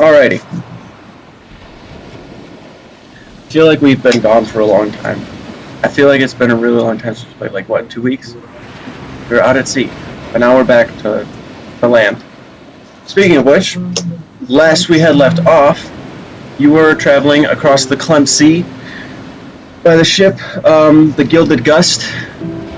Alrighty. I feel like we've been gone for a long time. I feel like it's been a really long time since we played, like, what, 2 weeks? We were out at sea, but now we're back to land. Speaking of which, last we had left off, you were traveling across the Klemt Sea by the ship, the Gilded Gust,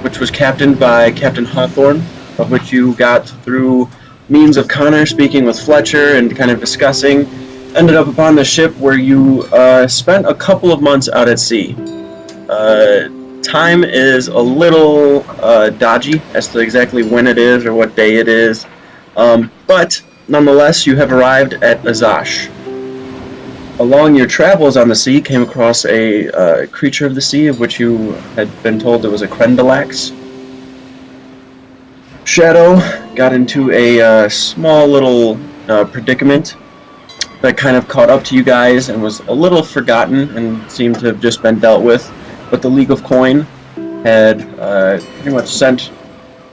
which was captained by Captain Hawthorne, of which you got through means of Connor speaking with Fletcher and kind of discussing. Ended up upon the ship where you spent a couple of months out at sea. Time is a little dodgy as to exactly when it is or what day it is, but nonetheless you have arrived at Azash. Along your travels on the sea, came across a creature of the sea of which you had been told it was a Crendelax. Shadow got into a small little predicament that kind of caught up to you guys and was a little forgotten and seemed to have just been dealt with. But the League of Coin had pretty much sent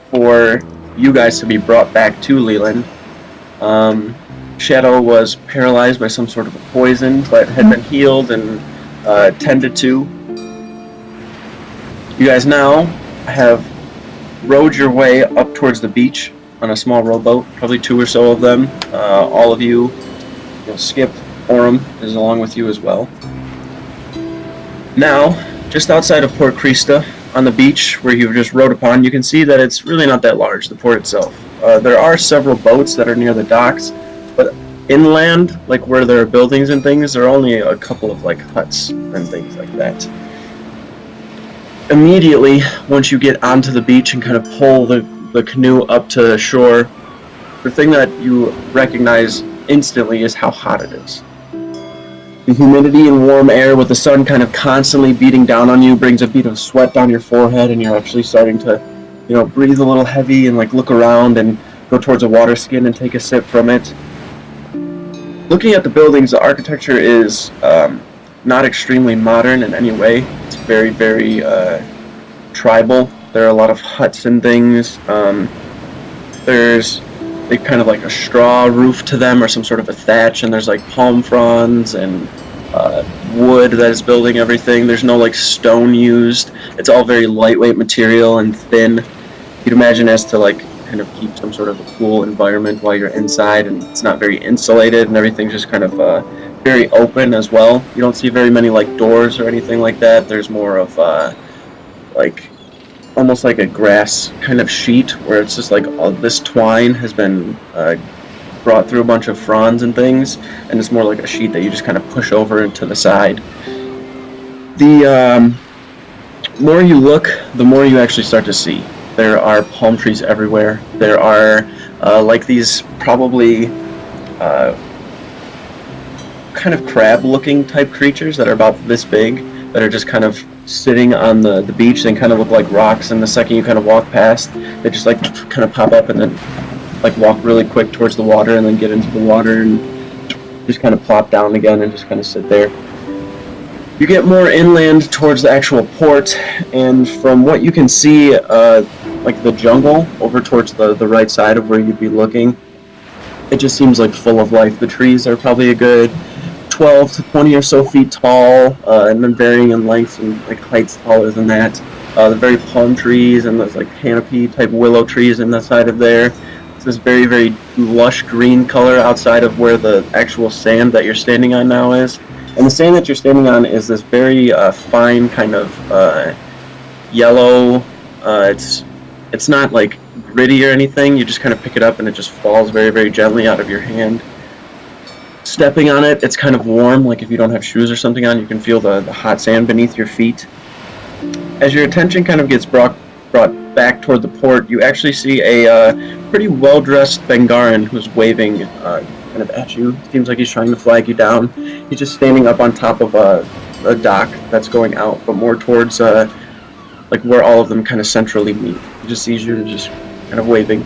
for you guys to be brought back to Leland. Shadow was paralyzed by some sort of a poison, but had been healed and tended to. You guys now have rowed your way up towards the beach on a small rowboat, probably 2 or so of them. All of you, Skip, Orem is along with you as well. Now, just outside of Port Krista, on the beach where you've just rowed upon, you can see that it's really not that large, the port itself. There are several boats that are near the docks, but inland, like where there are buildings and things, there are only a couple of like huts and things like that. Immediately, once you get onto the beach and kind of pull the canoe up to shore, the thing that you recognize instantly is how hot it is. The humidity and warm air with the sun kind of constantly beating down on you brings a bead of sweat down your forehead, and you're actually starting to, breathe a little heavy and like look around and go towards a water skin and take a sip from it. Looking at the buildings, the architecture is not extremely modern in any way. It's very, very tribal. There are a lot of huts and things. There's kind of like a straw roof to them or some sort of a thatch, and there's like palm fronds and wood that is building everything. There's no like stone used. It's all very lightweight material and thin. You'd imagine as to like kind of keep some sort of a cool environment while you're inside, and it's not very insulated, and everything's just kind of very open as well. You don't see very many like doors or anything like that. There's more of like almost like a grass kind of sheet where it's just like all this twine has been brought through a bunch of fronds and things, and it's more like a sheet that you just kind of push over into the side. The more you look, the more you actually start to see. There are palm trees everywhere. There are like these probably kind of crab-looking type creatures that are about this big that are just kind of sitting on the beach. They kind of look like rocks, and the second you kind of walk past, they just like kind of pop up and then like walk really quick towards the water and then get into the water and just kind of plop down again and just kind of sit there. You get more inland towards the actual port, and from what you can see, like the jungle over towards the right side of where you'd be looking, it just seems like full of life. The trees are probably a good 12 to 20 or so feet tall, and then varying in lengths and like heights taller than that. The very palm trees and those like canopy type willow trees in the side of there. It's this very, very lush green color outside of where the actual sand that you're standing on now is. And the sand that you're standing on is this very fine kind of yellow. It's not like gritty or anything. You just kind of pick it up and it just falls very, very gently out of your hand. Stepping on it, it's kind of warm. Like if you don't have shoes or something on, you can feel the hot sand beneath your feet. As your attention kind of gets brought back toward the port, you actually see a pretty well-dressed Bengarran who's waving kind of at you. Seems like he's trying to flag you down. He's just standing up on top of a dock that's going out, but more towards like where all of them kind of centrally meet. He just sees you and just kind of waving.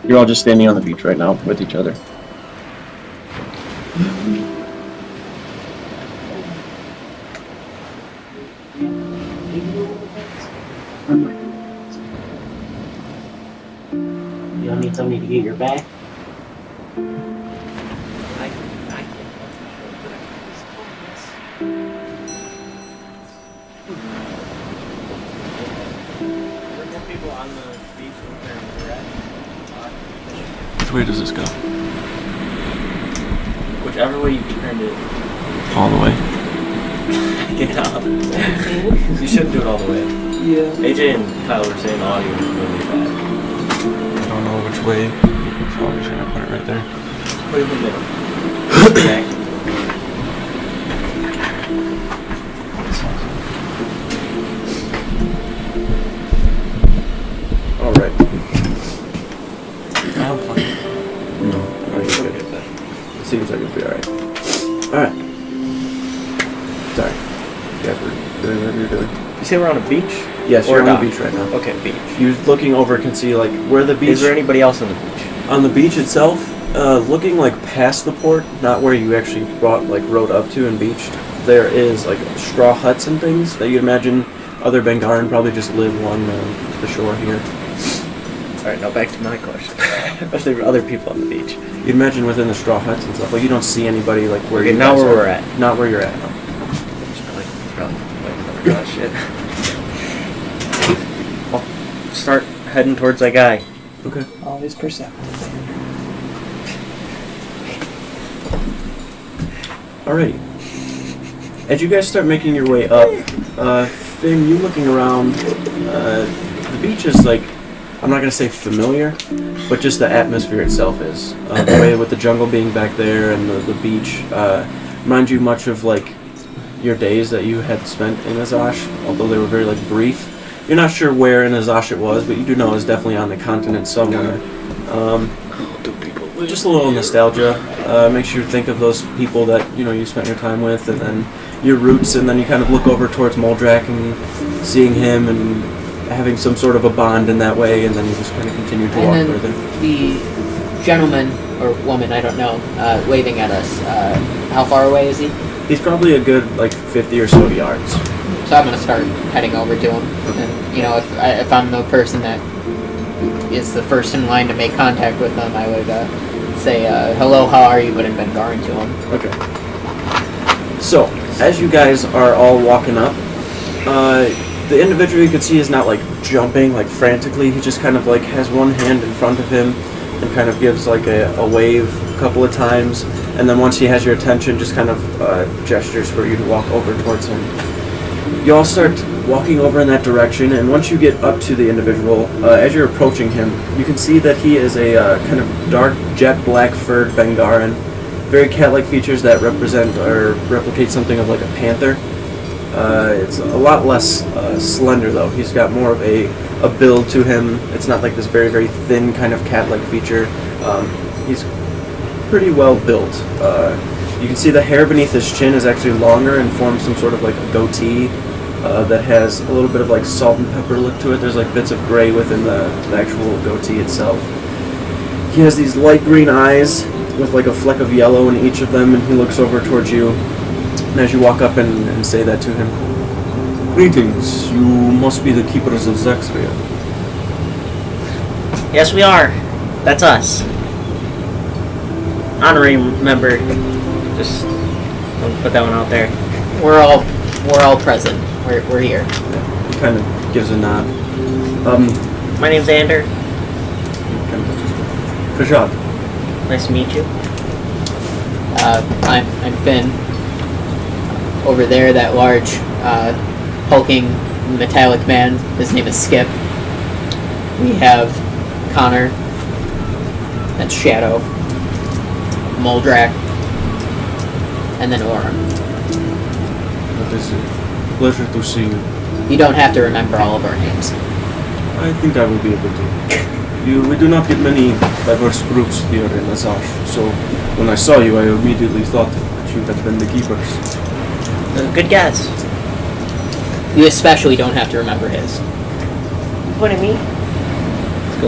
You're all just standing on the beach right now with each other. You don't need somebody to get your back? on the beach where we're at. Which way does this go? Whichever way you turned it. All the way. Get out. You shouldn't do it all the way. Yeah. AJ and Kyle were saying the audio was really bad. I don't know which way. So I'm just gonna put it right there. Put it in the middle. Exactly. Alright. I'm playing. No. Alright, good. It seems like it'll be alright. Alright. Sorry. You guys were doing whatever you're doing. You say we're on a beach? Yes, Or you're on dock? the beach right now. Okay, beach. You're looking over, can see like where the beach Is there anybody else on the beach? on the beach itself, looking like past the port, not where you actually rowed up to and beached. There is like straw huts and things that you'd imagine other Bengarran probably just live along the shore here. Alright, now back to my question. Are there other people on the beach? You'd imagine within the straw huts and stuff, but you don't see anybody like where Okay, you now guys where are. we're at. Not where you're at. No. It's probably oh shit. I'll start heading towards that guy. Okay. Always perceptive. Alrighty. As you guys start making your way up, Finn, you looking around, the beach is like, I'm not going to say familiar, but just the atmosphere itself is. The way with the jungle being back there and the beach remind you much of like your days that you had spent in Azash, although they were very like brief. You're not sure where in Azash it was, but you do know it's definitely on the continent somewhere. Just a little nostalgia makes you think of those people that you spent your time with, and then your roots, and then you kind of look over towards Muldrak and seeing him and having some sort of a bond in that way, and then you just kind of continue to walk further. The gentleman or woman, I don't know, waving at us. How far away is he? He's probably a good like 50 or so yards. So I'm gonna start heading over to him, and if I'm the person that is the first in line to make contact with them, I would say hello, how are you, but in Bengarran to him. Okay. So as you guys are all walking up, the individual you can see is not like jumping like frantically. He just kind of like has one hand in front of him and kind of gives like a wave a couple of times, and then once he has your attention, just kind of gestures for you to walk over towards him. You all start walking over in that direction, and once you get up to the individual, as you're approaching him, you can see that he is a kind of dark jet black furred Bengarran, very cat-like features that represent or replicate something of like a panther. It's a lot less slender though. He's got more of a build to him. It's not like this very, very thin kind of cat-like feature. He's pretty well built. You can see the hair beneath his chin is actually longer and forms some sort of like a goatee that has a little bit of like salt and pepper look to it. There's like bits of gray within the actual goatee itself. He has these light green eyes with like a fleck of yellow in each of them, and he looks over towards you. And as you walk up and say that to him, "Greetings, you must be the Keepers of Zaxria." Yes, we are. That's us. Honorary member. Just don't put that one out there. We're all present. We're here. Yeah, he kind of gives a nod. My name's Ander. Kajad. Nice to meet you. I'm Finn. Over there, that large, hulking, metallic man. His name is Skip. We have Connor. That's Shadow. Muldrak. And then Oren. It is a pleasure to see you. You don't have to remember all of our names. I think I will be able to. We do not get many diverse groups here in Azash, so when I saw you, I immediately thought that you had been the Keepers. Good guess. You especially don't have to remember his. Point at me.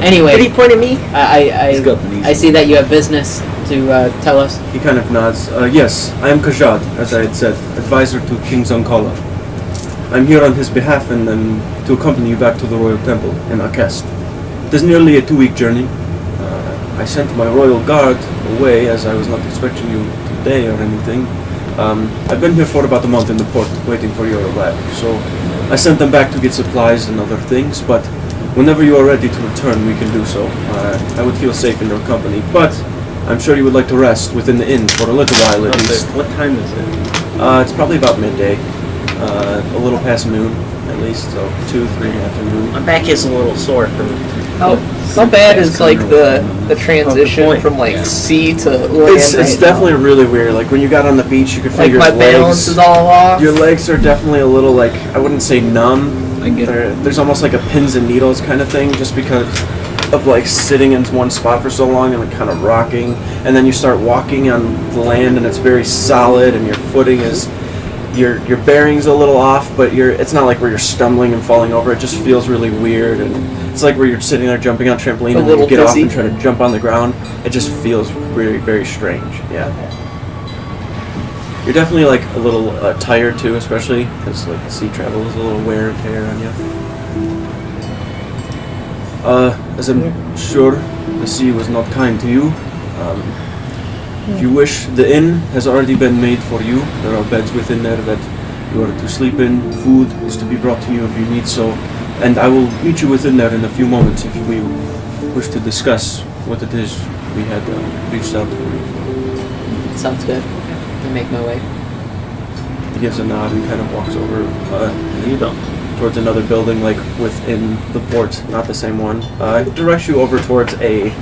Anyway, Did he point at me? I see that you have business to tell us. He kind of nods. Yes, I am Kajad, as I had said, advisor to King Zankala. I'm here on his behalf and to accompany you back to the Royal Temple in Akest. It is nearly a 2-week journey. I sent my Royal Guard away as I was not expecting you today or anything. I've been here for about a month in the port waiting for your arrival, so I sent them back to get supplies and other things, but Whenever you are ready to return, we can do so. I would feel safe in your company, but I'm sure you would like to rest within the inn for a little while at least. What time is it? It's probably about midday. A little past noon, at least, so 2, 3 in the afternoon. My back is a little sore from... How bad is like the transition from like sea to land? It's definitely really weird. Like when you got on the beach, you could feel like your my legs. balance is all off. Your legs are definitely a little like, I wouldn't say numb. I get it. There's almost like a pins and needles kind of thing, just because of like sitting in one spot for so long and like kind of rocking, and then you start walking on the land and it's very solid, and your footing is. Your bearing's a little off, but it's not like where you're stumbling and falling over. It just feels really weird, and it's like where you're sitting there jumping on a trampoline and then you get off and try to jump on the ground. It just feels very, very strange. Yeah. You're definitely like a little tired too, especially because like sea travel is a little wear and tear on you. As I'm sure the sea was not kind to you. If you wish, the inn has already been made for you. There are beds within there that you are to sleep in. Food is to be brought to you if you need so. And I will meet you within there in a few moments if we wish to discuss what it is we had reached out for. Sounds good. I make my way. He gives a nod and kind of walks over towards another building, like within the port, not the same one. It directs you over towards a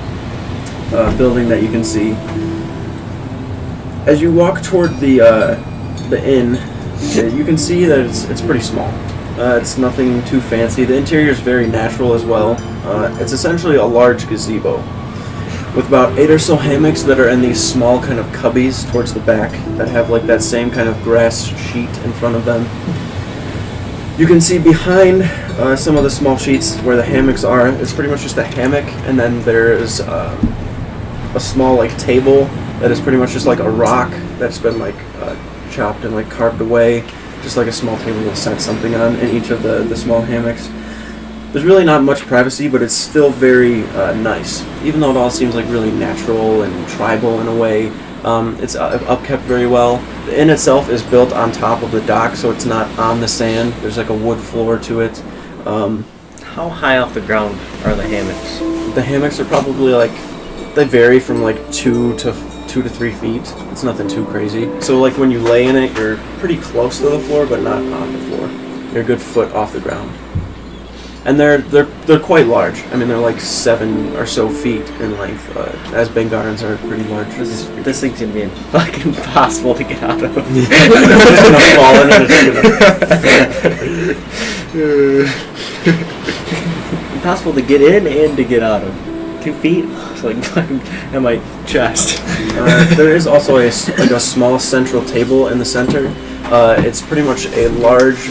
building that you can see. As you walk toward the inn, you can see that it's pretty small. It's nothing too fancy. The interior is very natural as well. It's essentially a large gazebo with about 8 or so hammocks that are in these small kind of cubbies towards the back that have like that same kind of grass sheet in front of them. You can see behind some of the small sheets where the hammocks are, it's pretty much just a hammock, and then there is a small like table that is pretty much just like a rock that's been like chopped and like carved away, just like a small table to set something on in each of the small hammocks. There's really not much privacy, but it's still very nice, even though it all seems like really natural and tribal in a way. It's upkept very well. The inn itself is built on top of the dock, so it's not on the sand. There's like a wood floor to it. How high off the ground are the hammocks? The hammocks are probably like, they vary from like 2 to 3 feet. It's nothing too crazy. So like when you lay in it, you're pretty close to the floor, but not on the floor. You're a good foot off the ground. And they're quite large. I mean, they're like 7 or so feet in length, as Bengarrans are pretty large. This thing's gonna be fucking impossible to get out of. It's just gonna fall in and it's gonna... Impossible to get in and to get out of. 2 feet? It's like fucking at my chest. There is also a small central table in the center. It's pretty much a large...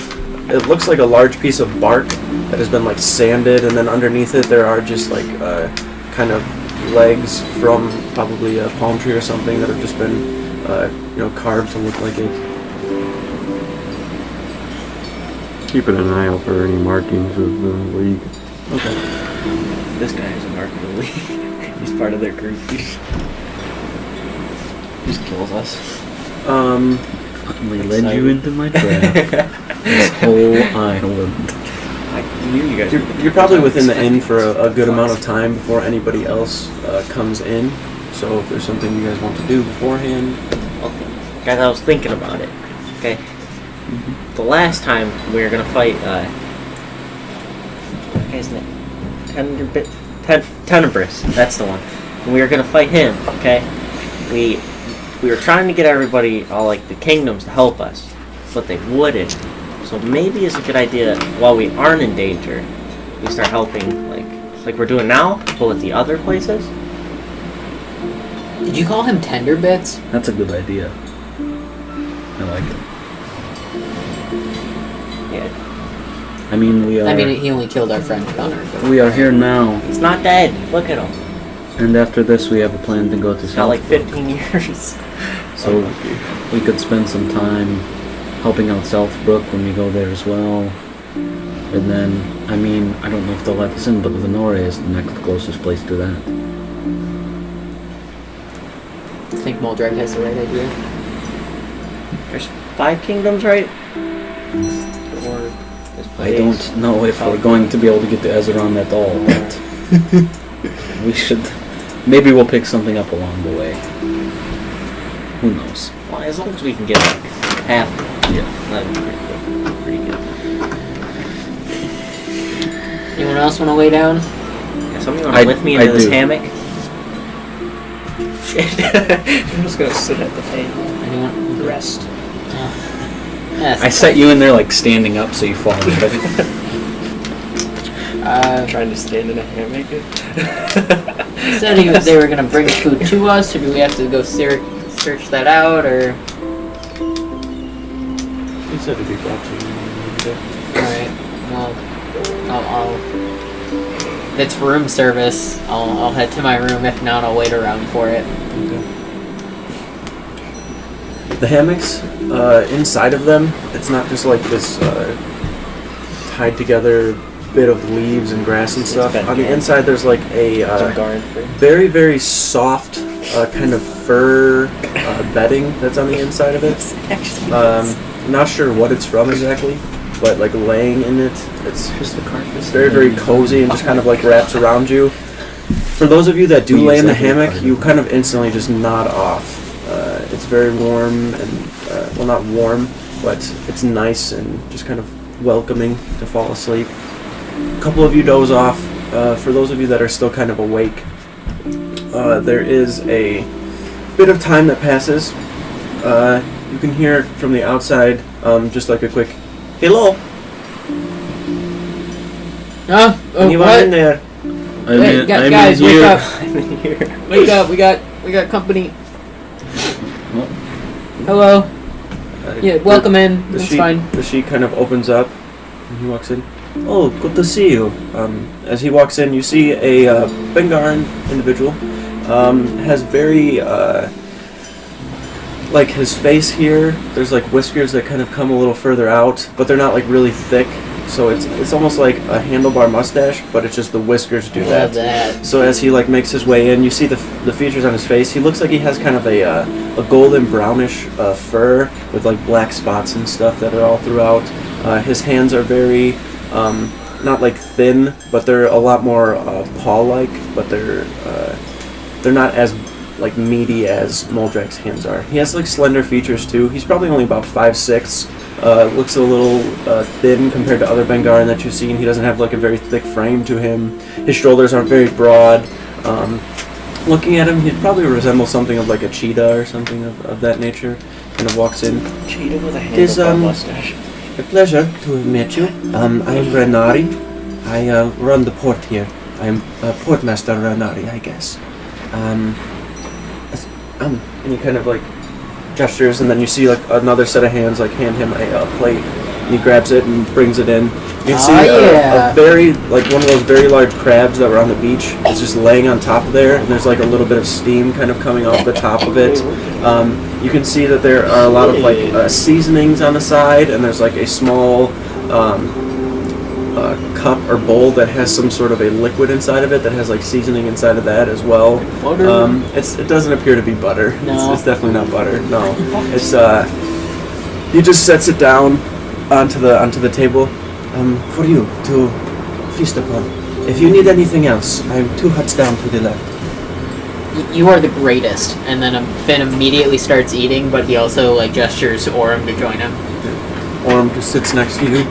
It looks like a large piece of bark that has been like sanded, and then underneath it there are just like kind of legs from probably a palm tree or something that have just been carved to look like it. Keeping an eye out for any markings of the league. Okay. This guy is a mark of the league. He's part of their group. He just kills us. We led you into my trap. This whole island. I knew you guys. You're probably within the inn for a good amount of time before anybody else comes in. So if there's something you guys want to do beforehand. Okay. Guys, I was thinking about it. Okay. The last time we were gonna fight, what guy's name? Tenebris. That's the one. And we were gonna fight him. Okay. We were trying to get everybody, all like the kingdoms, to help us, but they wouldn't. So maybe it's a good idea while we aren't in danger, we start helping, like we're doing now, but with the other places. Did you call him Tender Bits? That's a good idea. I like it. Yeah. I mean, we are. I mean, he only killed our friend Connor. We are here now, He's not dead. Look at him. and after this, we have a plan to go to He's got like Southbrook. 15 years. So we could spend some time helping out Southbrook when we go there as well. And then, I mean, I don't know if they'll let us in, but Vanore is the next closest place to that. I think Moldreg has the right idea. There's 5 kingdoms, right? Or This I place. don't know if we're going to be able to get to Ezzeron at all, but we should. Maybe we'll pick something up along the way. Who knows? Well, as long as we can get like half. Yeah. That'd be pretty good. Anyone else want to lay down? Yeah, somebody want to lift me into this hammock? I'm just gonna sit at the table. Anyone? Rest. Yes. I set you in there like standing up so you fall in it. Trying to stand in a hammock. Said they were gonna bring food to us, or do we have to go search that out, or? He said it'd be brought to you. Alright, well, I'll if it's room service, I'll head to my room. If not, I'll wait around for it. The hammocks, inside of them, it's not just like this tied together bit of leaves and grass and stuff. On the inside, there's like a very, very soft kind of fur bedding that's on the inside of it. Not sure what it's from exactly, but like laying in it, it's just the carcass. Very, very cozy and just kind of like wraps around you. For those of you that do lay in the hammock, you kind of instantly just nod off. It's very warm and, well, not warm, but it's nice and just kind of welcoming to fall asleep. A couple of you doze off. For those of you that are still kind of awake, there is a bit of time that passes. You can hear from the outside, just like a quick, "Hello." Anyone What? in there? Hey, guys, wake up! Wake up! We got company. Hello. Yeah, welcome in. The That's sheet, fine. The sheet kind of opens up, and he walks in. Oh, good to see you. As he walks in, you see a Bengarran individual. Has very, like his face here, there's like whiskers that kind of come a little further out, but they're not like really thick. So it's almost like a handlebar mustache, but it's just the whiskers do Love that. that. So as he like makes his way in, you see the features on his face. He looks like he has kind of a golden brownish fur with like black spots and stuff that are all throughout. His hands are very not like thin, but they're a lot more paw-like, but they're not as like meaty as Moldrak's hands are. He has like slender features too. He's probably only about 5'6". Looks a little thin compared to other Bengarran that you've seen. He doesn't have like a very thick frame to him. His shoulders aren't very broad. Looking at him, he'd probably resemble something of like a cheetah or something of that nature. Kind of walks in. Cheetah with a Is, handlebar mustache. A pleasure to have met you. I am Renari. I run the port here. I am Portmaster Renari, I guess. And he kind of like gestures, and then you see like another set of hands like hand him a plate, and he grabs it and brings it in. You can see a very, like one of those very large crabs that were on the beach is just laying on top of there, and there's like a little bit of steam kind of coming off the top of it. You can see that there are a lot of like seasonings on the side, and there's like a small cup or bowl that has some sort of a liquid inside of it that has like seasoning inside of that as well. Butter? It doesn't appear to be butter. No. It's definitely not butter. No. It's he just sets it down onto the table for you to feast upon. If you need anything else, I'm 2 huts down to the left. You are the greatest. And then Finn immediately starts eating, but he also like gestures Orem to join him. Orem just sits next to you.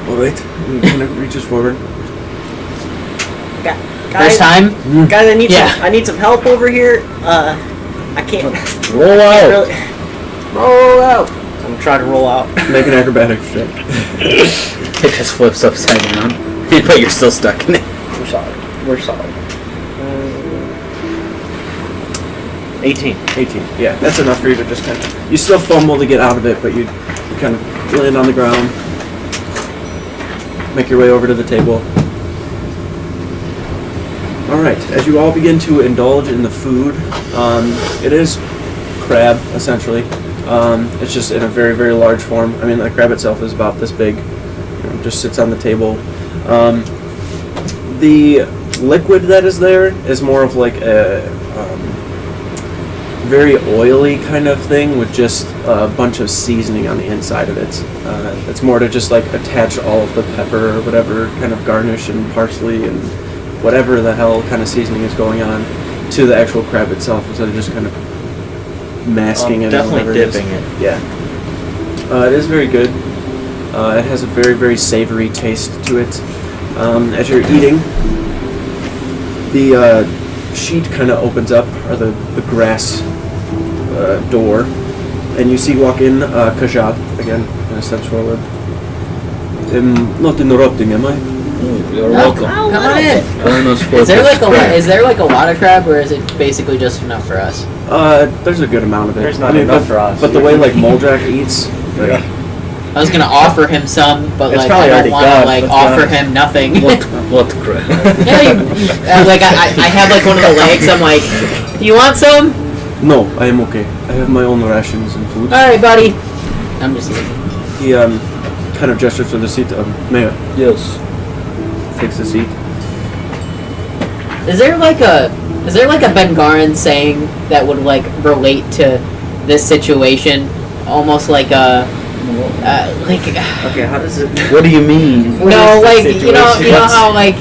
All right. And he kind of reaches forward. First time? Guys, I need some help over here. I can't. Roll out. Roll out. I'm gonna try to roll out. Make an acrobatics check. It just flips upside down, but you're still stuck in it. We're solid. 18. 18. Yeah, that's enough for you to just kind of... You still fumble to get out of it, but you kind of land on the ground. Make your way over to the table. Alright, as you all begin to indulge in the food, it is crab, essentially. It's just in a very, very large form. I mean, the crab itself is about this big. Just sits on the table. The liquid that is there is more of like a very oily kind of thing with just a bunch of seasoning on the inside of it. It's more to just like attach all of the pepper or whatever kind of garnish and parsley and whatever the hell kind of seasoning is going on to the actual crab itself instead of just kind of masking it. Definitely dipping it. Yeah. It is very good. It has a very, very savory taste to it. As you're eating, the sheet kind of opens up, or the grass door, and you see walk in Kajal again, steps forward. Not interrupting, am I? You're No, welcome. come on in. Join us for Is there this like trip. is there like a water crab, or is it basically just enough for us? There's a good amount of it. There's not enough for us. But the way like Moldrak eats, like, I was gonna offer him some, but It's like probably I already don't want to gone, like let's be offer honest. him nothing. What crap? Yeah, like I have like one of the legs. I'm like, you want some? no, I am okay. I have my own rations and food. All right, buddy. I'm just leaving. He kind of gestures to the seat. Mayor Yes. takes the seat. Is there like a Bengarran saying that would like relate to this situation? Almost like a like. Okay, how does it? What do you mean? What No, is the like you know situation? how like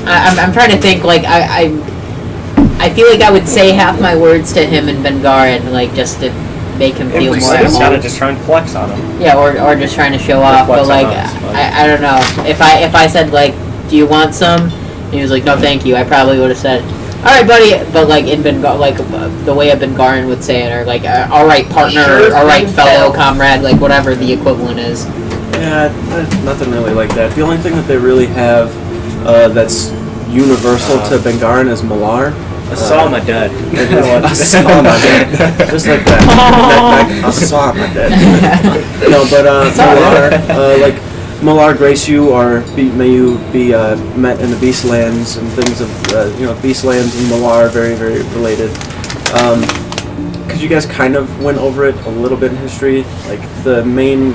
I'm trying to think like I feel like I would say half my words to him in Bengarran like just to make him feel more at Just gotta home. just try and flex on him. Yeah, or just trying to show off. But flex like on us, but- I don't know if I said like, do you want some? And he was like, no, thank you. I probably would have said, all right, buddy. But like in Bengar, like the way a Bengarran would say it, or like all right, partner, or all right, fellow comrade, like whatever the equivalent is. Yeah, nothing really like that. The only thing that they really have that's universal to Bengarran is Malar. I saw my dad. I saw my dad. Just like that. I saw my dad. No, but Malar, like Malar grace you, or may you be met in the Beastlands and things of Beastlands and Malar are very, very related. Because you guys kind of went over it a little bit in history, like the main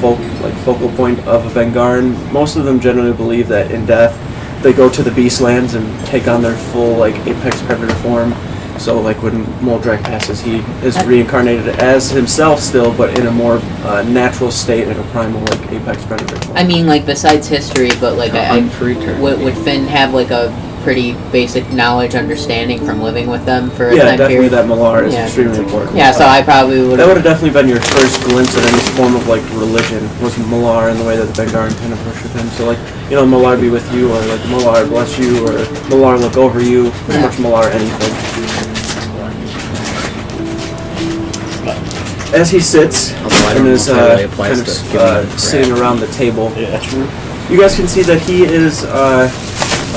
focal point of a Bengarran. Most of them generally believe that in death they go to the Beastlands and take on their full like apex predator form. So like when Moldrak passes, he is reincarnated as himself still, but in a more natural state, in a primal like apex predator form. I mean, like besides history, but like would Finn have like a pretty basic knowledge, understanding from living with them for a Yeah, time definitely period? that Malar is Yeah. extremely important. Yeah, so I probably would. That would have definitely been your first glimpse at any form of like religion, was Malar and the way that the Bengarran kind of worship him. So like, Malar be with you, or like Malar bless you, or Malar look over you, pretty much Malar anything. As he sits Although I and don't know is if that really applies kind to of giving sitting around the table, Yeah, true. you guys can see that he is a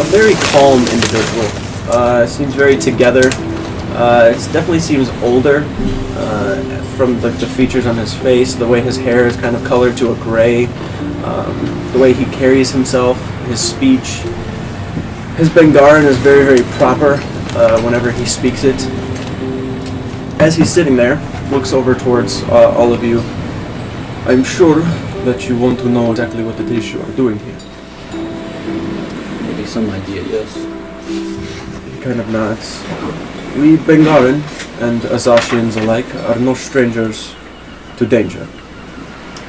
very calm individual. Seems very together. It definitely seems older from the features on his face, the way his hair is kind of colored to a gray, the way he carries himself, his speech. His Bengarran is very, very proper whenever he speaks it. As he's sitting there, looks over towards all of you. I'm sure that you want to know exactly what it is you are doing here. Maybe some idea, yes. He kind of nods. We Bengarran and Azashians alike are no strangers to danger.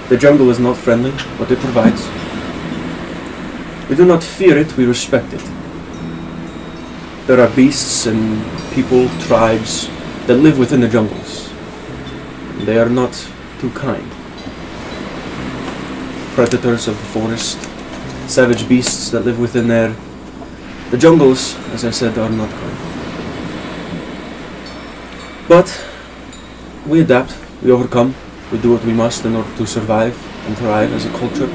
The jungle is not friendly, but it provides. We do not fear it, we respect it. There are beasts and people, tribes, that live within the jungles. They are not too kind. Predators of the forest, savage beasts that live within there. The jungles, as I said, are not kind. But we adapt, we overcome, we do what we must in order to survive and thrive as a culture.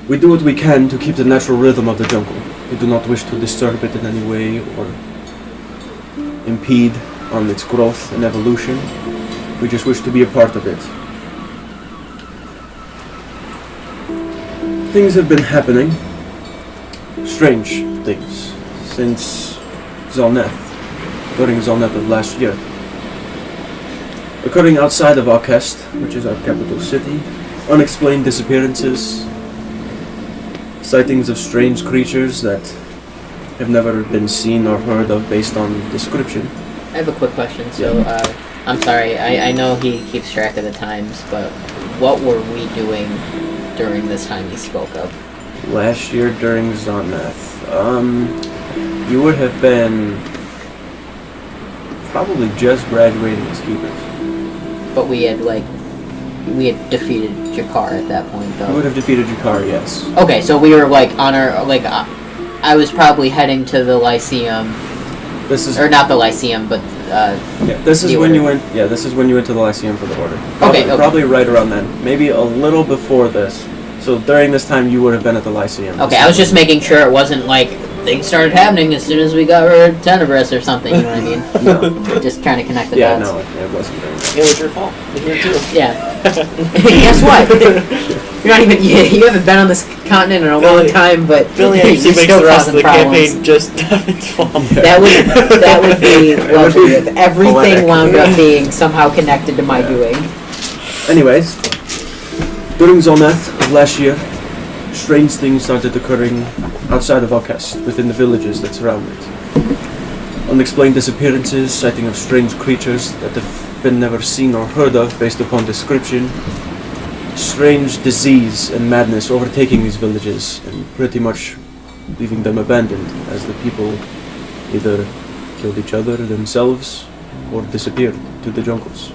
We do what we can to keep the natural rhythm of the jungle. We do not wish to disturb it in any way or impede on its growth and evolution. We just wish to be a part of it. Things have been happening, strange things, since Zalneth, during Zalneth of last year. Occurring outside of Alcest, which is our capital city, unexplained disappearances, sightings of strange creatures that have never been seen or heard of based on description. I have a quick question. So, I'm sorry. I know he keeps track of the times, but what were we doing during this time he spoke of? Last year during Zonnath, you would have been probably just graduating as Keepers. But we had defeated Jakar at that point, though. You would have defeated Jakar, yes. Okay, so we were like on our I was probably heading to the Lyceum. This is Not the Lyceum, but this is when order. you went. Yeah, this is when you went to the Lyceum for the order. Okay. Probably right around then. Maybe a little before this. So during this time, you would have been at the Lyceum. Okay, I was just making sure it wasn't like things started happening as soon as we got rid of Tenebris or something. You know what I mean? No. Just trying to connect the Yeah, dots. no, it wasn't during that. It was your fault. You're here too. Yeah. Guess what? You're not even. You haven't been on this continent in a long time, but Billy you're actually makes still the rest of causing the problems. campaign just Devin's fault. That would be lovely if everything poetic. wound up being somehow connected to my doing. Anyways, during Zonnath of last year, strange things started occurring outside of Alcest, within the villages that surround it. Unexplained disappearances, sighting of strange creatures that have been never seen or heard of based upon description. Strange disease and madness overtaking these villages and pretty much leaving them abandoned as the people either killed each other themselves or disappeared to the jungles.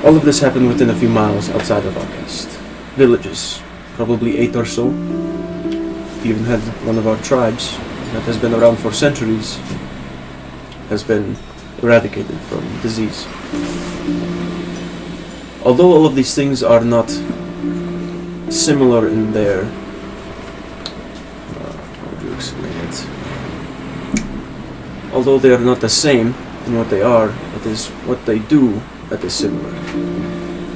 All of this happened within a few miles outside of Alcest. Villages, probably 8 or so. We even had one of our tribes that has been around for centuries has been eradicated from disease. Although all of these things are not similar in their how would you explain it? Although they are not the same in what they are, it is what they do that is similar.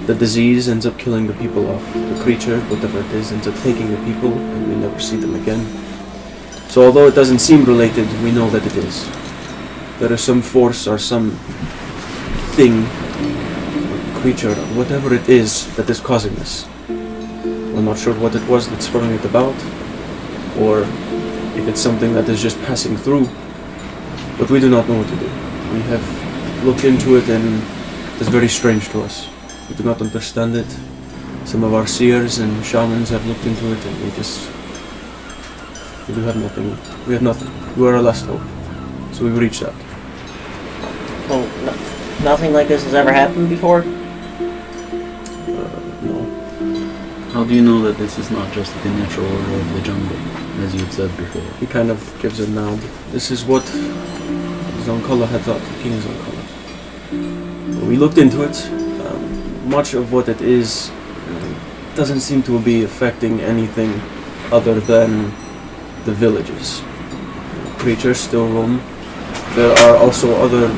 The disease ends up killing the people off. The creature, whatever it is, ends up taking the people, and we never see them again. So although it doesn't seem related, we know that it is. There is some force or some thing, or creature, or whatever it is that is causing this. We're not sure what it was that sprung it about, or if it's something that is just passing through, but we do not know what to do. We have looked into it and it is very strange to us. We do not understand it. Some of our seers and shamans have looked into it and we do have nothing. We have nothing. You are our last hope. So we've reached out. Well, nothing like this has ever happened before? No. How do you know that this is not just the natural order of the jungle, as you had said before? He kind of gives a nod. This is what Zonkala had thought, King Zonkala. We looked into it. Much of what it is doesn't seem to be affecting anything other than the villages. Creatures still roam. There are also other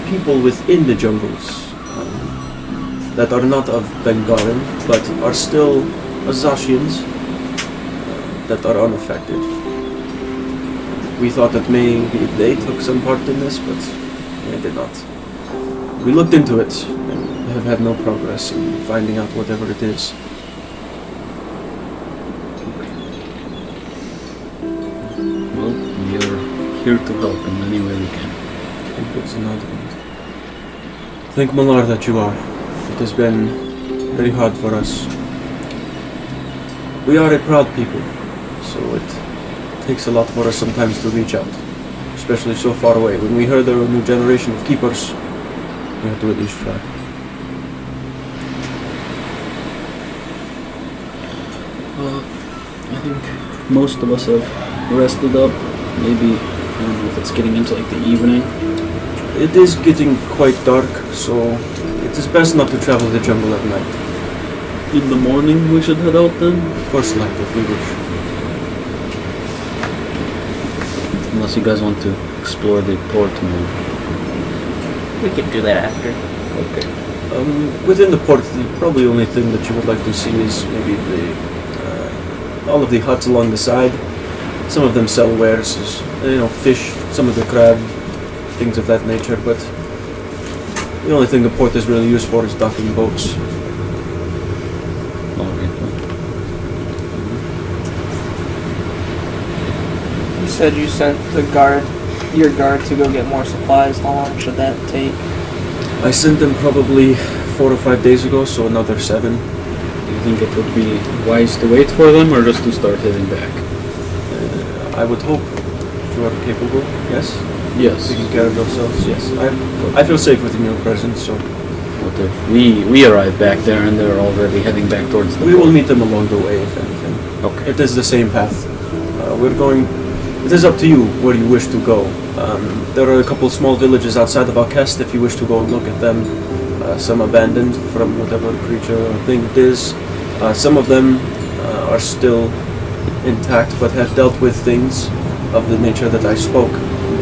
people within the jungles that are not of Bengarran, but are still Azashians that are unaffected. We thought that maybe they took some part in this, but they did not. We looked into it and have had no progress in finding out whatever it is. Well, we are here to help in any way we can. Thank Malar that you are. It has been very hard for us. We are a proud people, so it takes a lot for us sometimes to reach out, especially so far away. When we heard there were a new generation of keepers, we had to at least try. I think most of us have rested up. Maybe, I don't know if it's getting into like the evening. It is getting quite dark, so it is best not to travel the jungle at night. In the morning we should head out then? First light if we wish. Unless you guys want to explore the port more. We could do that after. Okay. Within the port, the probably only thing that you would like to see is maybe all of the huts along the side. Some of them sell wares, fish, some of the crab, things of that nature, but the only thing the port is really used for is docking boats. Okay. said you sent your guard to go get more supplies. How long should that take? I sent them probably 4 or 5 days ago, so another 7. Do you think it would be wise to wait for them, or just to start heading back? I would hope you are capable, yes? Yes. Taking care of yourselves, yes. I feel safe within your presence, so... What if we arrive back there and they're already heading back towards the We will port? meet them along the way, if anything. Okay. It is the same path. We're going... It is up to you where you wish to go. There are a couple small villages outside of Alcest if you wish to go and look at them. Some abandoned from whatever creature or thing it is. Some of them are still intact but have dealt with things of the nature that I spoke.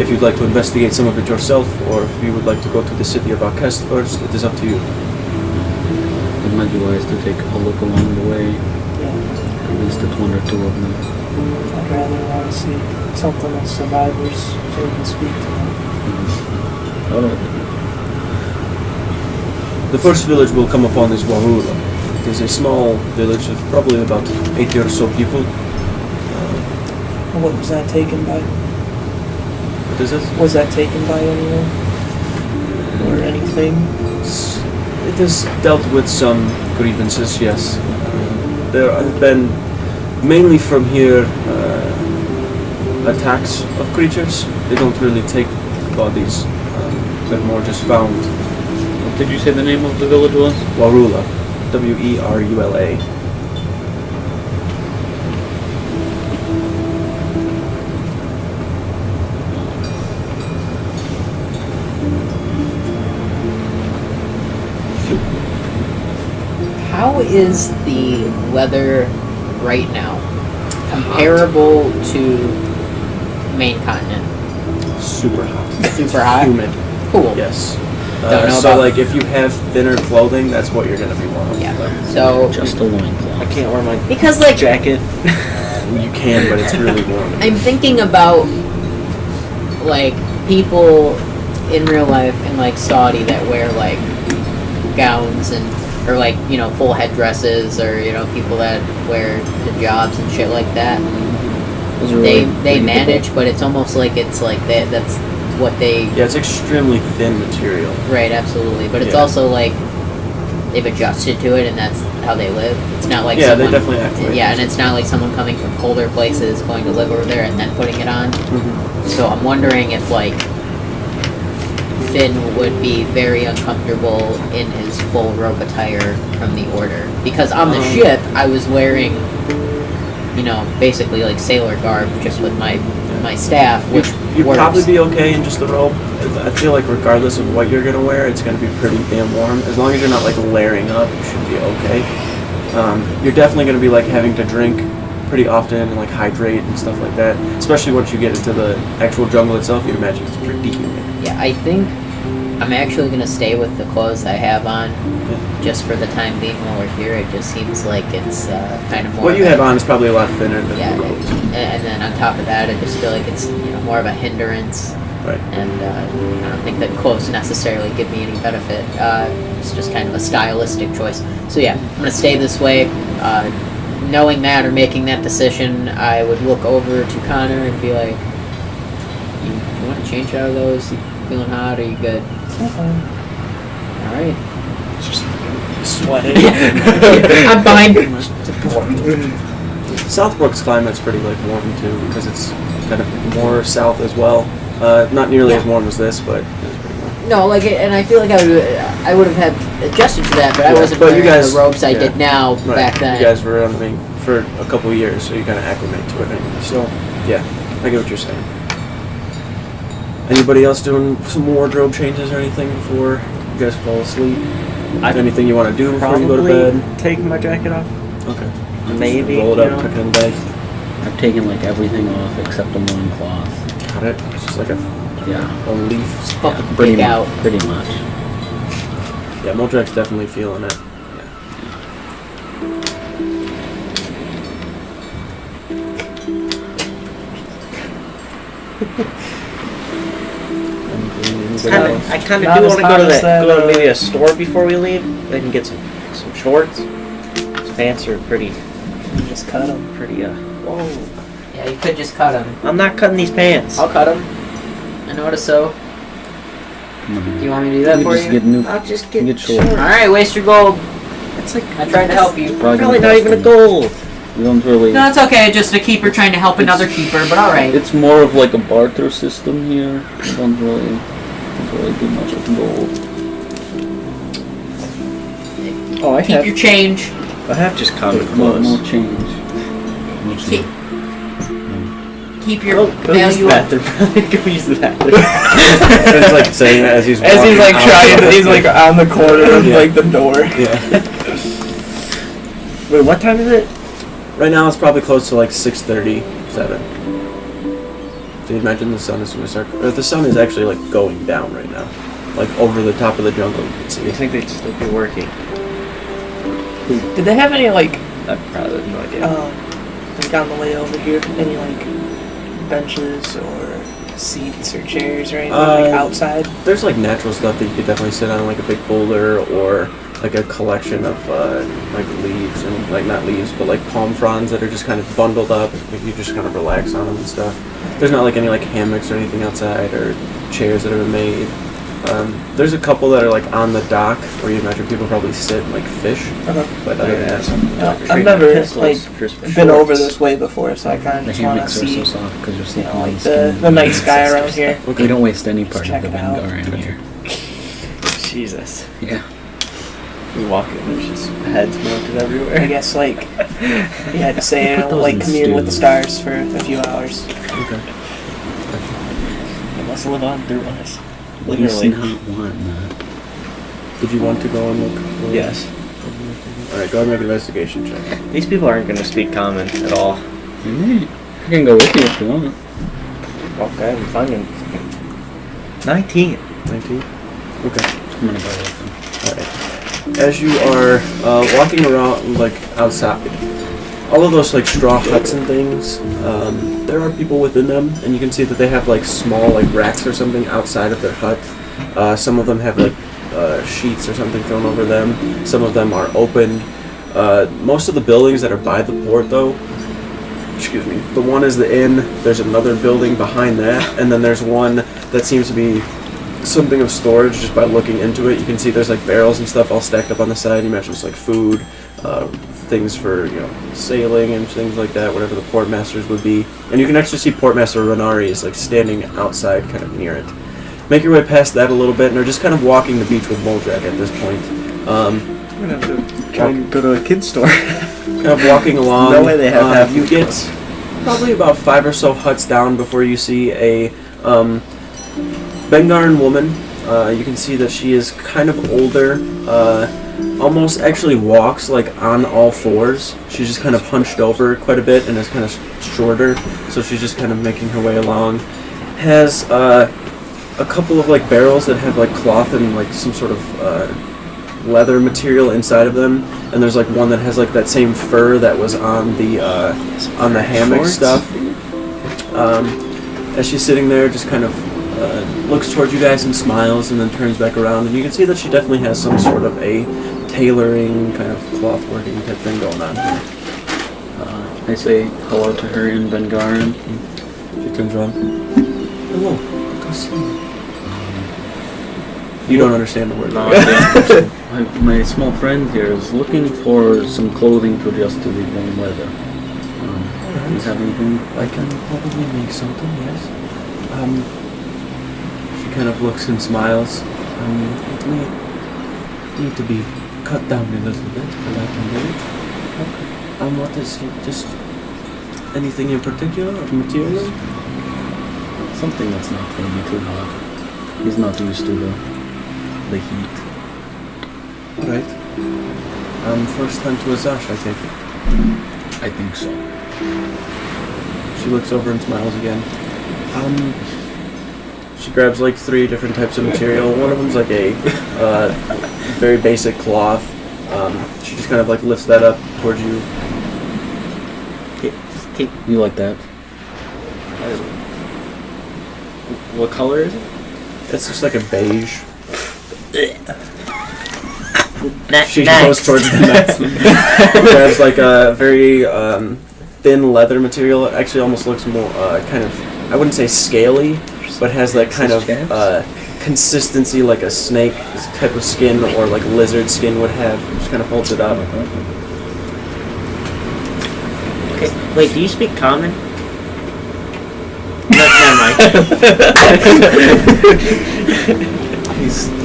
If you'd like to investigate some of it yourself, or if you would like to go to the city of Alcest first, it is up to you. It might be wise to take a look along the way, Yeah. at least at 1 or 2 of them. I'd rather want to see something of survivors so we can speak to them. Alright. The first village we'll come upon is Warula. It is a small village of probably about 80 or so people. What was that taken by? What is it? Was that taken by anyone? Or anything? It has dealt with some grievances, yes. There have been, mainly from here, attacks of creatures. They don't really take bodies. They're more just found. What did you say the name of the village was? Warula. Werula. How is the weather right now comparable to main continent? Super hot. Super hot? Humid. Cool. Yes. Don't know so about- like if you have thinner clothing, that's what you're gonna be wearing. Yeah. So Just a loincloth. I can't wear my because like jacket. You can, but it's really warm. I'm thinking about like people in real life in like Saudi that wear like gowns and or like, you know, full headdresses, or, you know, people that wear hijabs and shit like that. Those are They really manage, breathable. but it's almost like it's like that's what they Yeah, it's extremely thin material. right, absolutely. But it's Yeah. also like they've adjusted to it, and that's how they live. It's not like Yeah, they someone, definitely act like yeah, it. and it's not like someone coming from colder places going to live over there and then putting it on. Mm-hmm. So I'm wondering if like Finn would be very uncomfortable in his full robe attire from the Order, because on the ship I was wearing, you know, basically like sailor garb, just with my staff, which You'd works. probably be okay in just the robe. I feel like regardless of what you're gonna wear, it's gonna be pretty damn warm. As long as you're not like layering up, you should be okay. You're definitely gonna be like having to drink pretty often and like hydrate and stuff like that. Especially once you get into the actual jungle itself, you'd imagine it's pretty humid. Yeah, I think I'm actually gonna stay with the clothes I have on, just for the time being while we're here. It just seems like it's kind of more. What of you a- have on is probably a lot thinner than Yeah, the robes. and then on top of that, I just feel like it's, you know, more of a hindrance, Right. and I don't think that clothes necessarily give me any benefit. It's just kind of a stylistic choice. So yeah, I'm gonna stay this way. Knowing that or making that decision, I would look over to Connor and be like, "You want to change out of those? You feeling hot? Are you good?" All right. Sweating. I'm fine. Southbrook's climate's pretty like warm too because it's kind of more south as well. Not nearly as warm as this, but it's pretty warm. No, like, and I feel like I would have had adjusted to that, but I Yeah, wasn't but wearing you guys- the robes I yeah. did now Right. back then. You guys were on the for a couple of years, so you kind of acclimate to it anyway. So, yeah, I get what you're saying. Anybody else doing some wardrobe changes or anything before you guys fall asleep? Anything you want to do before you go to Probably bed? taking my jacket off. Okay. Maybe. Roll it you up, know. tuck it in the bag. I've taken like everything off except the loincloth. Got it. It's just like a Yeah. leaf. Fucking Pretty big much. out. Pretty much. Yeah, Modrek's definitely feeling it. I kind of Not do as want to hot go to as that, go to maybe a store before we leave. They can get some shorts. His pants are pretty Just cut them. whoa. Yeah, you could just cut them. I'm not cutting these pants. I'll cut them. I know how to sew. Do you want me to do that for just you? Get new, I'll just get get short. Alright, waste your gold. It's like I tried to help you. probably not even a gold. You don't really. No, it's okay. Just a keeper trying to help another keeper, but alright. It's more of like a barter system here. You don't really do much of gold. Oh, I Keep your change. I have just common More clothes. change. More Keep, change. keep your Go use the value up. bathroom. Go use the bathroom. It's like saying that as he's As he's like walking trying out. to, he's like on the corner of Yeah. like the door. Yeah. Wait, what time is it? Right now it's probably close to like 6:37. So you imagine the sun is going to start. Or the sun is actually like going down right now, like over the top of the jungle. You can see. You think they'd still be working? Did they have any like I probably have no idea. like on the way over here, any like benches or seats or chairs or anything like outside? There's like natural stuff that you could definitely sit on, like a big boulder or like a collection of like leaves and like not leaves, but like palm fronds that are just kind of bundled up. Like you just kind of relax on them and stuff. There's not like any like hammocks or anything outside or chairs that have been made. There's a couple that are like on the dock where you imagine people probably sit and like fish. Okay. But other than that, I've never like been over this way before, so I kind of The just want to hammocks are so see, soft because you're you sleeping know, on like the skin. the night sky around here. You don't waste any part check of the it out. Bengarran here. Jesus. Yeah. We walk in, there's just heads mounted everywhere. I guess like you had to say, Put those like in commune with the stew. stars for a few hours. okay. They must live on through us. He's Literally. not wanting that. Did you want to go and look? For Yes. All right, go ahead and make an investigation check. These people aren't going to speak common at all. I can go with you if you want. Okay, I'm finding 19. 19. Okay. I'm gonna go with him. Alright. As you are walking around, like, outside, all of those, like, straw huts and things, there are people within them, and you can see that they have, like, small, like, racks or something outside of their hut. Some of them have, like, sheets or something thrown over them. Some of them are open. Most of the buildings that are by the port, though, excuse me, the one is the inn, there's another building behind that, and then there's one that seems to be something of storage. Just by looking into it, you can see there's like barrels and stuff all stacked up on the side. You imagine it's like food, things for, you know, sailing and things like that, whatever the port masters would be. And you can actually see Portmaster Vanore is like standing outside kind of near it. Make your way past that a little bit and are just kind of walking the beach with Moldrak at this point. I'm going to have to try and go to a kid's store. Kind of walking along. No way they have half you get probably about 5 or so huts down before you see a Bengarran woman. You can see that she is kind of older, almost actually walks like on all fours. She's just kind of hunched over quite a bit and is kind of shorter, so she's just kind of making her way along. Has a couple of like barrels that have like cloth and like some sort of leather material inside of them, and there's like one that has like that same fur that was on the hammock Shorts? stuff. As she's sitting there, just kind of looks towards you guys and smiles, and then turns back around, and you can see that she definitely has some sort of a tailoring kind of cloth working type thing going on here. I say hello to her in Bengarran. She turns around. Hello, good to see you. You don't understand the word. No, I don't. My small friend here is looking for some clothing to adjust to the warm weather. Do you have anything? I can probably make something, yes. She kind of looks and smiles. It may need to be cut down a little bit, but I can do it. Okay. What is it? Just anything in particular of material? Something that's not going to be too hot. He's not used to the heat. Alright. First time to Azash, I take it. I think so. She looks over and smiles again. She grabs like 3 different types of material. One of them's like a very basic cloth. She just kind of like lifts that up towards you. You like that? What color is it? It's just like a beige. She Next. goes towards the next. Grabs like a very thin leather material. It actually almost looks more kind of, I wouldn't say scaly, but has that kind of consistency like a snake type of skin or like lizard skin would have. Just kind of holds it up. Okay. Wait, do you speak common? No, never mind.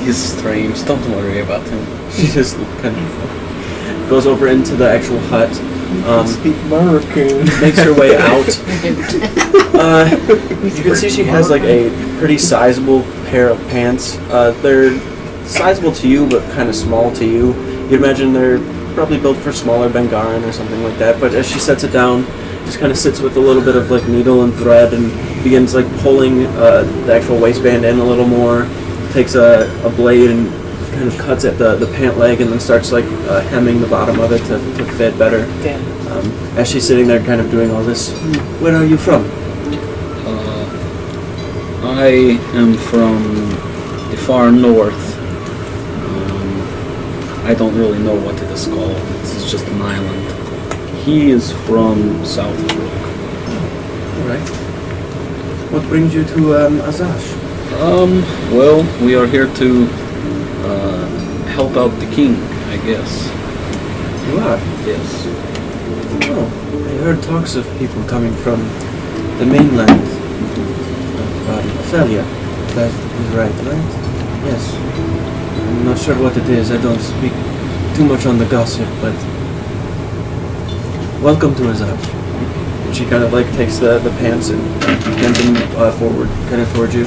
He's strange. Don't worry about him. She just kind of goes over into the actual hut. Speak American. Makes her way out. You can see she has like a pretty sizable pair of pants. They're sizable to you, but kind of small to you. You'd imagine they're probably built for smaller Bengarran or something like that. But as she sets it down, just kind of sits with a little bit of like needle and thread and begins like pulling the actual waistband in a little more. Takes a blade and kind of cuts at the pant leg and then starts like hemming the bottom of it to fit better. Damn. As she's sitting there kind of doing all this, where are you from? I am from the far north. I don't really know what it is called. This is just an island. He is from Southbrook. Alright. What brings you to Azash? Well, we are here to help out the king, I guess. You are? Yes. Oh, I heard talks of people coming from the mainland of Ophelia. That is right? Yes. I'm not sure what it is. I don't speak too much on the gossip, but welcome to Azash. And she kind of like takes the pants and hands them forward, kind of towards you.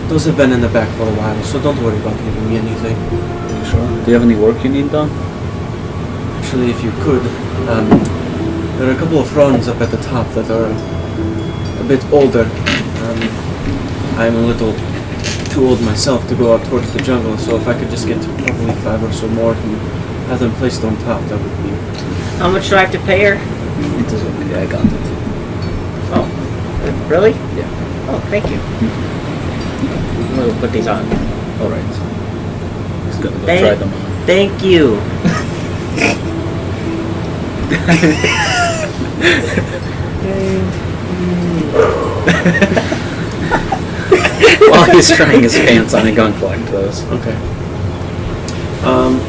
Those have been in the back for a while, so don't worry about giving me anything. Sure. Do you have any work you need done? Actually, if you could, there are a couple of fronds up at the top that are a bit older. I'm a little too old myself to go out towards the jungle, so if I could just get probably 5 or so more and have them placed on top, that would be... How much do I have to pay her? It is okay, I got it. Oh, really? Yeah. Oh, thank you. We'll put these on. Alright. He's gonna go Thank- try them on. Thank you. While he's trying his pants on, I'm gonna collect those. Okay.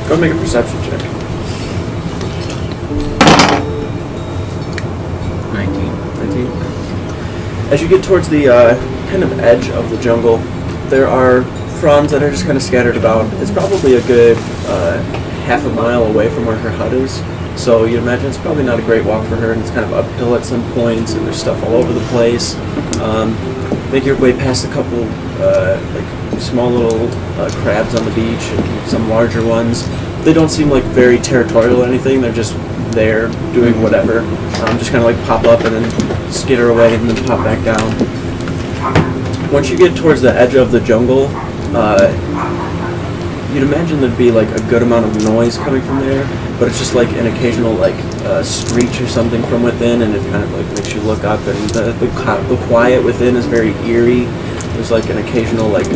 Go make a perception check. 19. 19. As you get towards the kind of edge of the jungle, there are fronds that are just kind of scattered about. It's probably a good half a mile away from where her hut is. So you'd imagine it's probably not a great walk for her, and it's kind of uphill at some points, and there's stuff all over the place. Make your way past a couple like small little crabs on the beach and some larger ones. They don't seem like very territorial or anything. They're just there doing whatever. Just kind of like pop up and then skitter away and then pop back down. Once you get towards the edge of the jungle, you'd imagine there'd be like a good amount of noise coming from there, but it's just like an occasional like screech or something from within, and it kind of like makes you look up, and the quiet within is very eerie. There's like an occasional like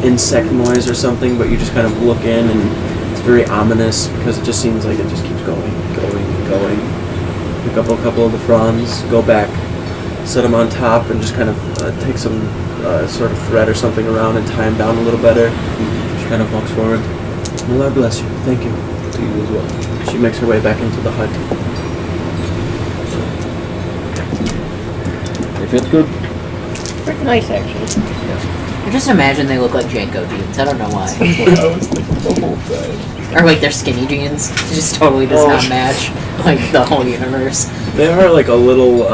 insect noise or something, but you just kind of look in, and it's very ominous because it just seems like it just keeps going. Pick up a couple of the fronds, go back, set them on top, and just kind of take some sort of thread or something around and tie them down a little better. She kind of walks forward. The Lord bless you. Thank you. To you as well. She makes her way back into the hut. They fit good? Pretty nice, actually. I just imagine they look like Janko jeans. I don't know why. Or wait, they're skinny jeans. It just totally does not match like the whole universe. They are like a little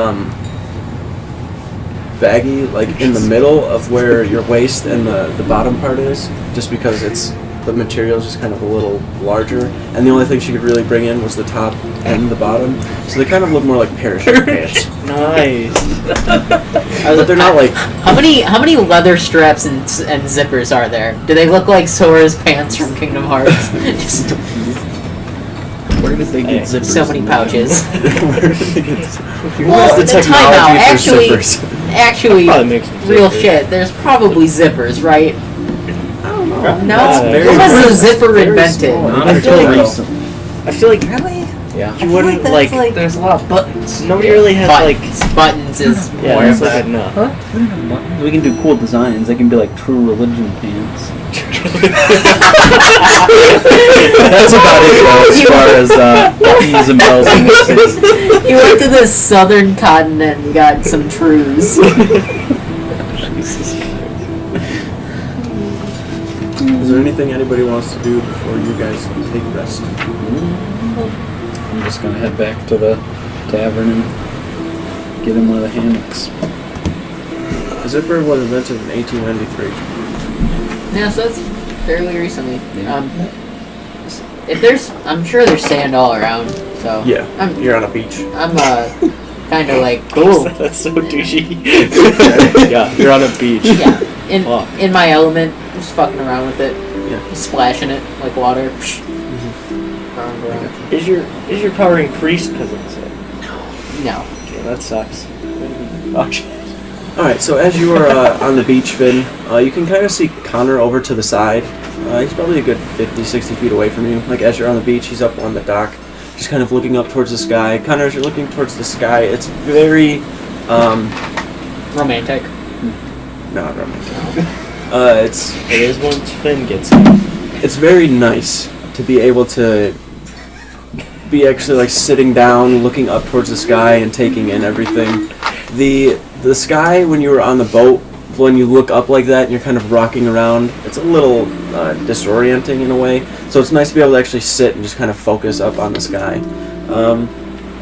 baggy, like in the middle of where your waist and the bottom part is, just because the material is just kind of a little larger, and the only thing she could really bring in was the top and the bottom, so they kind of look more like parachute pants. Nice. But they're not like... How many leather straps and zippers are there? Do they look like Sora's pants from Kingdom Hearts? Just Where did they get zippers? so many pouches. Well, the time out. technology for Actually, Probably makes real zippers. shit. There's probably zippers, right? I don't know. No, very it was a small. zipper Very invented. small. I feel like Recent. I feel like Really? Yeah. you wouldn't like. There's a lot of buttons. Nobody really has Buttons is Yeah, more it's of like a... a nut. We can do cool designs. They can be like true religion pants. That's about it though, as far as buttons and bells and things. You went to the southern continent and got some trues. Is there anything anybody wants to do before you guys take rest? I'm just gonna head back to the tavern and get in one of the hammocks. The zipper was invented in 1893. Yeah, so that's fairly recently. Yeah. If there's, I'm sure there's sand all around. So Yeah, I'm you're on a beach. kind of like cool. That's so douchey. Yeah, you're on a beach. Yeah, Fuck. in my element, just fucking around with it, Yeah. just splashing it like water. Round, round. Is your power increased because of this? No. Okay, that sucks. Alright, so as you are on the beach, Finn, you can kind of see Connor over to the side. He's probably a good 50, 60 feet away from you. Like, as you're on the beach, he's up on the dock, just kind of looking up towards the sky. Connor, as you're looking towards the sky, it's very, Romantic. not romantic. It is once Finn gets It's very nice to be able to be actually like sitting down, looking up towards the sky and taking in everything. The sky when you were on the boat, when you look up like that and you're kind of rocking around, it's a little disorienting in a way. So it's nice to be able to actually sit and just kind of focus up on the sky.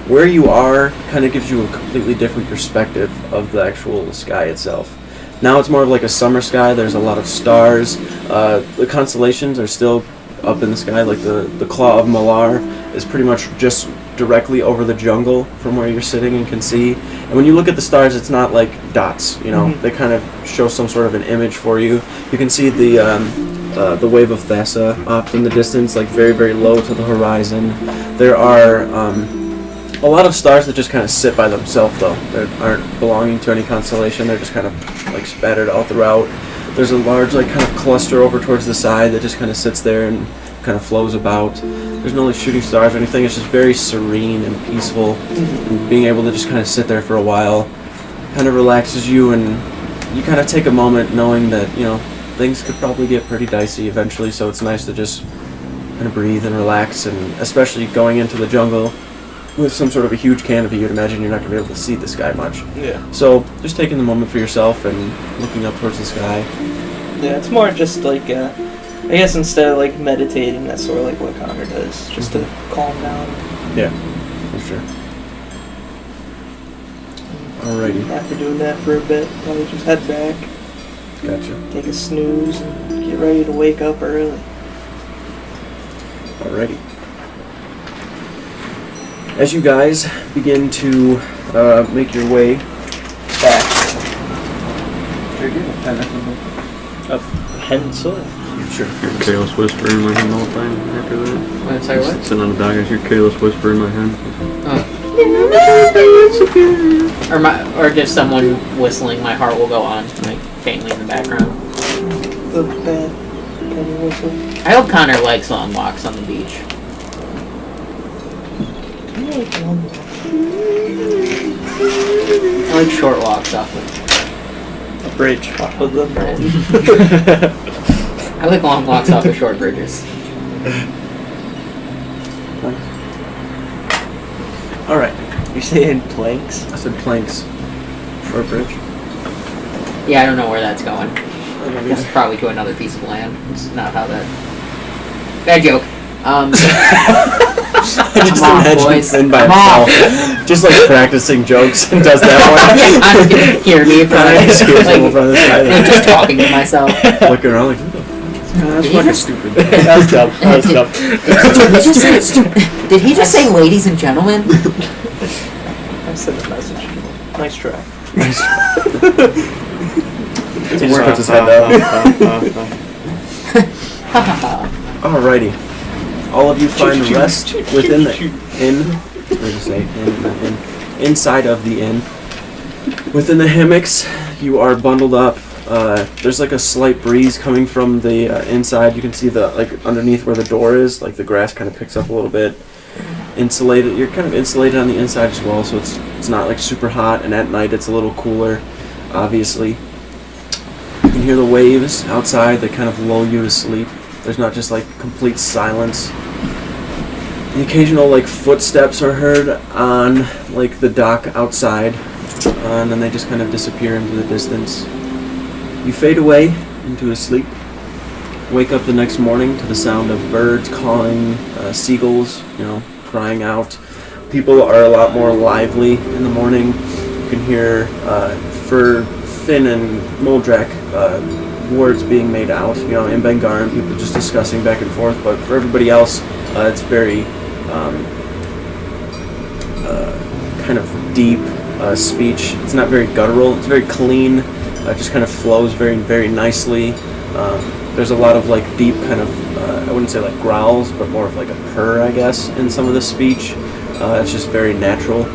Where you are kind of gives you a completely different perspective of the actual sky itself. Now it's more of like a summer sky. There's a lot of stars. The constellations are still up in the sky. Like the Claw of Malar is pretty much just directly over the jungle from where you're sitting and can see. And when you look at the stars, it's not like dots. You know, they kind of show some sort of an image for you. You can see the wave of Thassa off in the distance, like very, very low to the horizon. There are a lot of stars that just kind of sit by themselves, though. They aren't belonging to any constellation. They're just kind of like spattered all throughout. There's a large like kind of cluster over towards the side that just kind of sits there and kind of flows about. There's no like shooting stars or anything. It's just very serene and peaceful. And being able to just kind of sit there for a while kind of relaxes you, and you kind of take a moment knowing that, you know, things could probably get pretty dicey eventually, so it's nice to just kind of breathe and relax. And especially going into the jungle with some sort of a huge canopy, you'd imagine you're not going to be able to see the sky much. Yeah. So just taking the moment for yourself and looking up towards the sky. Yeah, it's more just like, I guess instead of like meditating, that's sort of like what Connor does, just to calm down. Yeah, for sure. Alrighty, After doing that for a bit, probably just head back, gotcha. take a snooze, and get ready to wake up early. Alrighty. As you guys begin to make your way back. Sure, do you have a pen or something? A pencil? Sure. Careless whisper in my head all the time after that. I'm sorry, what? Sitting on the dock, I hear careless whisper in my head. Or just someone whistling, my heart will go on, like faintly in the background. The bad penny whistle. I hope Connor likes long walks on the beach. I like short walks off of A bridge off of the bridge. I like long walks off of short bridges. Alright, You're saying planks? I said planks. Short bridge. Yeah, I don't know where that's going. It's probably to another piece of land. It's not how that... Bad joke. I just Come on, imagine boys. Finn by Come on. himself, just like practicing jokes and does that one. I'm gonna hear me from I just hear like, someone from the side like, just talking to myself. looking around like, who the fuck is that? That's Did he fucking just- stupid. That was dumb. That was dumb. Did he just say ladies and gentlemen? I sent a message. Nice try. He just puts his head down. Alrighty. All of you find rest within the inn. What did I say? Inside of the inn. Within the hammocks, you are bundled up, There's like a slight breeze coming from the inside. You can see the underneath where the door is, like the grass kind of picks up a little bit. Insulated. You're kind of insulated on the inside as well, so it's not like super hot. And at night it's a little cooler, obviously. You can hear the waves outside that kind of lull you to sleep. There's not just like complete silence. The occasional like footsteps are heard on like the dock outside, and then they just kind of disappear into the distance. You fade away into a sleep. Wake up the next morning to the sound of birds calling, seagulls, crying out. People are a lot more lively in the morning. You can hear for Finn and Moldrak words being made out. In Bengarran, people just discussing back and forth. But for everybody else, it's very kind of deep speech. It's not very guttural. It's very clean. It just kind of flows very, very nicely. There's a lot of like deep kind of, I wouldn't say like growls, but more of like a purr, I guess, in some of the speech. It's just very natural.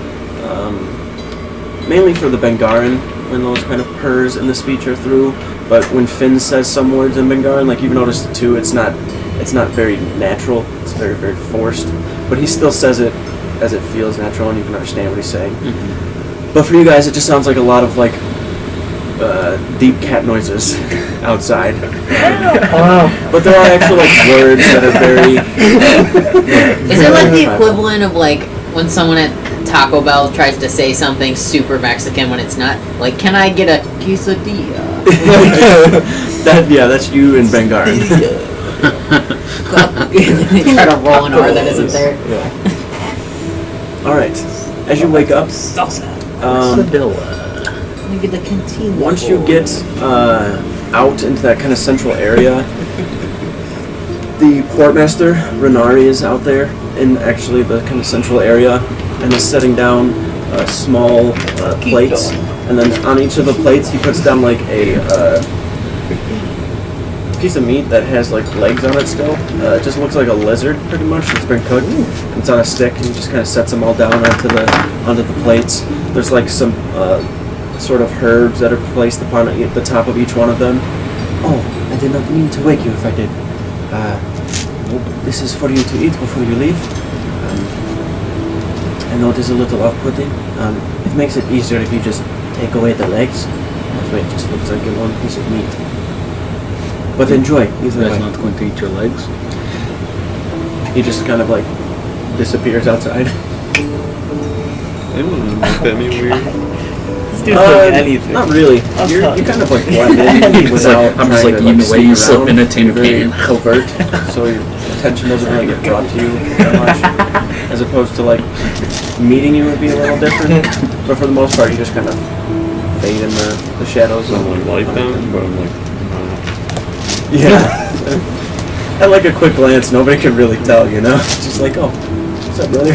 Mainly for the Bengarran, when those kind of purrs in the speech are through. But when Finn says some words in Bengarran, like you've noticed too, it's not very natural. It's very, very forced. But he still says it as it feels natural, and you can understand what he's saying. Mm-hmm. But for you guys, it just sounds like a lot of like deep cat noises outside. But there are actual like words that are very. Is it like the equivalent of like when someone at Taco Bell tries to say something super Mexican when it's not? Like, can I get a quesadilla? That's you in Bengarran. They try to roll an R that isn't there. Yeah. All right. As you wake up, once you get out into that kind of central area, the portmaster, Renari, is out there in actually the kind of central area and is setting down small plates. And then on each of the plates, he puts down like a piece of meat that has like legs on it still. It just looks like a lizard, pretty much. It's been cooked. It's on a stick, and he just kind of sets them all down onto the plates. There's like some sort of herbs that are placed upon the top of each one of them. Oh, I did not mean to wake you if I did. This is for you to eat before you leave. I know it is a little off-putting. It makes it easier if you just take away the legs. That way it just looks like one piece of meat. But enjoy, either way. That's not going to eat your legs? He just kind of like disappears outside. They don't look at me weird. Anything. Not really. You kind of like blend in without. I'm just like trying to, eating away. You slip in a tin You're very can. covert, so your attention doesn't really get brought to you that much. As opposed to like meeting you would be a little different, but for the most part, you just kind of fade in the shadows. I don't like them, but I'm like, yeah. At like a quick glance, nobody can really tell. It's just like, oh, what's up, brother?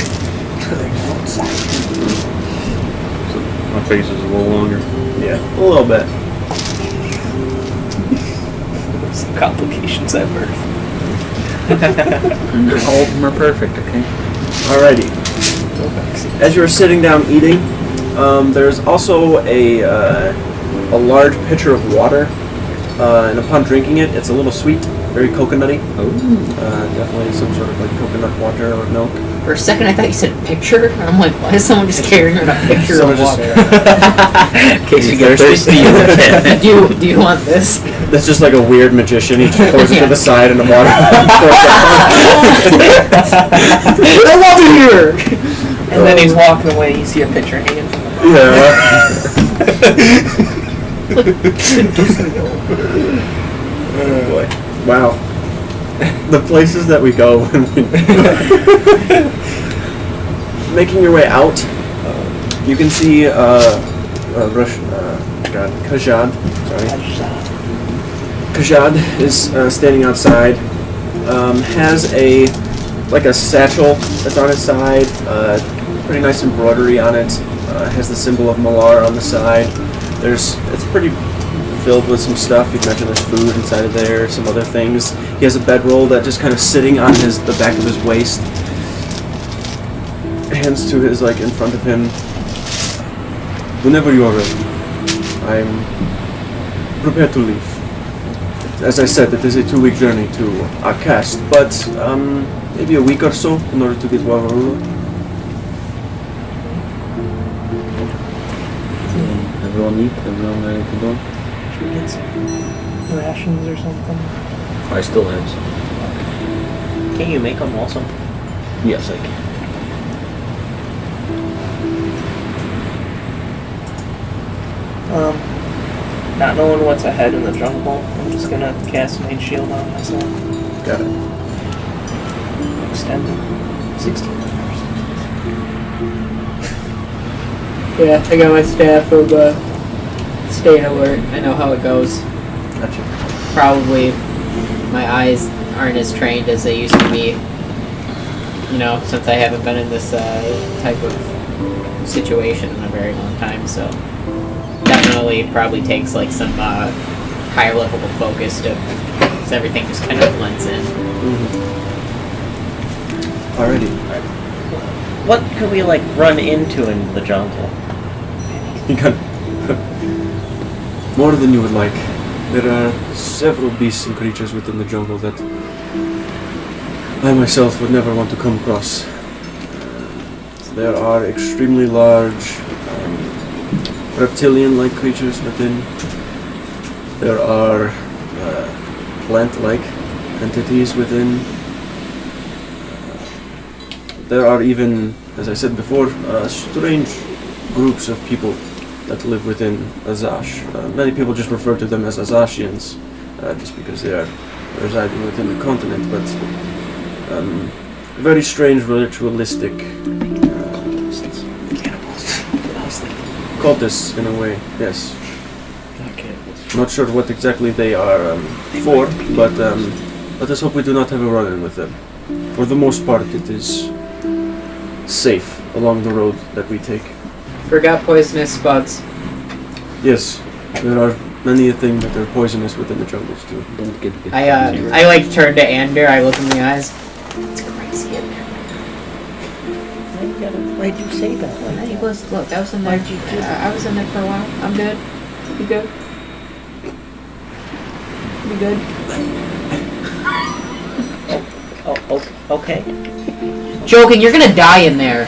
my face is a little longer. Yeah, a little bit. Some complications at birth. All of them are perfect, okay? Alrighty. As you're sitting down eating, there's also a large pitcher of water, and upon drinking it, it's a little sweet, very coconutty. Definitely some sort of like coconut water or milk. For a second, I thought you said picture. I'm like, why is someone just carrying around a picture of water? In case you get thirsty. Do you want this? That's just like a weird magician. He just pours it to the side and the water. I love it here! And then he's walking away, you see a picture hanging from the Oh boy. Wow. The places that we go when we making your way out, you can see Kajad. Kajad is standing outside. Has a satchel that's on his side. Pretty nice embroidery on it. Has the symbol of Malar on the side. It's pretty filled with some stuff. You can imagine there's food inside of there, some other things. He has a bedroll that just kind of sitting on the back of his waist. Hands to his in front of him. Whenever you are ready. I'm prepare to leave. As I said, it is a 2-week journey to Akast, but maybe a week or so in order to get Wavarula. Everyone eat? Everyone ready to go? Should we get some rations or something? I still have some. Can you make them also? Yes, I can. Not knowing what's ahead in the jungle, I'm just gonna cast Mage Shield on myself. Got it. Extend it. 16 hours. Yeah, I got my staff of stay alert. I know how it goes. Gotcha. Probably my eyes aren't as trained as they used to be. You know, since I haven't been in this type of situation in a very long time, so definitely probably takes like some higher level of focus to, because everything just kind of blends in. Alrighty. What could we like run into in the jungle? You got more than you would like. There are several beasts and creatures within the jungle that I myself would never want to come across. There are extremely large reptilian-like creatures within. There are plant-like entities within. There are even, as I said before, strange groups of people that live within Azash. Many people just refer to them as Azashians, just because they are residing within the continent, but very strange ritualistic cultists in a way, yes. Not sure what exactly they are for, but let us hope we do not have a run-in with them. For the most part, it is safe along the road that we take. Forgot poisonous bugs. Yes, there are many a thing that are poisonous within the jungles too. Don't get bit. I like turn to Ander, I look in the eyes. It's crazy in there. Why'd you say that? Hey, look, I was in there. I was in there for a while. I'm good. You good? You good? Oh, okay. Joking, you're gonna die in there.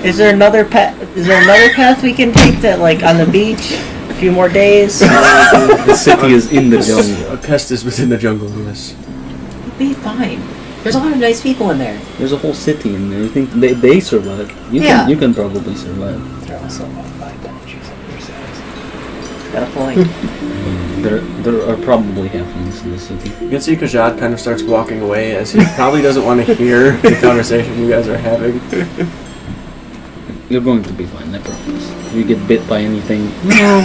Is there another path? Is there another path we can take that, like, on the beach? A few more days? The city is in the jungle. A pest is within the jungle, yes. You'll be fine. There's a lot of nice people in there. There's a whole city in there. You think they survive? You can probably survive. They're also about 5 benches on your size. Got a point. There are probably halflings in the city. You can see Kajad kind of starts walking away as he probably doesn't want to hear the conversation you guys are having. You're going to be fine, I promise. If you get bit by anything, no.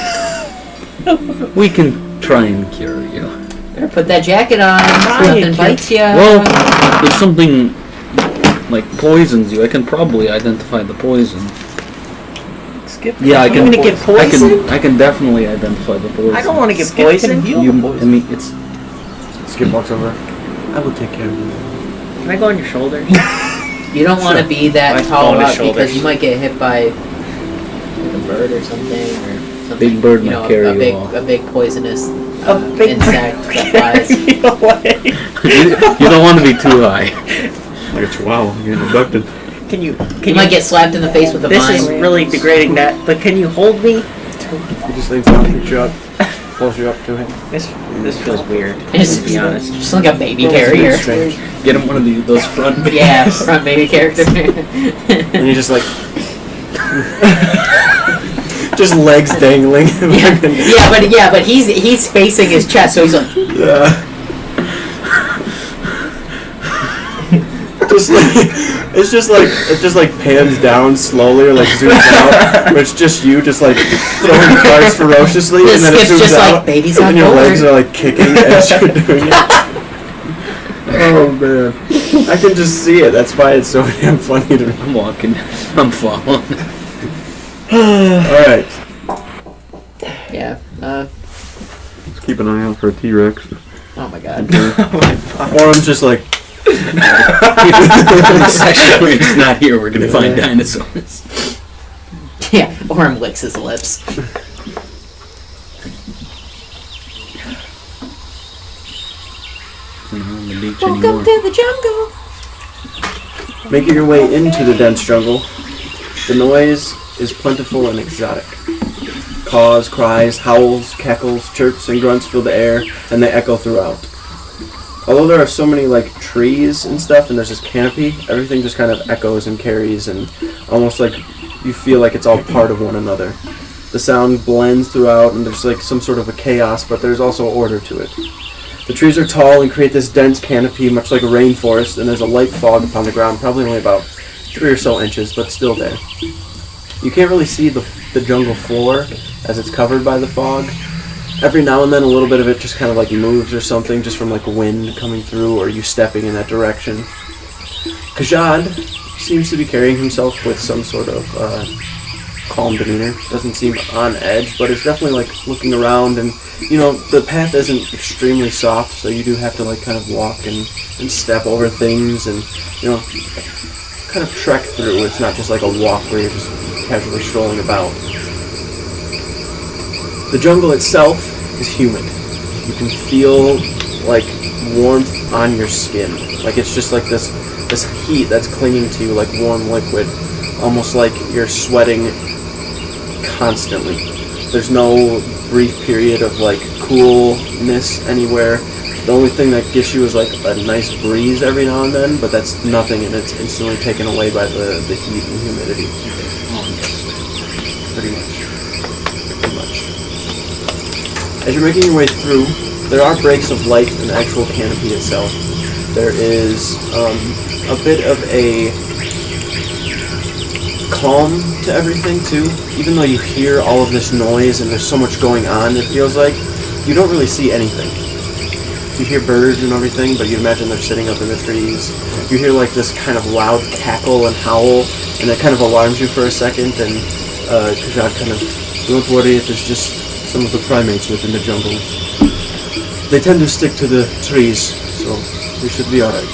We can try and cure you. Better put that jacket on. So nothing bites you. Well, if something like poisons you, I can probably identify the poison. Skip. Yeah, I can. I'm gonna get poisoned. I can definitely identify the poison. I don't want to get Skip poisoned. can heal You, the I poison. mean, it's. Skip walks over. I will take care of you. Can I go on your shoulders? You don't want to Sure. be that Mine's tall on his up because shoulders. you might get hit by like a bird or something. Big bird you might know, carry a you big, off. a big poisonous A big insect that flies. You don't want to be too high. Like a chihuahua getting abducted. Can you You might get slapped in the face with a This vine. is really degrading that, but can you hold me? He just leans down, picks you up, pulls you up to him. This feels weird, It's to be honest. just like a baby It's carrier. strange. Get him one of those front. Yeah, front baby character. And you just like... just legs dangling. yeah, but he's facing his chest, so he's like, It just like pans down slowly or like zooms out, where it's just you just like throwing cards ferociously, This and then it Skip's zooms just like, out, "Baby's and on then your board." legs are like kicking as you're doing it. Oh man, I can just see it. That's why it's so damn funny to me. I'm walking. I'm following. All right. yeah. Let's keep an eye out for a T-Rex. Oh my god. Or I'm just like, Section where it's not here, we're gonna find dinosaurs. Yeah. Orm licks his lips. the beach Welcome anymore. to the jungle. Making your way into the dense jungle, the noise is plentiful and exotic. Caws, cries, howls, cackles, chirps, and grunts fill the air, and they echo throughout. Although there are so many like trees and stuff, and there's this canopy, everything just kind of echoes and carries, and almost like you feel like it's all part of one another. The sound blends throughout, and there's like some sort of a chaos, but there's also order to it. The trees are tall and create this dense canopy, much like a rainforest, and there's a light fog upon the ground, probably only about 3 or so inches, but still there. You can't really see the jungle floor as it's covered by the fog. Every now and then a little bit of it just kind of like moves or something, just from like wind coming through or you stepping in that direction. Kajad seems to be carrying himself with some sort of calm demeanor. Doesn't seem on edge, but is definitely like looking around, and you know, the path isn't extremely soft, so you do have to like kind of walk and step over things and, you know, kind of trek through. It's not just like a walk where you're just casually strolling about. The jungle itself is humid. You can feel like warmth on your skin. Like it's just like this heat that's clinging to you like warm liquid, almost like you're sweating constantly. There's no brief period of like coolness anywhere. The only thing that gets you is like a nice breeze every now and then, but that's nothing, and it's instantly taken away by the heat and humidity. Pretty much. As you're making your way through, there are breaks of light in the actual canopy itself. There is a bit of a calm to everything too. Even though you hear all of this noise and there's so much going on, it feels like you don't really see anything. You hear birds and everything, but you imagine they're sitting up in the trees. You hear like this kind of loud cackle and howl, and it kind of alarms you for a second, and Kajad kind of, don't worry, it is just some of the primates within the jungle. They tend to stick to the trees, so we should be alright.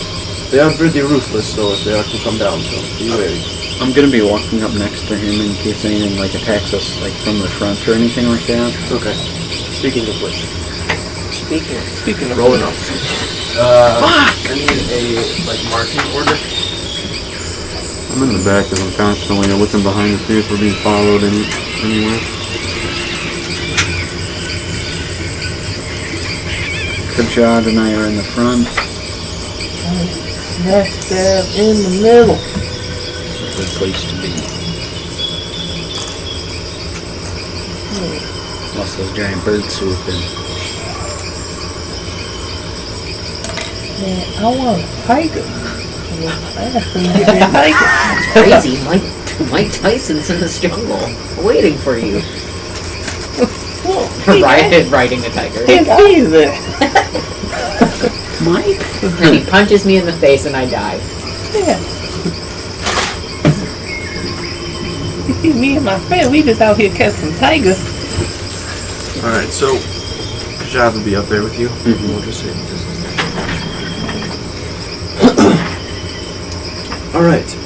They are pretty ruthless though if they are to come down, so be wary. I'm gonna be walking up next to him in case anything like attacks us like from the front or anything like that. Okay. Speaking of which. Speaking of Rolling up. I need a like marching order. I'm in the back because I'm constantly looking behind to see if we're being followed anywhere. Kajad and I are in the front. smack dab in the middle. Good place to be. Unless those giant birds swoop in. Man, I want a tiger. I asked him to get me a tiger. Crazy, Mike Tyson's in this jungle, waiting for you. Well, Riding the tiger. hey, he's there. Mike? And he punches me in the face and I die. Yeah. Me and my friend, we just out here catching tigers. Alright, so Kajad will be up there with you. We'll just see. Alright.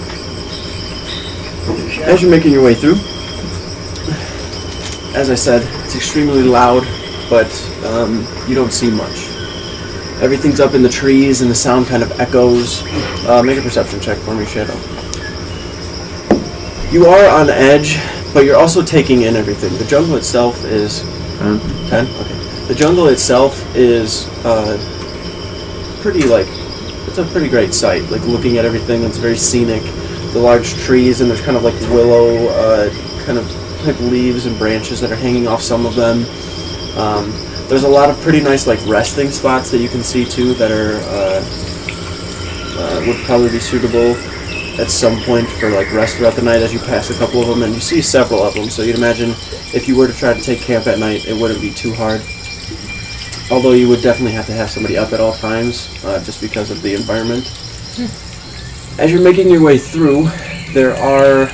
As you're making your way through, as I said, it's extremely loud, but you don't see much. Everything's up in the trees and the sound kind of echoes. Make a perception check for me, Shadow. You are on edge, but you're also taking in everything. The jungle itself is 10? Okay. The jungle itself is pretty like, it's a pretty great sight. Like looking at everything, it's very scenic. The large trees, and there's kind of like willow kind of type leaves and branches that are hanging off some of them. There's a lot of pretty nice like resting spots that you can see too that are would probably be suitable at some point for like rest throughout the night as you pass a couple of them, and you see several of them, so you'd imagine if you were to try to take camp at night it wouldn't be too hard, although you would definitely have to have somebody up at all times just because of the environment. As you're making your way through, there are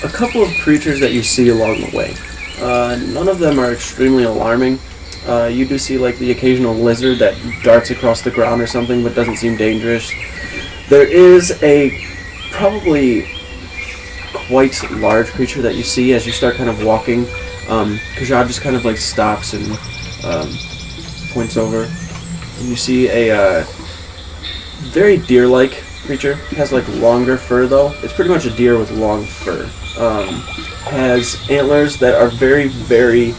a couple of creatures that you see along the way. None of them are extremely alarming. You do see like the occasional lizard that darts across the ground or something, but doesn't seem dangerous. There is a probably quite large creature that you see as you start kind of walking. Kajad just kind of like stops and points over. You see a very deer-like creature. It has like longer fur though. It's pretty much a deer with long fur. Has antlers that are very, very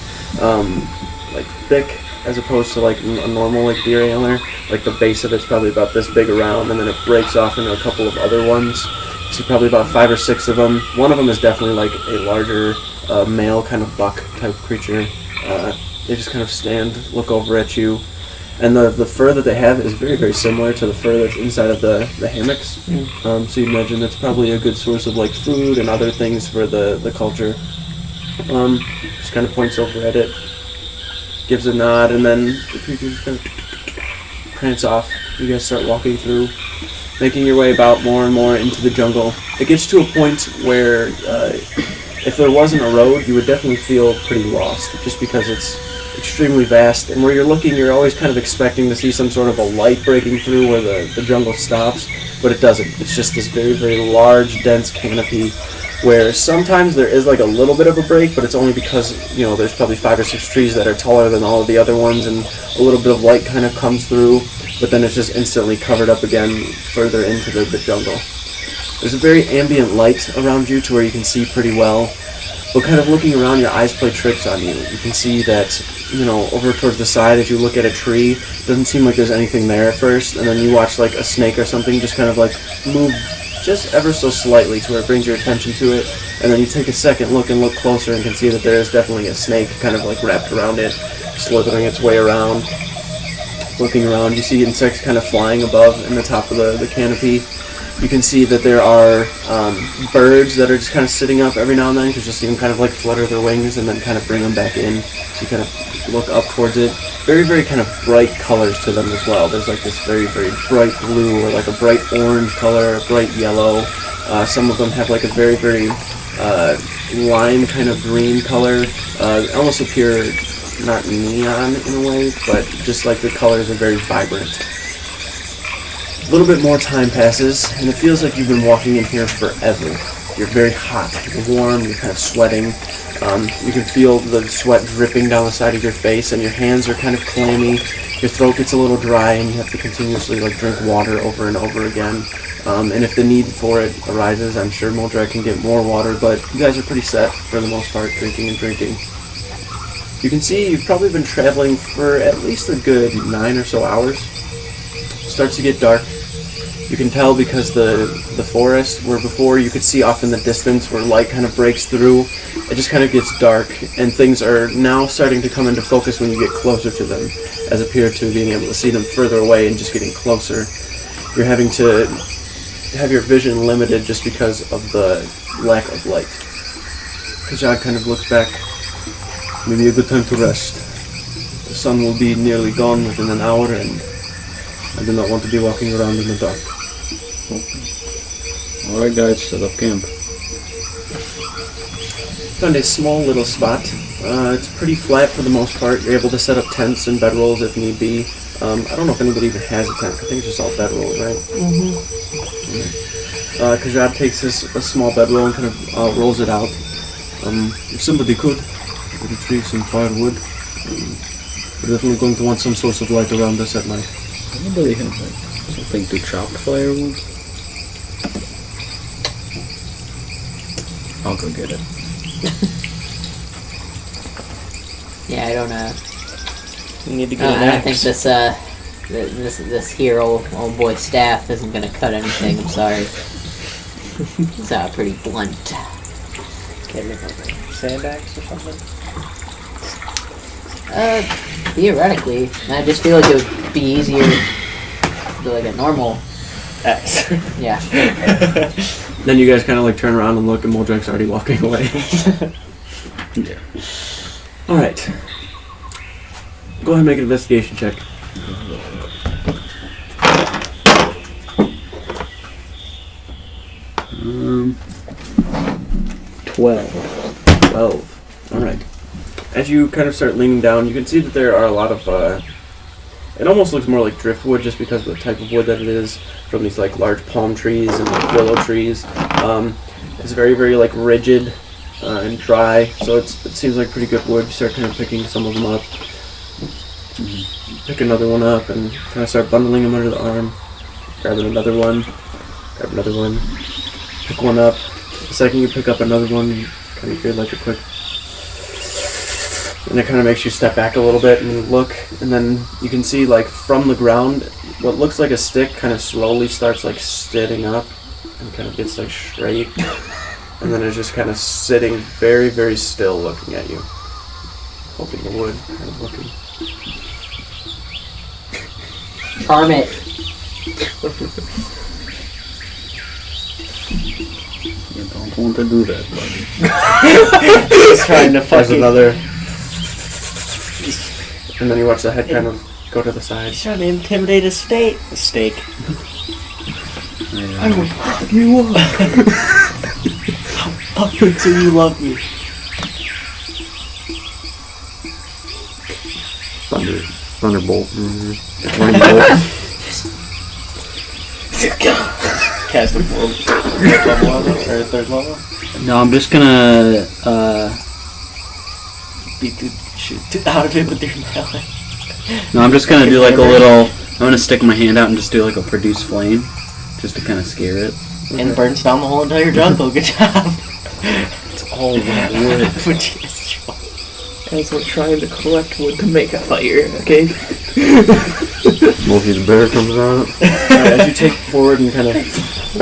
like thick, as opposed to like a normal like deer antler. Like the base of it's probably about this big around, and then it breaks off into a couple of other ones. You see probably about 5 or 6 of them. One of them is definitely like a larger male kind of buck type creature. They just kind of stand, look over at you. And the fur that they have is very, very similar to the fur that's inside of the hammocks. So you imagine that's probably a good source of like food and other things for the culture. Just kind of points over at it, gives a nod, and then the creature just kind of prance off. You guys start walking through, making your way about more and more into the jungle. It gets to a point where if there wasn't a road, you would definitely feel pretty lost, just because it's extremely vast, and where you're looking, you're always kind of expecting to see some sort of a light breaking through where the jungle stops, but it doesn't. It's just this very, very large, dense canopy where sometimes there is like a little bit of a break, but it's only because, you know, there's probably 5 or 6 trees that are taller than all of the other ones, and a little bit of light kind of comes through, but then it's just instantly covered up again further into the jungle. There's a very ambient light around you to where you can see pretty well. But kind of looking around, your eyes play tricks on you. You can see that, you know, over towards the side, as you look at a tree, it doesn't seem like there's anything there at first, and then you watch like a snake or something just kind of like move just ever so slightly to where it brings your attention to it, and then you take a second look and look closer and can see that there is definitely a snake kind of like wrapped around it, slithering its way around. Looking around, you see insects kind of flying above in the top of the canopy. You can see that there are birds that are just kind of sitting up every now and then, because you'll see them kind of like flutter their wings and then kind of bring them back in. So you kind of look up towards it. Very, very kind of bright colors to them as well. There's like this very, very bright blue, or like a bright orange color, a bright yellow. Some of them have like a very, very lime kind of green color. Almost appear not neon in a way, but just like the colors are very vibrant. A little bit more time passes, and it feels like you've been walking in here forever. You're very hot, you're warm, you're kind of sweating. You can feel the sweat dripping down the side of your face, and your hands are kind of clammy. Your throat gets a little dry, and you have to continuously like drink water over and over again. And if the need for it arises, I'm sure Moldrak can get more water, but you guys are pretty set for the most part, drinking and drinking. You can see you've probably been traveling for at least a good 9 or so hours. It starts to get dark. You can tell because the forest, where before you could see off in the distance where light kind of breaks through, it just kind of gets dark, and things are now starting to come into focus when you get closer to them, as opposed to being able to see them further away and just getting closer. You're having to have your vision limited just because of the lack of light. Kajad kind of looks back. Maybe a good time to rest. The sun will be nearly gone within an hour, and I do not want to be walking around in the dark. Alright guys, set up camp. Found a small little spot. It's pretty flat for the most part. You're able to set up tents and bedrolls if need be. I don't know if anybody even has a tent. I think it's just all bedrolls, right? Kajad takes a small bedroll and kind of rolls it out. If somebody could retrieve some firewood, we're definitely going to want some source of light around us at night. Anybody have like something to chop firewood? I'll go get it. Yeah, I don't know. We need to get an I axe. think this here old boy staff isn't gonna cut anything. I'm sorry. It's pretty blunt. Can't make like a sand axe or something? Theoretically, I just feel like it would be easier to do like a normal Axe. Yeah. Then you guys kind of like turn around and look, and Moldrak's already walking away. Yeah. Alright. Go ahead and make an investigation check. 12. Alright. As you kind of start leaning down, you can see that there are a lot of, it almost looks more like driftwood just because of the type of wood that it is, from these like large palm trees and like willow trees. It's very, very like rigid and dry, so it seems like pretty good wood. You start kind of picking some of them up. pick another one up and kind of start bundling them under the arm. Grabbing another one, grab another one, pick one up. The second you pick up another one, you kind of feel like a quick... And it kind of makes you step back a little bit and look, and then you can see, like, from the ground, what looks like a stick kind of slowly starts, like, standing up and kind of gets, like, straight. And then it's just kind of sitting very, very still looking at you. Holding the wood, kind of looking. Charm it. You don't want to do that, buddy. He's trying to There's fucking... another... And then you watch the head kind of go to the side. He's trying to intimidate a snake. A steak. I will fuck you up. I'll fuck you until you love me. Thunderbolt. Lightning bolt. Cast a fourth level on it, or a third level? No, I'm just gonna Beat the shit out of it with your melee. No, I'm just gonna do like a little. I'm gonna stick my hand out and just do like a produce flame, just to kind of scare it. And burns down the whole entire jungle. Good job. It's all wood. Which is true. As we're trying to collect wood to make a fire, okay? Mostly the bear comes out. Alright, as you take forward and kind of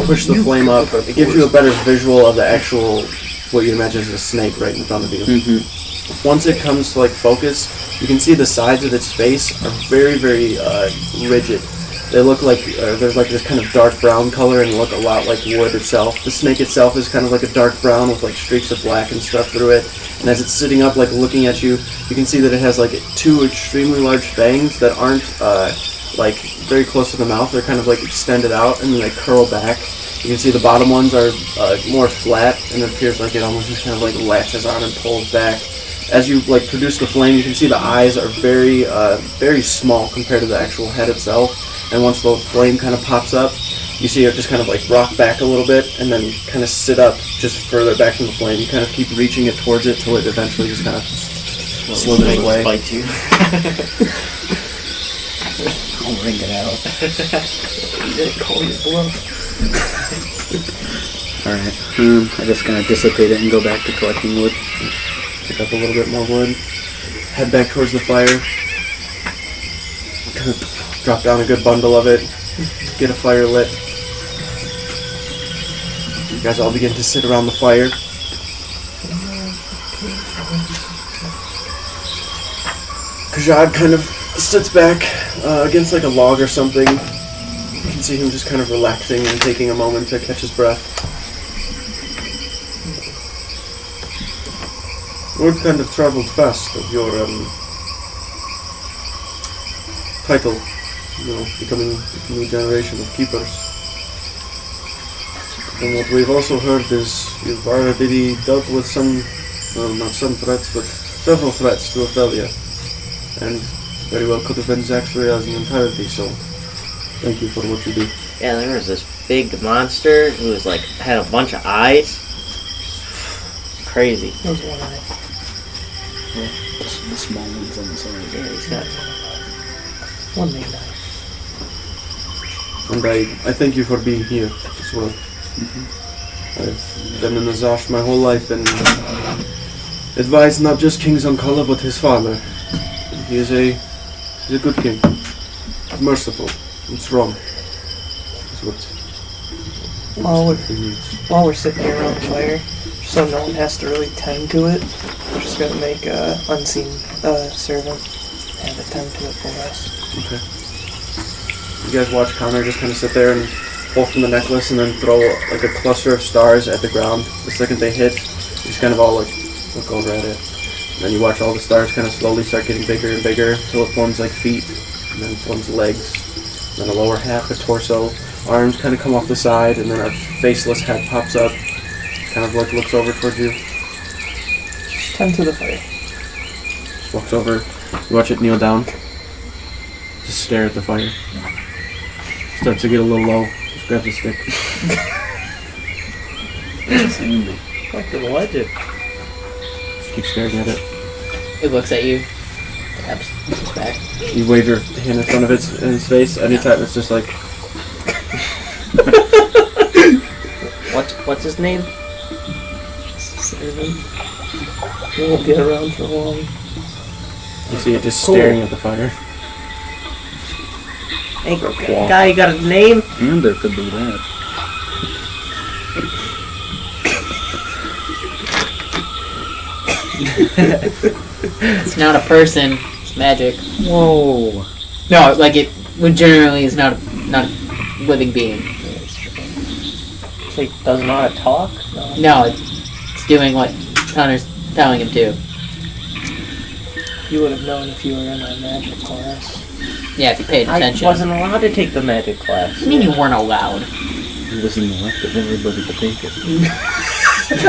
push the flame up, it gives you a better visual of the actual, what you imagine is a snake right in front of you. Mm-hmm. Once it comes to like focus, you can see the sides of its face are very, very rigid. They look like there's like this kind of dark brown color and look a lot like wood itself. The snake itself is kind of like a dark brown with like streaks of black and stuff through it. And as it's sitting up, like looking at you, you can see that it has like two extremely large fangs that aren't like very close to the mouth. They're kind of like extended out and then they curl back. You can see the bottom ones are more flat, and it appears like it almost just kind of like latches on and pulls back. As you like produce the flame, you can see the eyes are very, very small compared to the actual head itself. And once the flame kind of pops up, you see it just kind of like rock back a little bit, and then kind of sit up just further back from the flame. You kind of keep reaching it towards it till it eventually just kind of slithers away. Bite you. I'll ring it out. You didn't call your bluff. Alright, I'm just gonna dissipate it and go back to collecting wood. Pick up a little bit more wood. Head back towards the fire. Kind of drop down a good bundle of it. Get a fire lit. You guys all begin to sit around the fire. Kajad kind of sits back against like a log or something. You can see him just kind of relaxing and taking a moment to catch his breath. Word kind of traveled fast of your title, you know, becoming a new generation of keepers. And what we've also heard is you've already dealt with some, well, not some threats, but several threats to Ophelia. And very well could have been Zaxria as an entirety, so thank you for what you do. Yeah, there was this big monster who was like, had a bunch of eyes. Crazy. That was one eye. The small ones on the side. Yeah, he's got... One main eye. And I thank you for being here as well. I've been in Azash my whole life and advised not just King Zankala but his father. He is a good king. He's merciful and strong. That's what he needs. While we're sitting here around the fire, so no one has to really tend to it, we're just gonna make a unseen servant have it tend to it for us. Okay. You guys watch Connor just kind of sit there and pull from the necklace and then throw like a cluster of stars at the ground. The second they hit, you just kind of all like look over at it. And then you watch all the stars kind of slowly start getting bigger and bigger until it forms like feet, and then it forms legs, and then a lower half, a torso, arms kind of come off the side, and then a faceless head pops up, kind of like looks over towards you. Just tend to the fire. Just walks over, you watch it kneel down, just stare at the fire. Starts to get a little low, just grab the stick. Fucking legend. Just keep staring at it. It looks at you. Taps. Back. You wave your hand in front of its face. Anytime it's just like, What's his name? Servant. He won't be around for long. you see it just staring at the fire. Hey, guy, you got a name? And there could be that. It's not a person. It's magic. Whoa. No, like it generally is not a living being. So he doesn't know how to talk? No, it's doing what Connor's telling him to. You would have known if you were in a magic class. Yeah, if you paid attention. I wasn't allowed to take the magic class. I mean, you weren't allowed. It wasn't elective. Everybody could take it. Did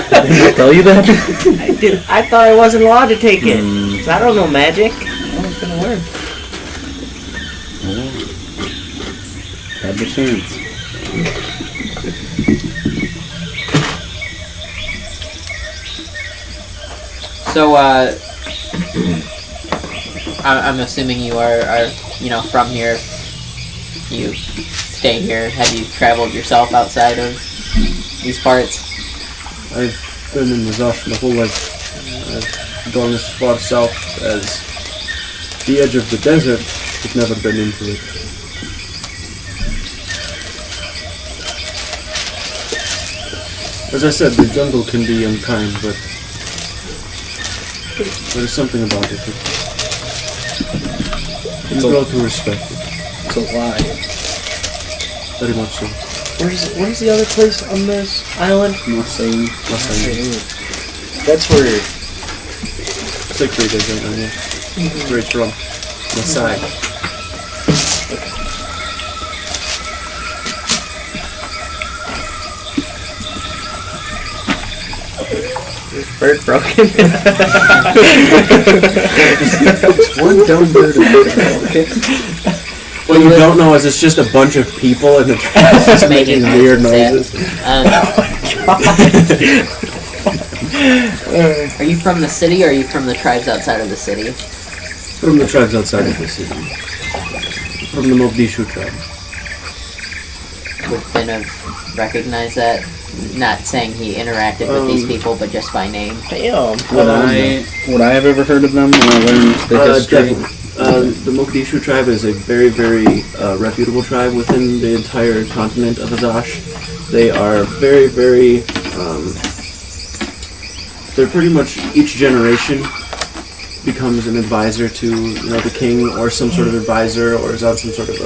I tell you that? I thought I wasn't allowed to take it. 'Cause I don't know magic. How it's gonna work? Oh. Had the chance. So, I'm assuming you are from here. You stay here. Have you traveled yourself outside of these parts? I've been in Azash my whole life. I've gone as far south as the edge of the desert, but never been into it. As I said, the jungle can be unkind, but there's something about it that you grow to respect it. It's a lie. Very much so. Where's the other place on this island? Not saying. That's where... It's like 3 days right now, yeah. Where it's from. The side. Bird broken. It's one dumb bird. Okay. What you don't know is it's just a bunch of people and it's just making weird noises. Are you from the city or are you from the tribes outside of the city? From the tribes outside of the city. From the Mogadishu tribe. Would Finn have recognized that? Not saying he interacted with these people, but just by name. Damn. Would I have ever heard of them when I learned the history? The Mogadishu tribe is a very, very reputable tribe within the entire continent of Azash. They are very, very... they're pretty much, each generation becomes an advisor to the king or some sort of advisor or is on some sort of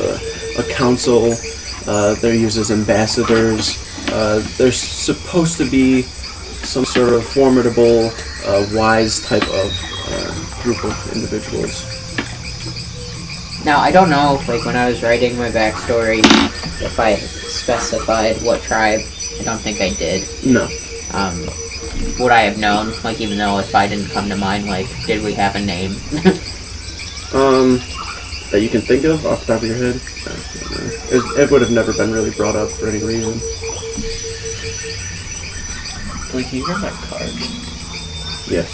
a council. They're used as ambassadors. They're supposed to be some sort of formidable, wise type of group of individuals. Now, I don't know, when I was writing my backstory, if I specified what tribe. I don't think I did. No. Would I have known, even though if I didn't come to mind, did we have a name? That you can think of off the top of your head? It would have never been really brought up for any reason. Like, you hear my card? Yes.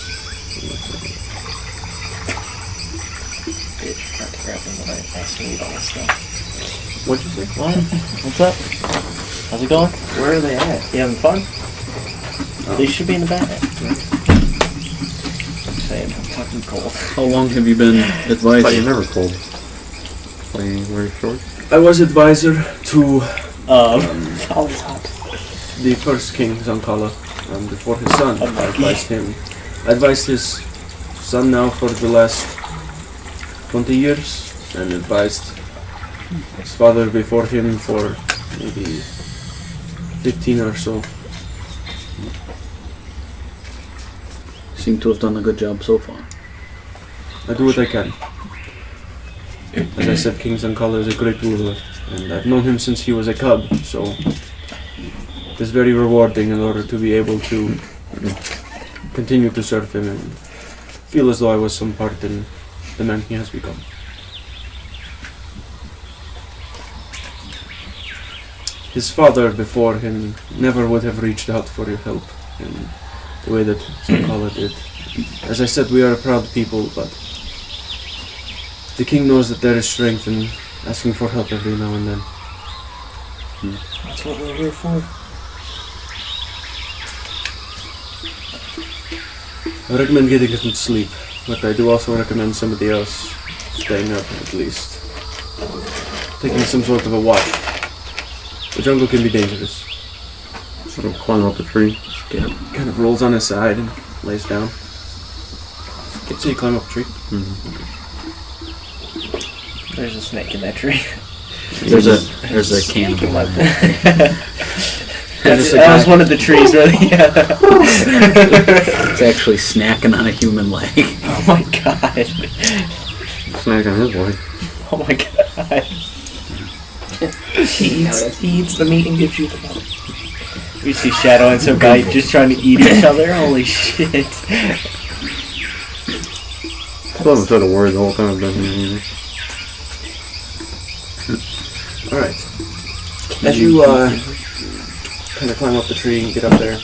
Bitch, forgot to grab them when I asked you all this stuff. What'd you say? What? What's up? How's it going? Where are they at? You having fun? They should be in the back. I'm saying, I'm fucking cold. How long have you been But you're advising? never cold. Playing very short. I was advisor to Always hot. the first king, Zankala, before his son. I advised him. I advised his son now for the last 20 years, and advised his father before him for maybe 15 or so. Seem to have done a good job so far. I do what I can. As I said, King Zankala is a great ruler, and I've known him since he was a cub, so it's very rewarding in order to be able to continue to serve him and feel as though I was some part in the man he has become. His father before him never would have reached out for your help in the way that Zankala did. As I said, we are a proud people, but The king knows that there is strength in asking for help every now and then. That's what we're here for. I recommend getting some sleep, but I do also recommend somebody else staying up at least. Taking some sort of a watch. The jungle can be dangerous. Sort of climb up a tree. Kind of rolls on his side and lays down. So you climb up a tree. There's a snake in that tree. There's a cannibal. That was one of the trees, really. It's actually snacking on a human leg. Oh my god. Snack on his leg. Oh my god. He eats the meat and gives you the bone. We see Shadow and some guy just trying to eat each other. Holy shit. I haven't said a word the whole time I've been here either. Alright. As you kind of climb up the tree and get up there,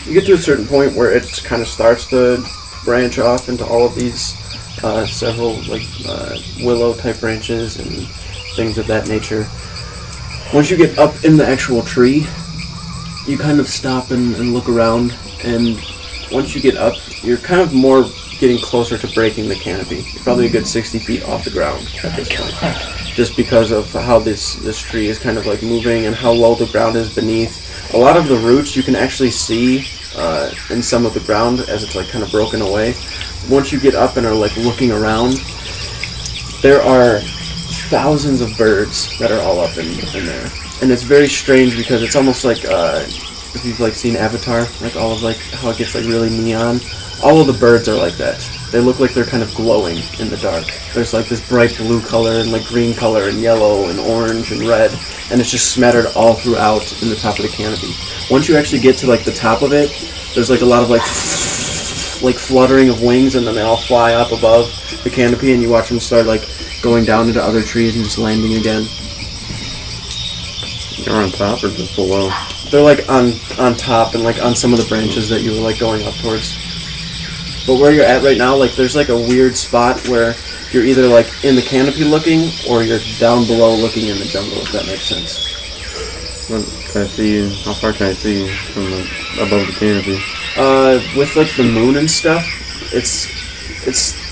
you get to a certain point where it kind of starts to branch off into all of these several willow type branches and things of that nature. Once you get up in the actual tree, you kind of stop and look around, and once you get up, you're kind of more getting closer to breaking the canopy. You're probably a good 60 feet off the ground at this point. Just because of how this tree is kind of like moving and how low the ground is beneath. A lot of the roots you can actually see in some of the ground as it's like kind of broken away. Once you get up and are like looking around, there are thousands of birds that are all up in there. And it's very strange because it's almost like if you've like seen Avatar, like all of like how it gets like really neon. All of the birds are like that. They look like they're kind of glowing in the dark. There's like this bright blue color and like green color and yellow and orange and red, and it's just smattered all throughout in the top of the canopy. Once you actually get to like the top of it, there's like a lot of like fluttering of wings, and then they all fly up above the canopy, and you watch them start like going down into other trees and just landing again. You're on top or just below? They're like on top and like on some of the branches that you were like going up towards. But where you're at right now, like there's like a weird spot where you're either like in the canopy looking or you're down below looking in the jungle, if that makes sense. What can I see? How far can I see from above the canopy? With like the moon and stuff, it's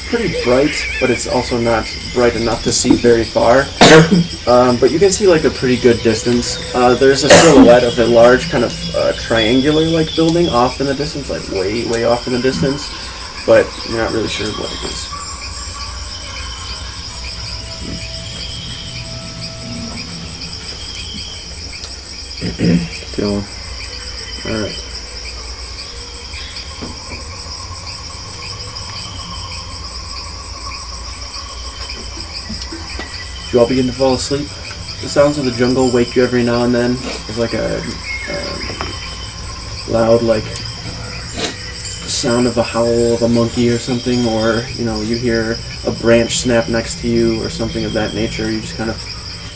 pretty bright, but it's also not bright enough to see very far. But you can see like a pretty good distance. There's a silhouette of a large kind of triangular like building off in the distance, like way off in the distance, but you're not really sure what it is. Kill him. Alright. You all begin to fall asleep. The sounds of the jungle wake you every now and then. There's like a loud like sound of a howl of a monkey or something, or you hear a branch snap next to you or something of that nature. You just kind of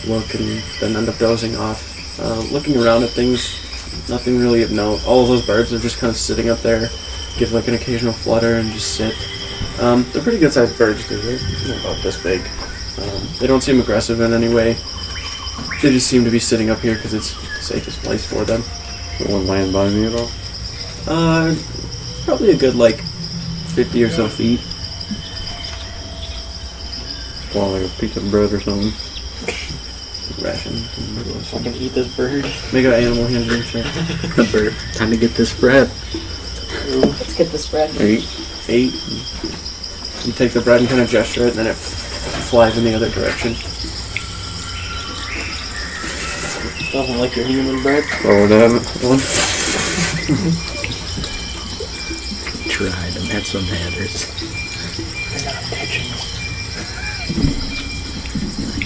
look and then end up dozing off. Looking around at things, nothing really of note. All of those birds are just kind of sitting up there, give like an occasional flutter and just sit. They're pretty good sized birds too. They're about this big. They don't seem aggressive in any way. They just seem to be sitting up here because it's the safest place for them. It won't land by me at all? Probably a good like 50 or so feet. Well, like a piece of bread or something. Ration. Fucking eat this bird. Make an animal handling check. Bird. Time to get this bread. Let's get this bread. 8. You take the bread and kind of gesture it, and then it flies in the other direction. Doesn't like your human bread. Oh, damn it. Tried and had some matters. They're not pigeons.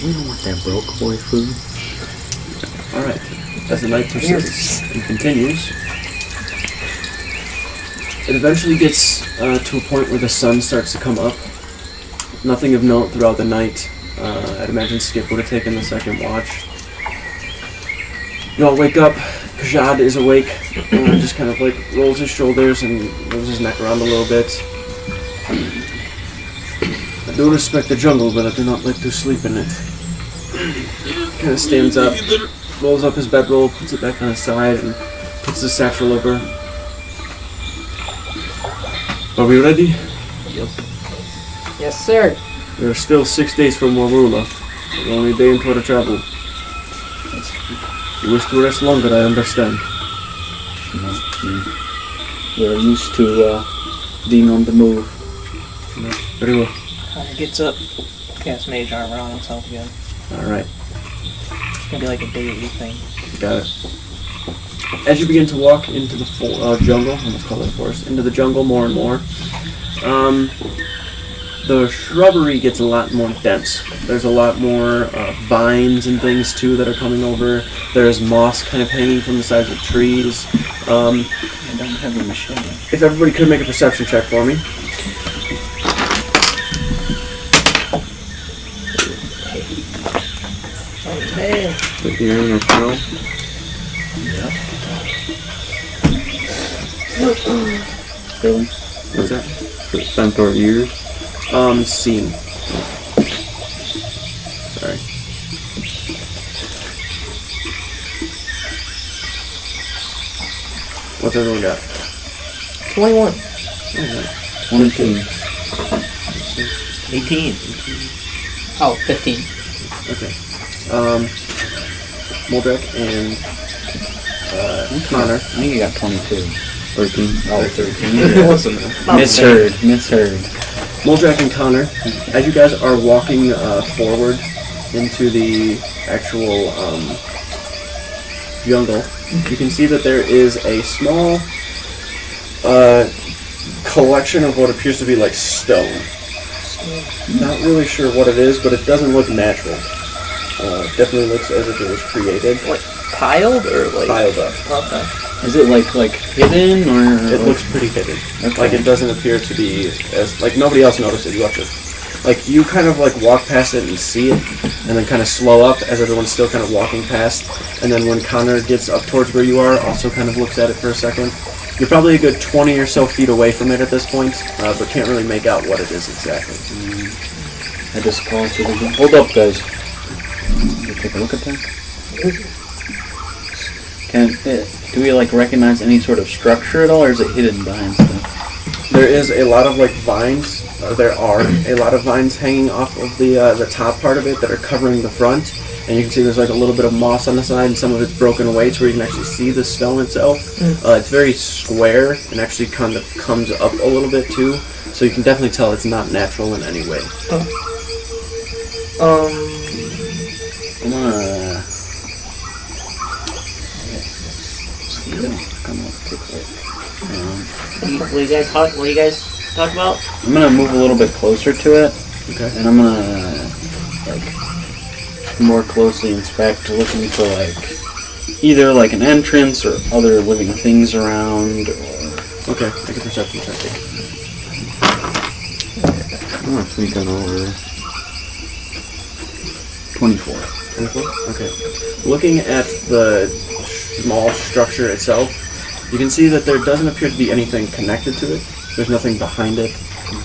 We don't want that broke boy food. Alright. As the night persists and continues, it eventually gets to a point where the sun starts to come up. Nothing of note throughout the night. I'd imagine Skip would have taken the second watch. You all wake up. Kajad is awake. Just kind of like rolls his shoulders and moves his neck around a little bit. do respect the jungle, but I do not like to sleep in it. Kind of stands up, rolls up his bedroll, puts it back on his side, and puts the satchel over. Are we ready? Yep. Yes, sir. We are still 6 days from Warula. We're only a day into our travel. You wish to rest longer, I understand. We're used to being on the move. Very well. Gets up, casts mage armor on himself again. Alright, It's gonna be like a daily thing. got it. As you begin to walk into the jungle, I almost call it forest, into the jungle more and more, the shrubbery gets a lot more dense. There's a lot more vines and things too that are coming over. There's moss kind of hanging from the sides of trees. I don't have a machine. If everybody could make a perception check for me. Man. The hearing or smell? Really? What's that? For scent or ears? Scene. Sorry. What's everyone got? 21. 22. 18. Oh, 15. Okay. Moldrak and Connor. I think you got 22. 13. Oh, 13. Misheard. Moldrak and Connor, as you guys are walking forward into the actual jungle, you can see that there is a small collection of what appears to be like stone. Not really sure what it is, but it doesn't look natural. Definitely looks as if it was created. Like piled or like Piled up. Okay. Is it like hidden or? It looks pretty hidden. Okay. Like it doesn't appear to be as like nobody else noticed it. You have to like you kind of like walk past it and see it, and then kind of slow up as everyone's still kind of walking past. And then when Connor gets up towards where you are, also kind of looks at it for a second. You're probably a good 20 or so feet away from it at this point, but can't really make out what it is exactly. I just called to the. Hold up, guys. Can we take a look at that? Do we like recognize any sort of structure at all, or is it hidden behind stuff? There is a lot of like vines. There are a lot of vines hanging off of the top part of it that are covering the front, and you can see there's like a little bit of moss on the side, and some of it's broken away to where you can actually see the stone itself. It's very square and actually kind of comes up a little bit too, so you can definitely tell it's not natural in any way. I'm gonna. What do you guys talk about? I'm gonna move a little bit closer to it, Okay. and I'm gonna like more closely inspect, looking for like either like an entrance or other living things around. Or... Okay. Make a perception check. I'm gonna sneak on over. 24. 24? Okay. Looking at the small structure itself, you can see that there doesn't appear to be anything connected to it. There's nothing behind it.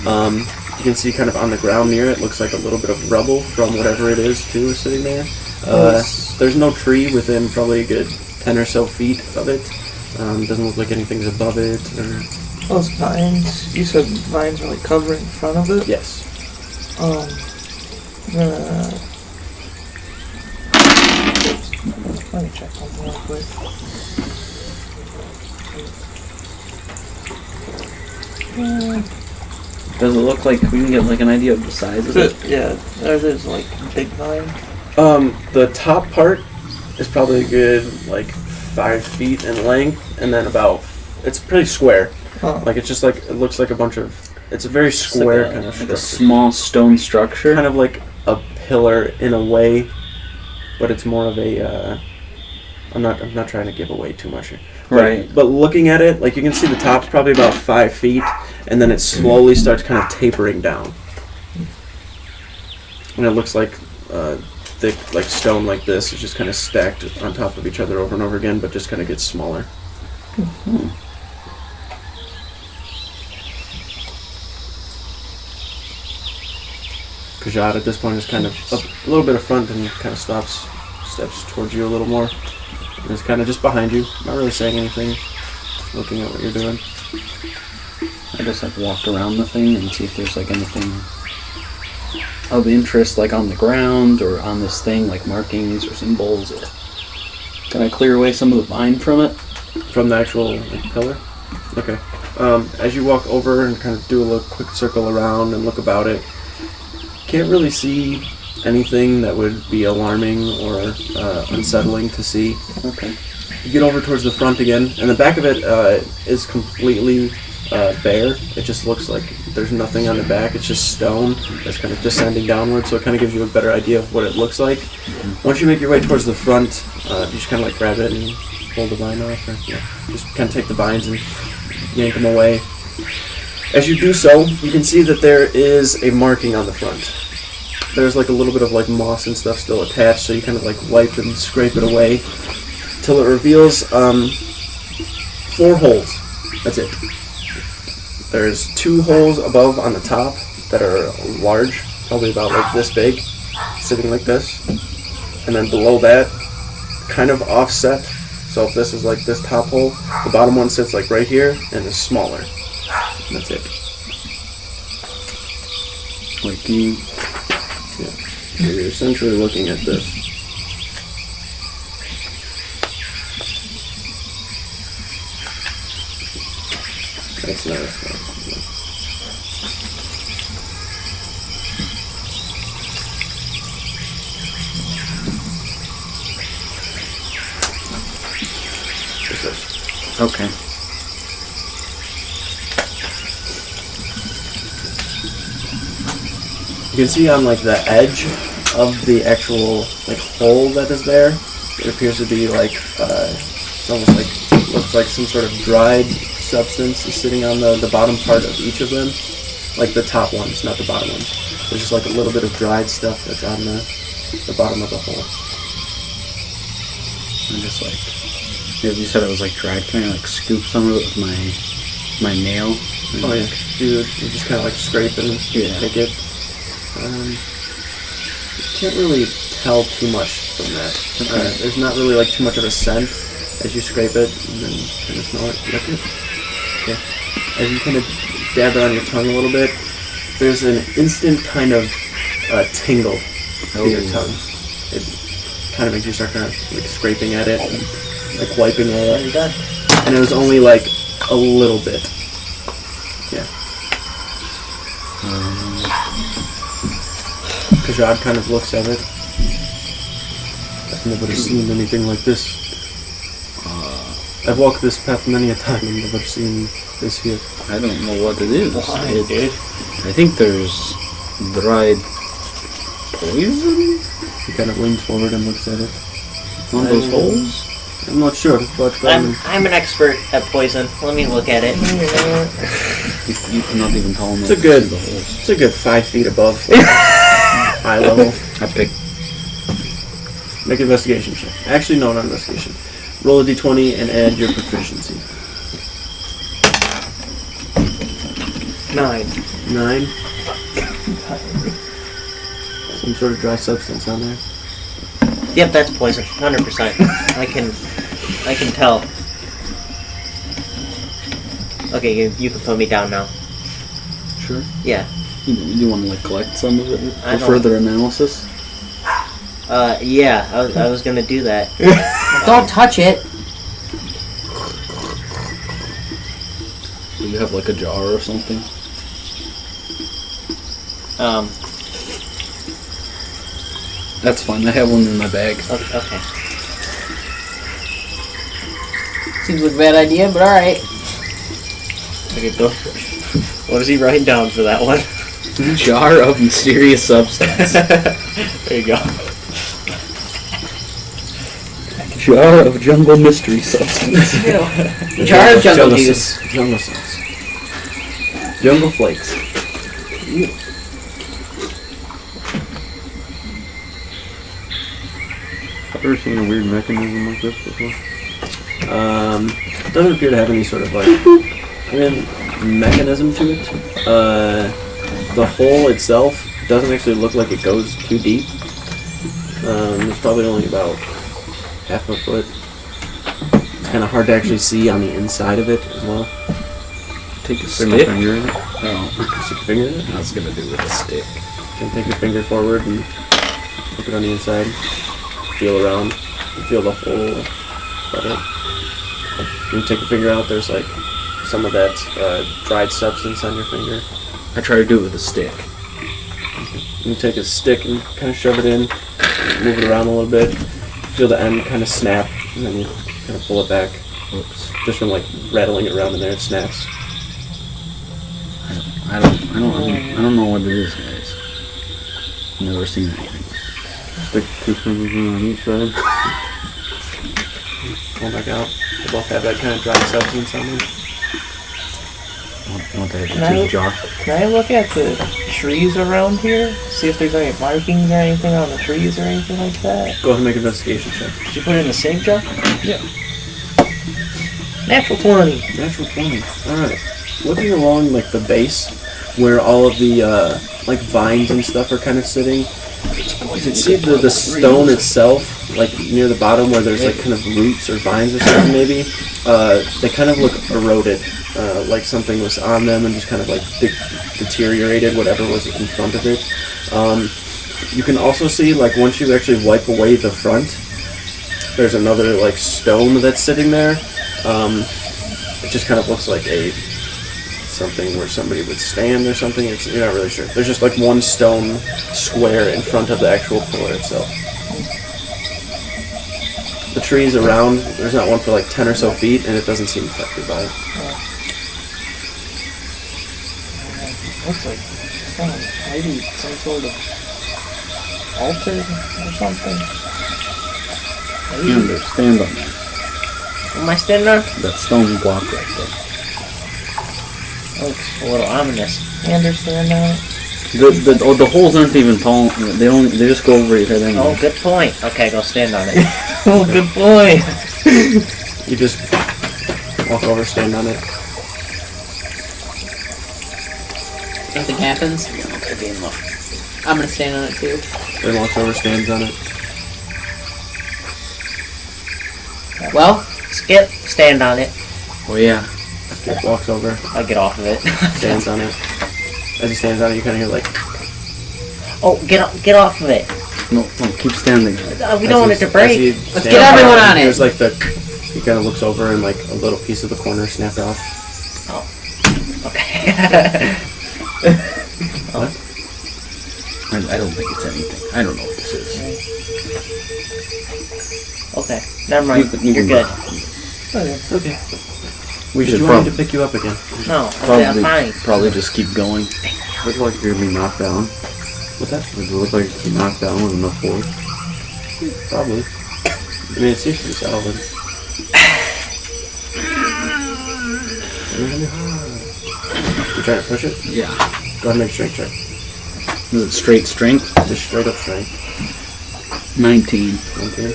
You can see kind of on the ground near it, looks like a little bit of rubble from whatever it is too sitting there. There's no tree within probably a good 10 or so feet of it. Doesn't look like anything's above it. Or... Those vines. You said vines were like covering the front of it? Yes. Let me check something real quick. Does it look like we can get like an idea of the size of it? Yeah, there's like big vine. The top part is probably a good like 5 feet in length, and then it's pretty square. Like it's just like it looks like a bunch of. It's a very square kind of like structure. a small stone structure. Kind of like a pillar in a way, but it's more of a. I'm not trying to give away too much here. Right. But looking at it, like you can see the top's probably about 5 feet, and then it slowly starts kind of tapering down. And it looks like thick, like stone like this is just kind of stacked on top of each other over and over again, but just kind of gets smaller. Mm-hmm. Kajad at this point is kind of up a little bit of front and kind of steps towards you a little more. And is kind of just behind you, not really saying anything, looking at what you're doing. I just like walk around the thing and see if there's like anything of interest, like on the ground or on this thing, like markings or symbols. Or can I clear away some of the vine from it? From the actual pillar? Okay. As you walk over and kind of do a little quick circle around and look about it, can't really see anything that would be alarming or unsettling to see. Okay. You get over towards the front again, and the back of it is completely bare. It just looks like there's nothing on the back. It's just stone that's kind of descending downward, so it kind of gives you a better idea of what it looks like. Once you make your way towards the front, you just kind of like grab it and pull the vine off, or just kind of take the vines and yank them away. As you do so, you can see that there is a marking on the front. There's like a little bit of like moss and stuff still attached, so you kind of like wipe and scrape it away till it reveals 4 holes. That's it. There's 2 holes above on the top that are large, probably about like this big, sitting like this. And then below that, kind of offset. So if this is like this top hole, the bottom one sits like right here and is smaller. And that's it. Like you. Yeah. So you're essentially looking at this. That's not a spell. Okay. You can see on like the edge of the actual like hole that is there, it appears to be like it's almost like looks like some sort of dried substance is sitting on the bottom part of each of them, like the top ones, not the bottom ones. There's just like a little bit of dried stuff that's on the bottom of the hole. I'm just like, yeah, you said it was like dried. Can I like scoop some of it with my nail? Oh yeah, you just kind of like scrape and take it. You can't really tell too much from that. Okay. There's not really like too much of a scent as you scrape it and then kind of smell it. Lick it. Okay. As you kind of dab it on your tongue a little bit, there's an instant kind of tingle to your tongue. It kind of makes you start kind of like scraping at it and like wiping it. And it was only like a little bit. Yeah. Kajad kind of looks at it. I've never seen anything like this. I've walked this path many a time and never seen this here. I don't know what it is. Why, dude? I think there's dried poison? He kind of leans forward and looks at it. One of those holes? I'm not sure, but I'm an expert at poison. Let me look at it. You cannot even tell me. it's a good 5 feet above eye level. I picked. Make an investigation check. Actually, no, not investigation. Roll a d20 and add your proficiency. 9. 9. Some sort of dry substance on there. Yep, that's poison. 100%. I can tell. Okay, you can put me down now. Sure. Yeah. You want to like collect some of it I for don't- further analysis? Yeah, I was gonna do that. Don't touch it. Do you have like a jar or something? That's fine. I have one in my bag. Okay. Seems like a bad idea, but alright. Okay, go. What is he writing down for that one? Jar of mysterious substance. There you go. Jar of jungle mystery substance. Jar of jungle juice. Jungle sauce. Jungle flakes. I've ever seen a weird mechanism like this before. Doesn't appear to have any sort of like mechanism to it. The hole itself It doesn't actually look like it goes too deep. It's probably only about half a foot. It's kind of hard to actually see on the inside of it as well. Take a Stick my stick. finger in it. Oh, Stick your finger in it. I was gonna do with a stick. You can take your finger forward and look it on the inside. Feel around. Feel the whole of it. When you take your finger out, there's like some of that dried substance on your finger. I try to do it with a stick. You take a stick and kind of shove it in, move it around a little bit, feel the end kind of snap, and then you kind of pull it back. Whoops. Just from like rattling it around in there, it snaps. I don't know what it is, guys. Never seen anything. Stick 2 fingers in on each side. Pull back out. They both have that kind of dried substance on them. I want to have Can I- a tooth jar. Can I look at the trees around here? See if there's any markings or anything on the trees or anything like that? Go ahead and make an investigation check. Did you put it in the same jar? Yeah. Natural 20. Natural 20. Alright. Looking along like the base, where all of the like vines and stuff are kind of sitting, you can see the stone itself, like near the bottom where there's like kind of roots or vines or something maybe, they kind of look eroded, like something was on them and just kind of like deteriorated whatever was in front of it. You can also see, like, once you actually wipe away the front, there's another like stone that's sitting there. It just kind of looks like something where somebody would stand or something. You're not really sure. There's just like one stone square in front of the actual pillar itself. The trees around, there's not one for like 10 or so feet, and it doesn't seem affected by it. Looks like maybe some sort of altar or something. Ender, stand on that. Am I standing on? That stone block right there. Looks a little ominous. You understand that? The holes aren't even tall. They just go over your head anyway. Oh, good point. Okay, go stand on it. Oh, good point. You just walk over, stand on it. Nothing happens. I'm gonna stand on it too. Then walks over, stands on it. Well, Skip, stand on it. Oh yeah. Skip walks over, I'll get off of it. stands on it. As he stands on it, you kind of hear like. Oh, get off of it. No, keep standing. We don't want it to break. Let's get everyone on it. There's like he kind of looks over and like a little piece of the corner snapped off. Okay. What? I don't think it's anything. I don't know what this is. Okay, never mind. You You're can- good. Okay. We Did should you want me to pick you up again? No, I'm fine. probably just keep going. Looks like you're gonna be knocked down. What's that? Does it look like you're knocked down with enough force? Probably. I mean, it seems pretty solid. You trying to push it? Yeah. Go ahead and make a strength check. Is it straight strength? Just straight up strength. 19. Okay.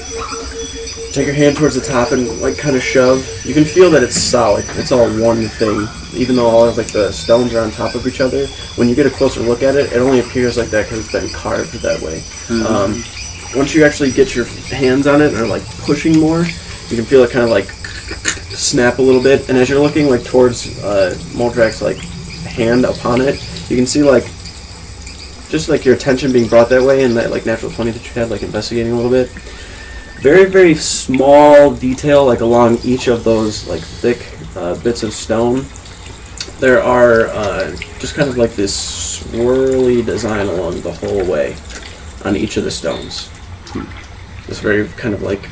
Take your hand towards the top and like kind of shove. You can feel that it's solid. It's all one thing. Even though all of like the stones are on top of each other, when you get a closer look at it, it only appears like that because it's been carved that way. Once you actually get your hands on it and are like pushing more, you can feel it kind of like snap a little bit. And as you're looking like towards Moldrak's like hand upon it, you can see like just like your attention being brought that way, and that like natural 20 that you had, like investigating a little bit. Very, very small detail, like along each of those like thick bits of stone. There are just kind of like this swirly design along the whole way on each of the stones. This very kind of like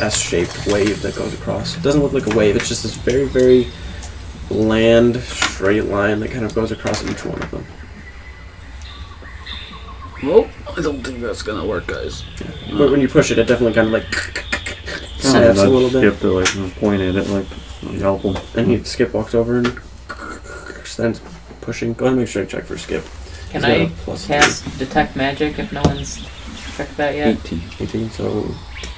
S-shaped wave that goes across. It doesn't look like a wave, it's just this very, very bland, straight line that kind of goes across each one of them. Well, I don't think that's gonna work, guys. But when you push it, it definitely kind of like snaps a little bit. Skip to like point at it, like help him. And Skip walks over and stands pushing. Go ahead and make a strength check for Skip. can He's got I a +3. cast detect magic if no one's checked that yet? 18. 18, so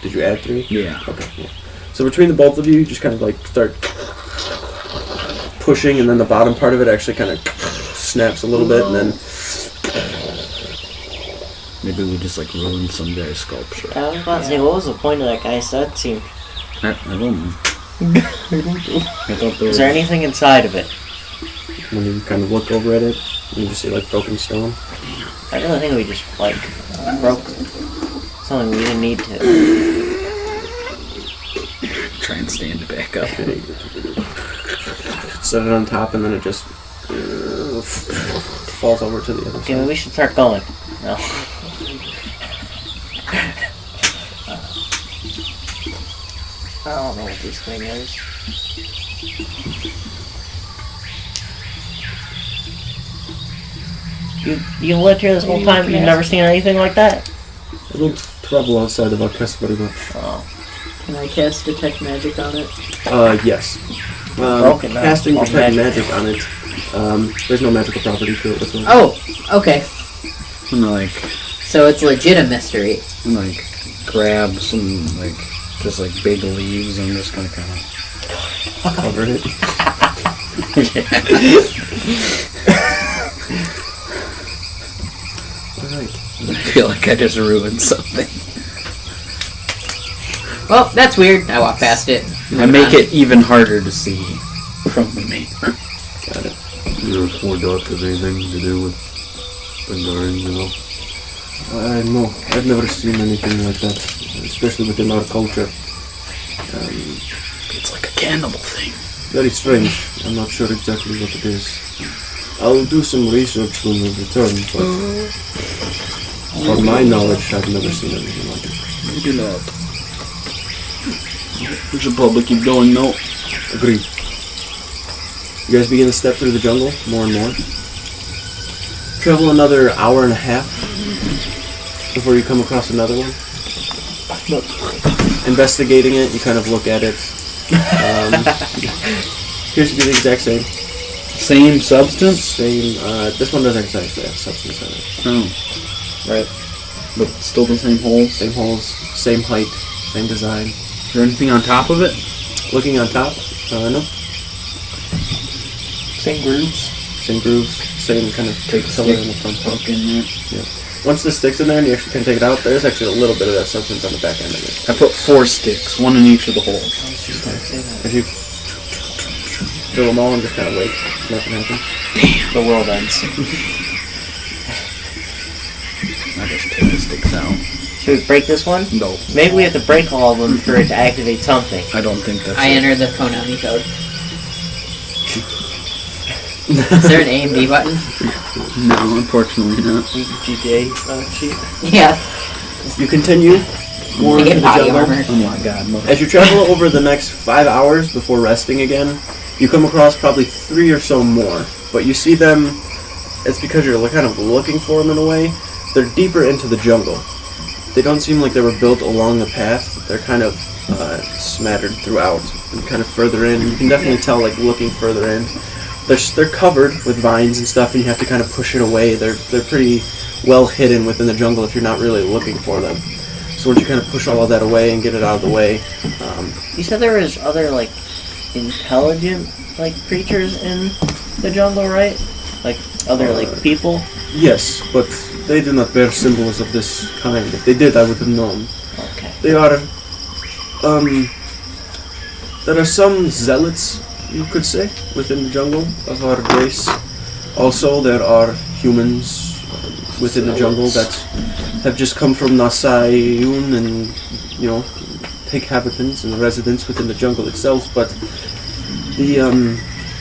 did you add 3? Yeah. Okay, yeah. So between the both of you, you just kind of like start pushing, and then the bottom part of it actually kind of snaps a little bit, and then Maybe we just like ruined some guy's sculpture. I was about to say, what was the point of that guy's cutscene? I don't know. I thought there Is there anything inside of it? When you kind of look over at it, you just see like broken stone. I really think we just like broke something we didn't need to. Try and stand it back up. Set it on top, and then it just falls over to the other Okay, side. maybe we should start going. No. I don't know what this thing is. You lived here this whole time, you've never seen anything like that? I don't travel outside of our quest very much. Oh. Can I cast detect magic on it? Yes. Broken now. Casting Oh, detect magic. magic on it. There's no magical property to it whatsoever. Oh, okay. I'm gonna like, So it's legit a mystery. grab some like, just like big leaves. I'm just gonna kind of Covered it. Alright. I feel like I just ruined something. Well, that's weird. I walk past it. I make it even harder to see from me. Got it. Your poor dog has anything to do with Bengarran, you know? No, I've never seen anything like that, especially within our culture. It's like a cannibal thing. Very strange. I'm not sure exactly what it is. I'll do some research when we return, but from my knowledge, I've never seen anything like it. Maybe not. We should probably keep going now. Agreed. You guys begin to step through the jungle more and more. Travel another hour and a half before you come across another one. Investigating it, you kind of look at it. Appears to be the exact same. Same substance? Same. This one doesn't exactly have substance in it. Oh. Right. But still the same holes? Same holes, same height, same design. Is there anything on top of it? Looking on top, no. Same grooves. Same grooves, same kind of Take the color stick, in the front. poke in there. Once the stick's in there and you actually can take it out, there's actually a little bit of that substance on the back end of it. I put 4 sticks, one in each of the holes. If you fill them all and just kind of wait, nothing happens. The world ends. I just take the sticks out. Should we break this one? No, Maybe we have to break all of them for it to activate something. I don't think that's I it. enter the Konami code. Is there an A and B button? No, unfortunately not. GTA sheet. Yeah. You continue more I into get the body jungle. armor. Oh my god, no. As you travel over the next 5 hours before resting again, you come across probably 3 or so more. But you see them, it's because you're kind of looking for them in a way. They're deeper into the jungle. They don't seem like they were built along the path. They're kind of smattered throughout and kind of further in. You can definitely tell, like, looking further in. They're covered with vines and stuff, and you have to kind of push it away. They're pretty well hidden within the jungle if you're not really looking for them. So once you kind of push all of that away and get it out of the way, You said there was other, like, intelligent, like, creatures in the jungle, right? Like, other, like, people? yes, but they do not bear symbols of this kind. If they did, I would have known. Okay. They are, there are some zealots, you could say, within the jungle of our race. Also, there are humans within the jungle that have just come from Nasayun and, you know, take habitants and residents within the jungle itself. But the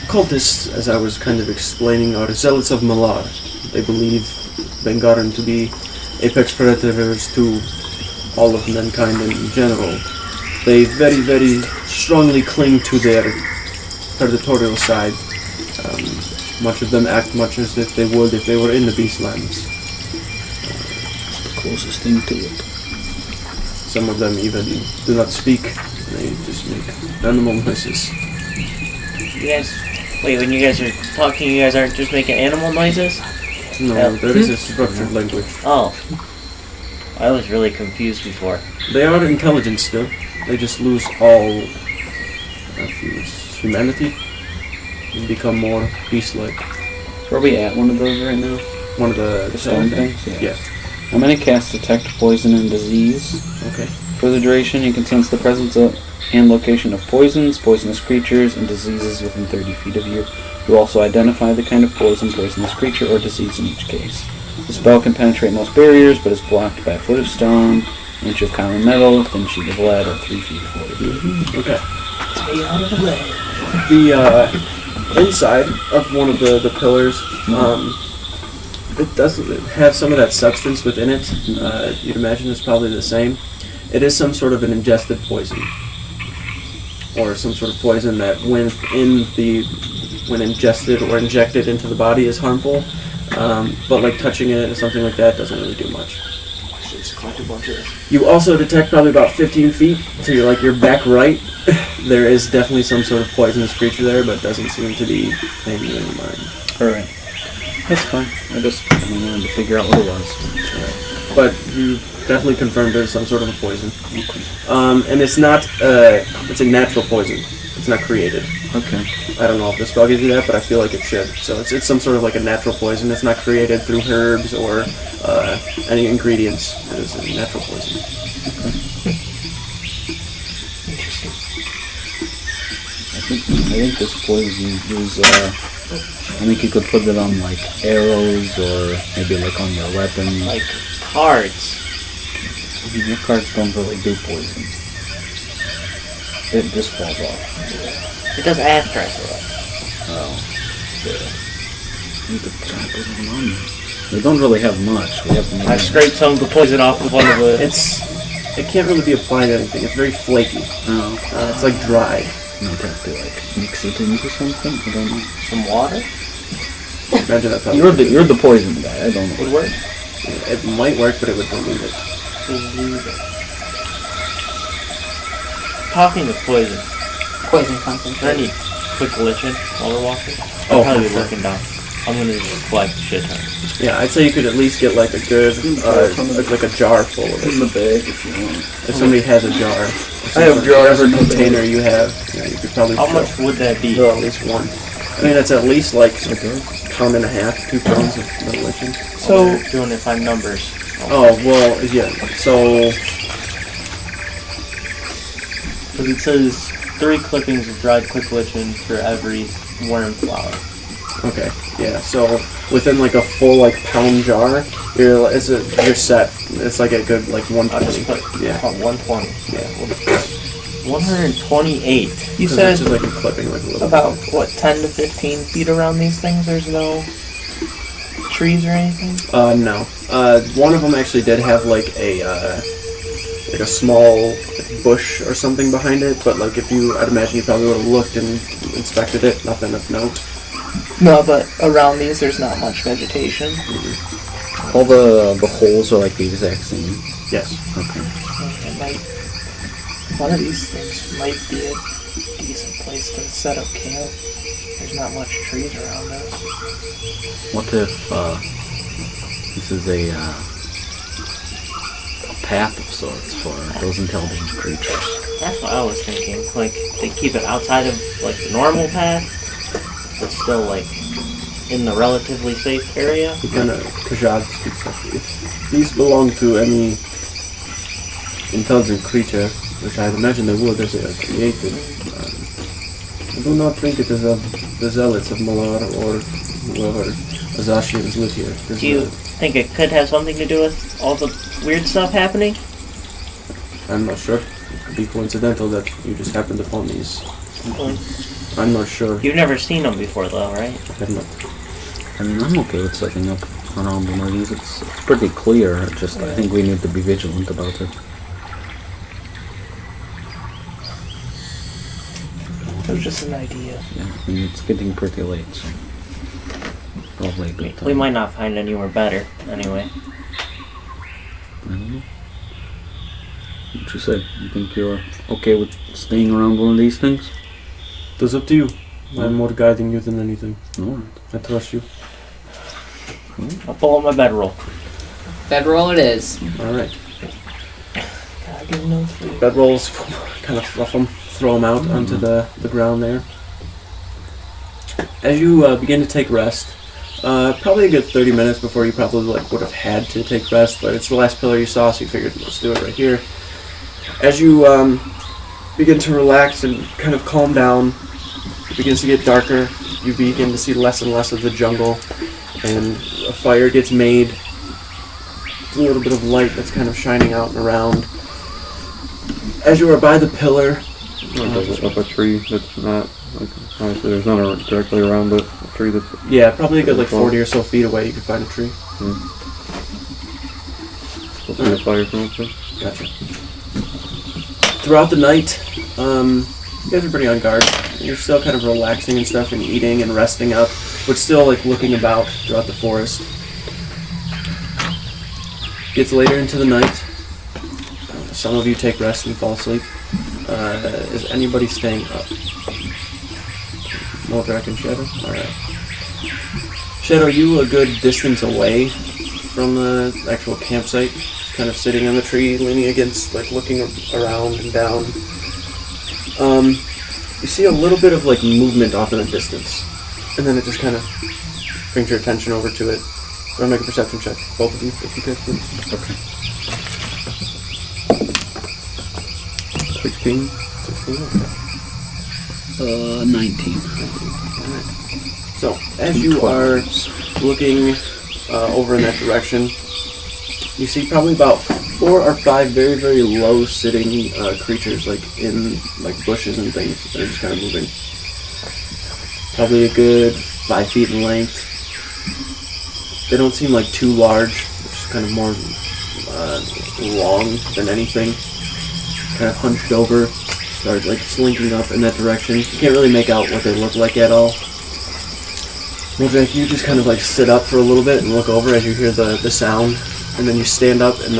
cultists, as I was kind of explaining, are zealots of Malar. They believe Bengarran to be apex predators to all of mankind in general. They very, very strongly cling to their predatorial side. Much of them act much as if they would if they were in the Beastlands. The closest thing to it. Some of them even do not speak. They just make animal noises. You guys, wait, when you guys are talking, you guys aren't just making animal noises? No, Yeah. there is a structured language. Oh. I was really confused before. They are intelligent still. They just lose all humanity and become more beast-like. Where are we at? One of those right now? One of the The stone things? Yeah. I'm going to cast Detect Poison and Disease. Okay. For the duration, you can sense the presence of and location of poisons, poisonous creatures, and diseases within 30 feet of you. You also identify the kind of poison, poisonous creature, or disease in each case. The spell can penetrate most barriers, but is blocked by a foot of stone, an inch of common metal, a thin sheet of lead, or 3 feet of wood. Okay. Stay out of the way. The inside of one of the pillars, it doesn't have some of that substance within it. You'd imagine it's probably the same. It is some sort of an ingested poison, or some sort of poison that when ingested or injected into the body is harmful. But like touching it or something like that doesn't really do much. You also detect probably about 15 feet to your back right. There is definitely some sort of poisonous creature there, but doesn't seem to be paying you any mind. Alright. That's fine. I just wanted to figure out what it was. But you definitely confirmed there's some sort of a poison. Okay. And it's not, it's a natural poison. It's not created. Okay. I don't know if the spell gives you that, but I feel like it should. So it's some sort of like a natural poison. It's not created through herbs or any ingredients. It is a natural poison. Okay. Interesting. I think this poison is, I think you could put it on like arrows or maybe like on your weapon. Like cards. Your cards don't really do poison. It just falls off. It does after I throw it. Oh. Yeah. You could try to put them on there. We don't really have much. We have I scraped some of the poison off of one of the... It can't really be applied to anything. It's very flaky. Oh. It's like dried. You might have to like mix it into something. I don't know. Some water? Imagine that. You're the poison guy. I don't know. Would work? Yeah, it might work, but it would dilute it. Talking of poison. Poison Can I concentration. need quick liching while we're walking? Oh, I'll probably for be sure. looking down. I'm gonna just collect the shit ton. Yeah, I'd say you could at least get like a good, like a jar full of In it. the bag if you want. If somebody has a jar. I have jars Whatever in the container you have, yeah, you could probably How fill. much would that be? At least one. I mean, that's at least like a pound and a half, 2 pounds of metal lichen. So, Doing it by numbers. Oh, well, yeah. So, Because it says 3 clippings of dried quick lichen for every worm flower. okay, yeah. So within like a full like pound jar, you're set. It's like a good like I'll just 120. put Yeah. 120. Yeah. 128. you So said it's just like a clipping, like a little. about, what, 10 to 15 feet around these things? There's no trees or anything? No. One of them actually did have like a small bush or something behind it, but like I'd imagine you probably would have looked and inspected it. Nothing of note. No, but around these there's not much vegetation. All the holes are like the exact same. Yes. Okay. One of these things might be a decent place to set up camp. There's not much trees around us. What if this is a path of sorts for those intelligent creatures? That's what I was thinking. Like, they keep it outside of, like, the normal path, but still, like, in the relatively safe area. He kind of Kajad speaks up. If these belong to any intelligent creature, which I imagine they would, as they are created, I do not think it is of the zealots of Malar or whoever Azashians live here. Do you think it could have something to do with all the weird stuff happening? I'm not sure. It could be coincidental that you just happened upon these. I'm not sure. You've never seen them before, though, right? I have not. I mean, I'm okay with setting up around one of these. It's pretty clear. I think we need to be vigilant about it. It was just an idea. Yeah, I mean, it's getting pretty late, so probably a good time. We might not find anywhere better, anyway. I don't know. What you say? You think you're okay with staying around one of these things? It's up to you. I'm more guiding you than anything. Alright. I trust you. I'll pull out my bedroll. Bedroll it is. Alright. Gotta give them no food. Bedrolls, kind of fluff them, throw them out onto the ground there. As you begin to take rest, Probably a good 30 minutes before you probably would have had to take rest, but it's the last pillar you saw, so you figured let's do it right here. As you begin to relax and kind of calm down, it begins to get darker. You begin to see less and less of the jungle, and a fire gets made. There's a little bit of light that's kind of shining out and around. As you are by the pillar, Up a tree that's not, like, obviously there's none directly around it. A tree that's... yeah, probably a good like 40 or so feet away you can find a tree. We'll see the fire from up there. Gotcha. Throughout the night, you guys are pretty on guard. You're still kind of relaxing and stuff and eating and resting up, but still like looking about throughout the forest. Gets later into the night. Some of you take rest and fall asleep. Is anybody staying up? Moldrak and Shadow? Alright. Shadow, you a good distance away from the actual campsite, kind of sitting on the tree, leaning against, like looking around and down. You see a little bit of like movement off in the distance, and then it just kind of brings your attention over to it. So I'll make a perception check, both of you, if you could, please. Okay. 16. 16, okay. 19. Alright. So, as you are looking over in that direction, you see probably about 4 or 5 very, very low-sitting creatures, like in like bushes and things that are just kind of moving. Probably a good 5 feet in length. They don't seem like too large, just kind of more long than anything. Kind of hunched over, start like slinking up in that direction. You can't really make out what they look like at all. Moldrak, you just kind of like sit up for a little bit and look over as you hear the sound, and then you stand up in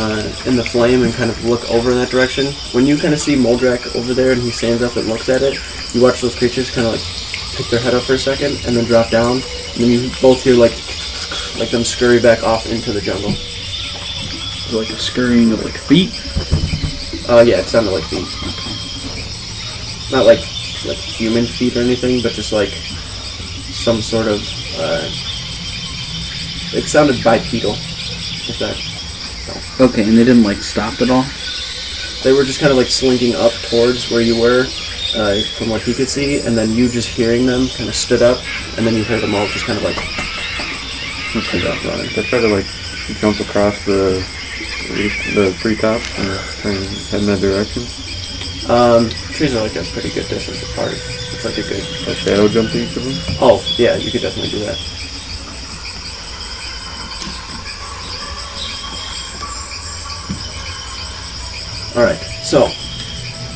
the flame and kind of look over in that direction. When you kind of see Moldrak over there and he stands up and looks at it, you watch those creatures kind of like pick their head up for a second and then drop down, and then you both hear like them scurry back off into the jungle. Like a scurrying of like feet. Yeah, it sounded like feet. Not like human feet or anything, but just like some sort of. It sounded bipedal. If that. No. Okay, and they didn't like stop at all? They were just kind of like slinking up towards where you were, from what he could see, and then you just hearing them kind of stood up, and then you heard them all just kind of like. Running. They try to like jump across the treetop and head in that direction. Trees are like a pretty good distance apart. It's like a good shadow jump to each of them? Oh, yeah, you could definitely do that. Alright, so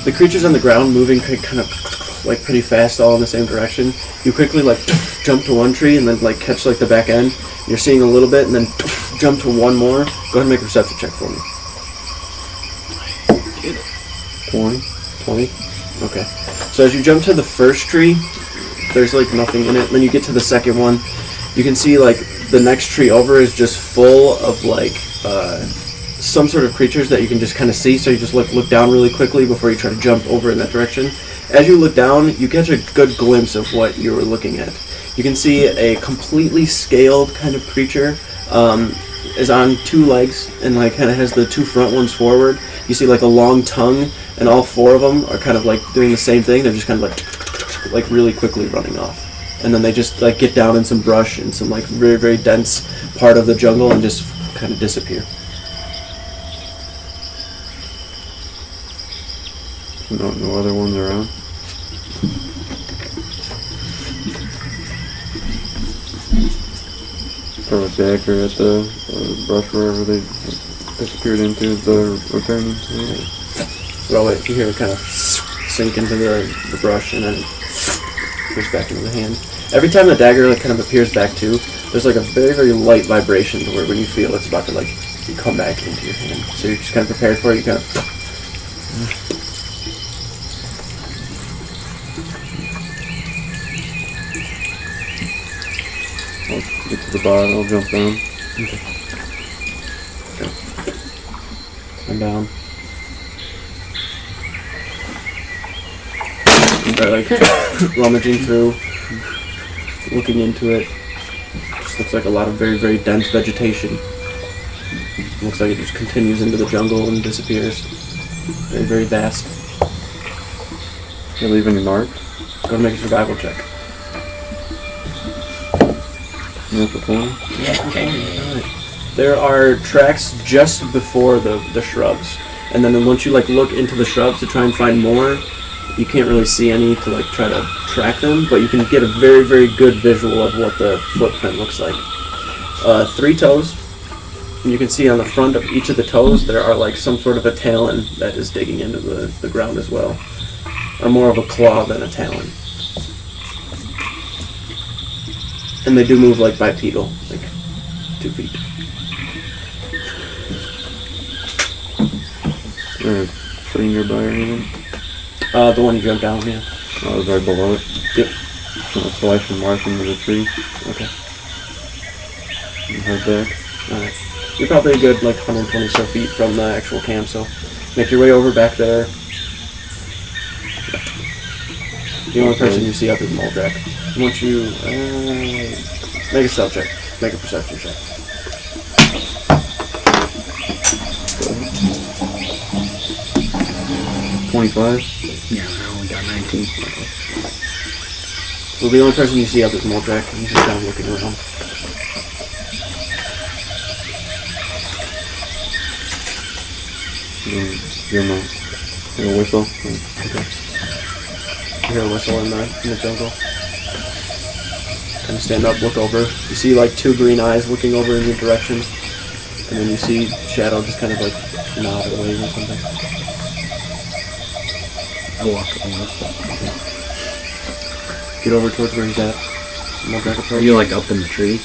the creatures on the ground moving kind of like pretty fast all in the same direction. You quickly like jump to one tree and then like catch like the back end. You're seeing a little bit and then jump to one more. Go ahead and make a perception check for me. 20. Okay. So as you jump to the first tree, there's like nothing in it. Then you get to the second one. You can see like the next tree over is just full of like some sort of creatures that you can just kind of see. So you just look down really quickly before you try to jump over in that direction. As you look down, you catch a good glimpse of what you were looking at. You can see a completely scaled kind of creature. Is on 2 legs and like kind of has the 2 front ones forward. You see like a long tongue, and all 4 of them are kind of like doing the same thing. They're just kind of like really quickly running off, and then they just like get down in some brush and some like very, very dense part of the jungle and just kind of disappear. No other ones around. Throw a dagger at the brush wherever they disappeared into the returning. Throw it. You hear it kind of sink into the brush and then push back into the hand. Every time the dagger like kind of appears back too, there's like a very, very light vibration to where when you feel it's about to like come back into your hand. So you're just kind of prepared for it. You kind of. I'll get to the bottom, I'll jump down. Okay. I'm down. Start like rummaging through, looking into it. Just Looks like a lot of very, very dense vegetation. Looks like it just continues into the jungle and disappears. Very, very vast. You leave any marks? Go and make a survival check. Natural 20? There are tracks just before the shrubs. And then once you like look into the shrubs to try and find more, you can't really see any to like try to track them, but you can get a very, very good visual of what the footprint looks like. 3 toes. And you can see on the front of each of the toes there are like some sort of a talon that is digging into the ground as well. Or more of a claw than a talon. And they do move like bipedal, like 2 feet. Tree nearby or anything? The one you jumped down, yeah. I was right below it. Yep. I'll slice and mark into the tree. Okay. And head back. Alright. You're probably a good like 120 so feet from the actual camp, so make your way over back there. The only person you see up is Moldrak. Once you make a stealth check, make a perception check. 25? Yeah, I only got 19. So the only person you see up is Moldrak, and he's just down looking around. Give him a whistle. Okay. You hear a whistle in the jungle. Kind of stand up, look over. You see like 2 green eyes looking over in your direction, and then you see Shadow just kind of like nod or wave or something. I walk up and whistle. Get over towards where he's at. Moldrak Are approach. you like up in the tree?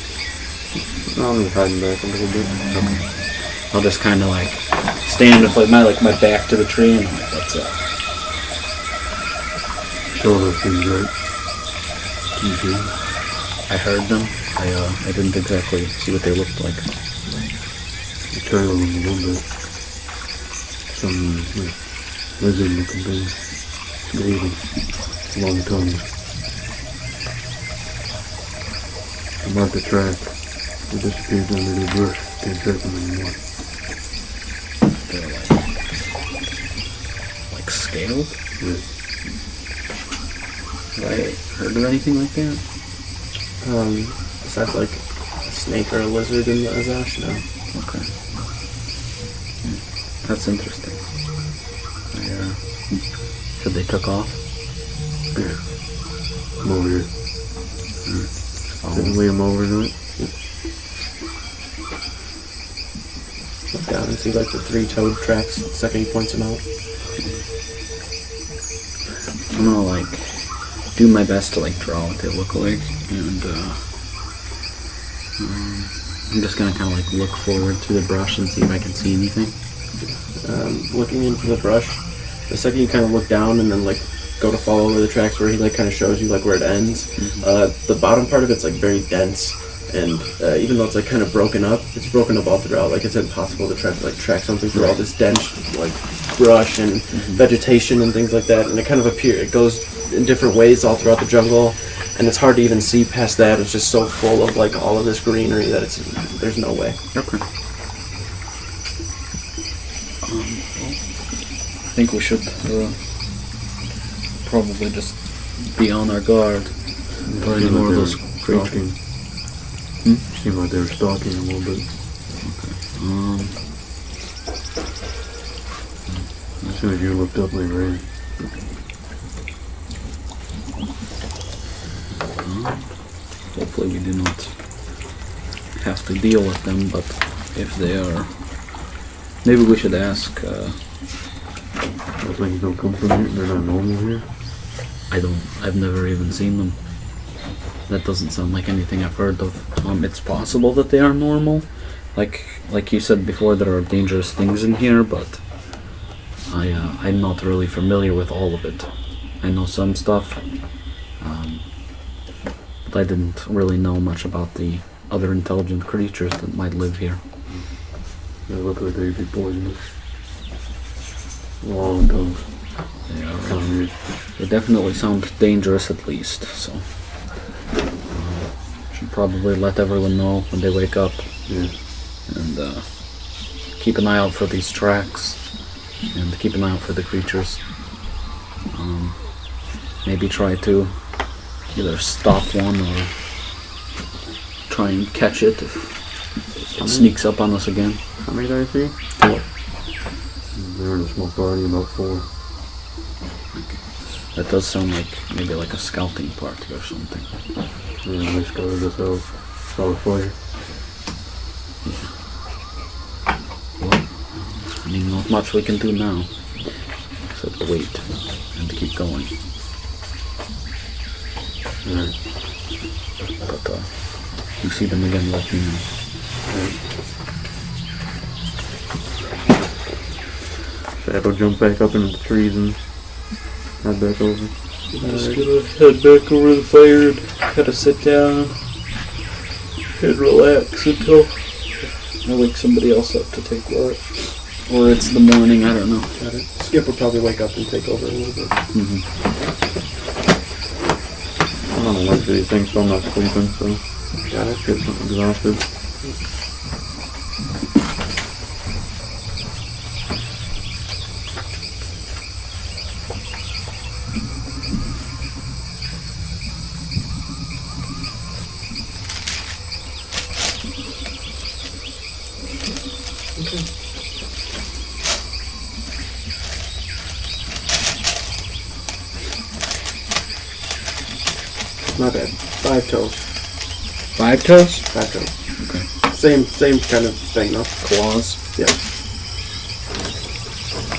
I'm just hiding back a little bit. Okay. I'll just kind of like stand with like my back to the tree and I'm like, what's up? Show those things right. You see? I heard them. I didn't exactly see what they looked like. You trail them a little bit. Some like, lizard looking thing. Golden. Long tongue. I marked the track. It disappeared under the bush. Can't track them anymore. They're like scaled? Yeah. Have I heard of anything like that? Besides like a snake or a lizard in the Azash, no. Okay. That's interesting. Said they took off? Yeah. Come over here. Didn't lead him over to it? Look down and see like the 3 toed tracks. The second he points them out. I'm gonna like do my best to like draw what they look like, and I'm just gonna kind of like look forward through the brush and see if I can see anything. Looking into the brush, the second you kind of look down and then like go to follow over the tracks where he like kind of shows you like where it ends, the bottom part of it's like very dense, and even though it's like kind of broken up, it's broken up all throughout. Like it's impossible to try to like track something through all this dense like brush and vegetation and things like that, and it kind of it goes in different ways all throughout the jungle, and it's hard to even see past that. It's just so full of like all of this greenery that there's no way. Okay. I think we should probably just be on our guard for any more of those creatures. Seemed like they were stalking a little bit. As soon as you looked up, they ran. Hopefully we do not have to deal with them, but if they are, maybe we should ask. Those things don't come from here. They're not normal here. I've never even seen them. That doesn't sound like anything I've heard of. It's possible that they are normal. Like you said before, there are dangerous things in here, but I'm not really familiar with all of it. I know some stuff, but I didn't really know much about the other intelligent creatures that might live here. They look like they'd be poisonous. Long tongues. They definitely sound dangerous at least, so should probably let everyone know when they wake up. Yeah. And keep an eye out for these tracks. And keep an eye out for the creatures. Maybe try to either stop one or try and catch it if it sneaks up on us again. How many did I see? 4. They're in a small party, about 4. That does sound like maybe like a scouting party or something. Yeah, they scouted this out. Saw the fire. Well, I mean, not much we can do now. Except wait and keep going. Alright. But you see them again, let me know. Shadow jump back up into the trees and head back over. Just gonna head back over the fire and kind of sit down and relax until I wake somebody else up to take watch. Or it's the morning, I don't know. Got it. Skip will probably wake up and take over a little bit. I don't like these things, so I'm not sleeping, so Got it. get exhausted. My bad. 5 toes. 5 toes? 5 toes. Okay. Same kind of thing, though. Claws? Yeah.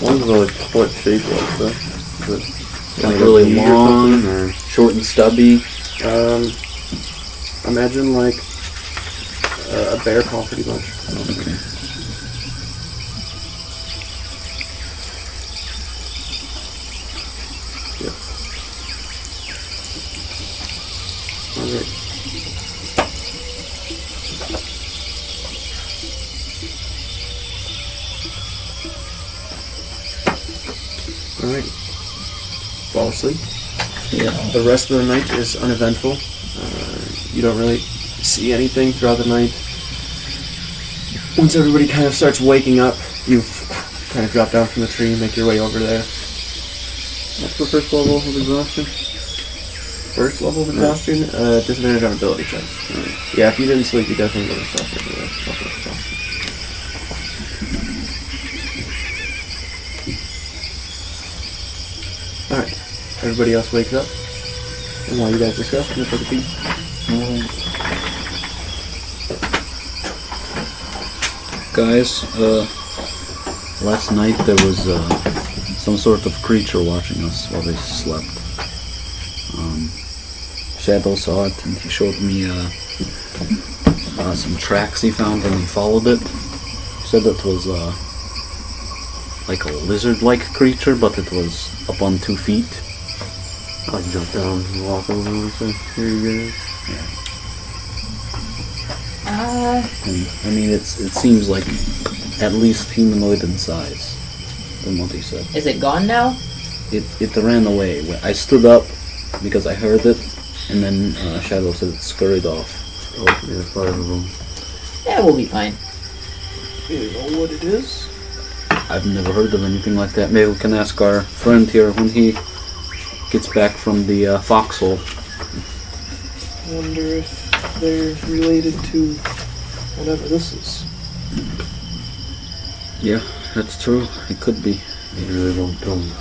One's like split shape like that. Is it Like a really bee or long, something, or short and stubby. Imagine like a bear paw, pretty much. Okay. Yeah. Alright. Alright. Fall asleep. Yeah. The rest of the night is uneventful. You don't really see anything throughout the night. Once everybody kind of starts waking up, you kind of drop down from the tree, make your way over there. what's the first level of exhaustion? First level of exhaustion, disadvantage on ability checks. Yeah, if you didn't sleep, you definitely would have suffered exhaustion. Alright, everybody else wakes up. And while you guys discuss, I'm going to take a peek. Guys, last night there was some sort of creature watching us while they slept. Shadow saw it and he showed me some tracks he found and he followed it. He said it was like a lizard-like creature, but it was up on 2 feet. I can jump down and walk over and say, here you guys. And I mean, it seems like at least humanoid in size, from what he said. Is it gone now? It ran away. I stood up because I heard it, and then Shadow said it scurried off. Oh, yeah, 5 of them. Yeah, we'll be fine. You know what it is? I've never heard of anything like that. Maybe we can ask our friend here when he gets back from the foxhole. I wonder if they're related to whatever this is. Yeah, that's true. It could be. Maybe they won't tell me.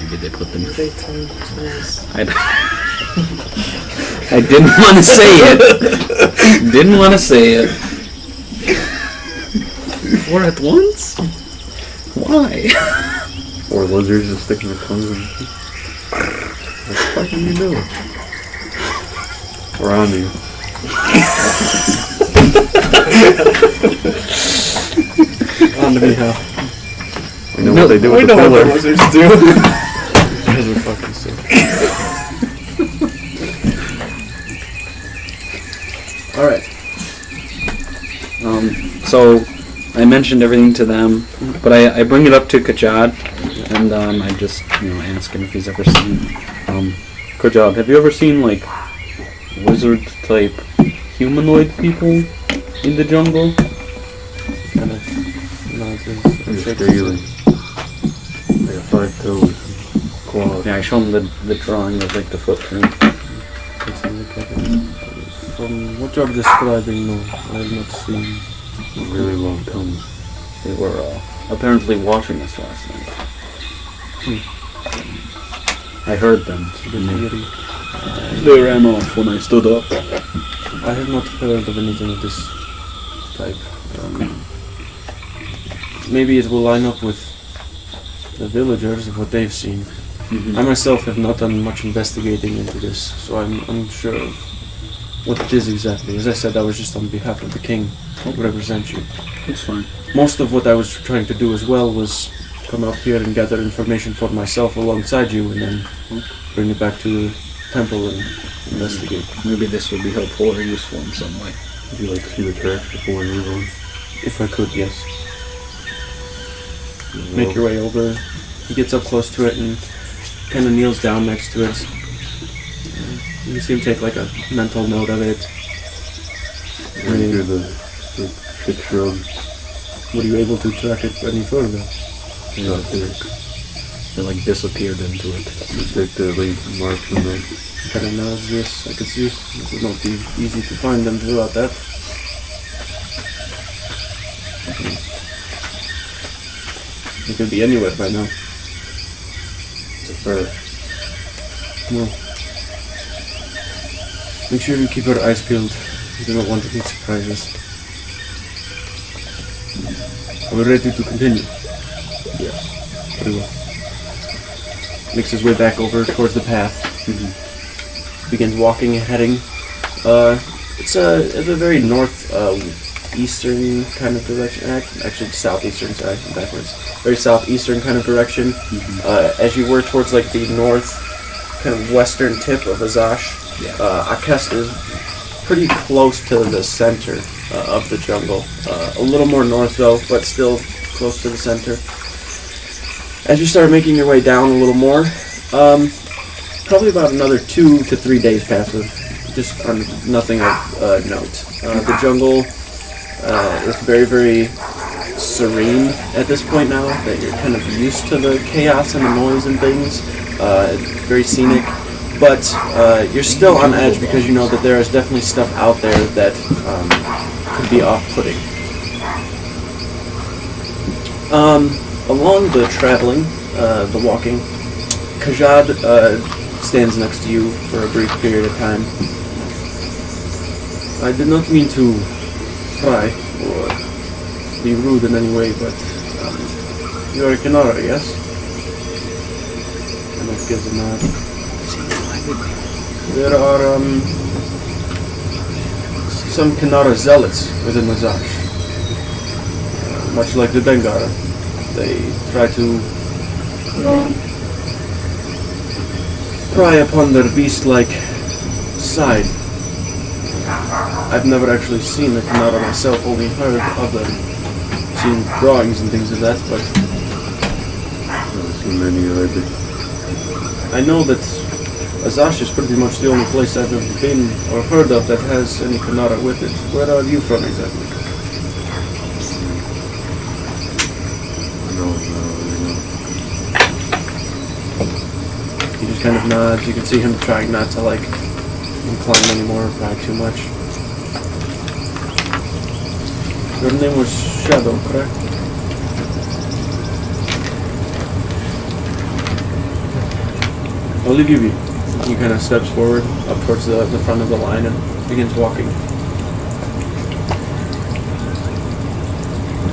Maybe they put them. They tell us. I didn't want to say it. Didn't want to say it. 4 at once? Why? 4 lizards just sticking their tongues in. What the fuck are you doing? Or on you. On to me, how? I know what they do with We the know what pillar. the lizards do. You guys are fucking sick. Alright. So I mentioned everything to them, but I bring it up to Kajad, and I just ask him if he's ever seen. Kajad, have you ever seen like wizard type humanoid people in the jungle? Kind of nods and They're shakes. scaly. They got 5 toes, claws. Yeah, I show them the drawing of like the footprint. Takes a look at it. From what you're describing, no, I have not seen. Really long tongues. They were apparently watching us last night. I heard them. Eerie. They ran off when I stood up. I have not heard of anything of this type. Maybe it will line up with the villagers of what they've seen. I myself have not done much investigating into this, so I'm unsure of what it is exactly. As I said, I was just on behalf of the king to represent you. It's fine. Most of what I was trying to do as well was come up here and gather information for myself alongside you, and then bring it back to the temple and investigate. Maybe this would be helpful or useful in some way. Would you like to see the tracks before we move on? If I could, yes. Make your way over. He gets up close to it and kind of kneels down next to it. You see him take like a mental note of it. After the big shrub. Were you able to track it any further? Not there. They like disappeared into it. Just take the lead marks and then. Kind of nods, yes, I could see. It would not be easy to find them throughout that. It could be anywhere by now. It's a fur. Well, make sure you keep your eyes peeled. You do not want to get surprises. Are we ready to continue? Yes. Very well. Makes his way back over towards the path. Begins walking and heading. It's a very northeastern kind of direction. Actually, southeastern. Sorry, I'm backwards. Very southeastern kind of direction. As you were towards like the north, kind of western tip of Azash, Akest is pretty close to the center of the jungle. A little more north though, but still close to the center. As you start making your way down a little more, probably about another 2 to 3 days pass with just nothing of note. The jungle is very, very serene at this point now that you're kind of used to the chaos and the noise and things. It's very scenic, but you're still on edge because you know that there is definitely stuff out there that could be off-putting. Along the traveling, the walking, Kajad stands next to you for a brief period of time. I did not mean to pry or be rude in any way, but you are a Kenara, yes? And it gives a nod. There are some Kenara zealots within Azash. Much like the Bengarran. They try to pry upon their beast-like side. I've never actually seen the Kenara myself, only heard of them. Seen drawings and things of that, but I've seen many either. I know that Azash is pretty much the only place I've ever been or heard of that has any Kenara with it. Where are you from exactly? No. He just kind of nods. You can see him trying not to like incline anymore or pry too much. Your name was Shadow, correct? I'll leave you be. He kind of steps forward up towards the front of the line and begins walking.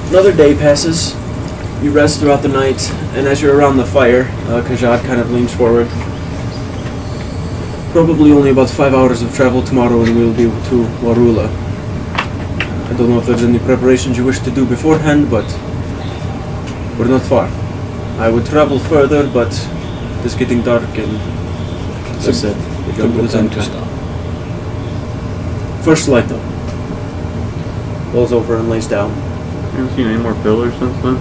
Another day passes. You rest throughout the night, and as you're around the fire, Kajad kind of leans forward. Probably only about 5 hours of travel tomorrow and we'll be to Warula. I don't know if there's any preparations you wish to do beforehand, but we're not far. I would travel further, but it's getting dark and, as I said, the jungle is empty. First light though. Rolls over and lays down. You haven't seen any more pillars since then?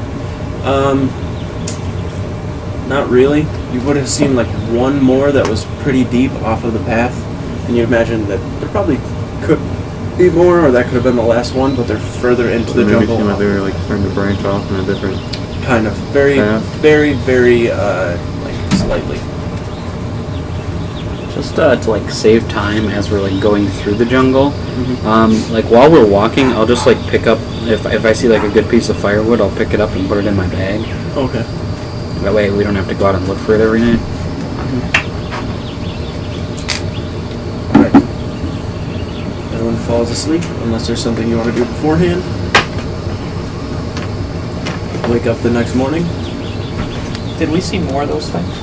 Not really. You would have seen like one more that was pretty deep off of the path, and you imagine that there probably could be more, or that could have been the last one, but they're further into the Maybe jungle. seem like they were like starting to branch off in a different. Kind of. Very, Yeah. very, very, like, slightly. Just to like save time as we're like going through the jungle. Mm-hmm. Like while we're walking, I'll just like pick up if I see like a good piece of firewood, I'll pick it up and put it in my bag. Okay. That way we don't have to go out and look for it every night. Alright. Everyone falls asleep, unless there's something you want to do beforehand. Wake up the next morning. Did we see more of those things?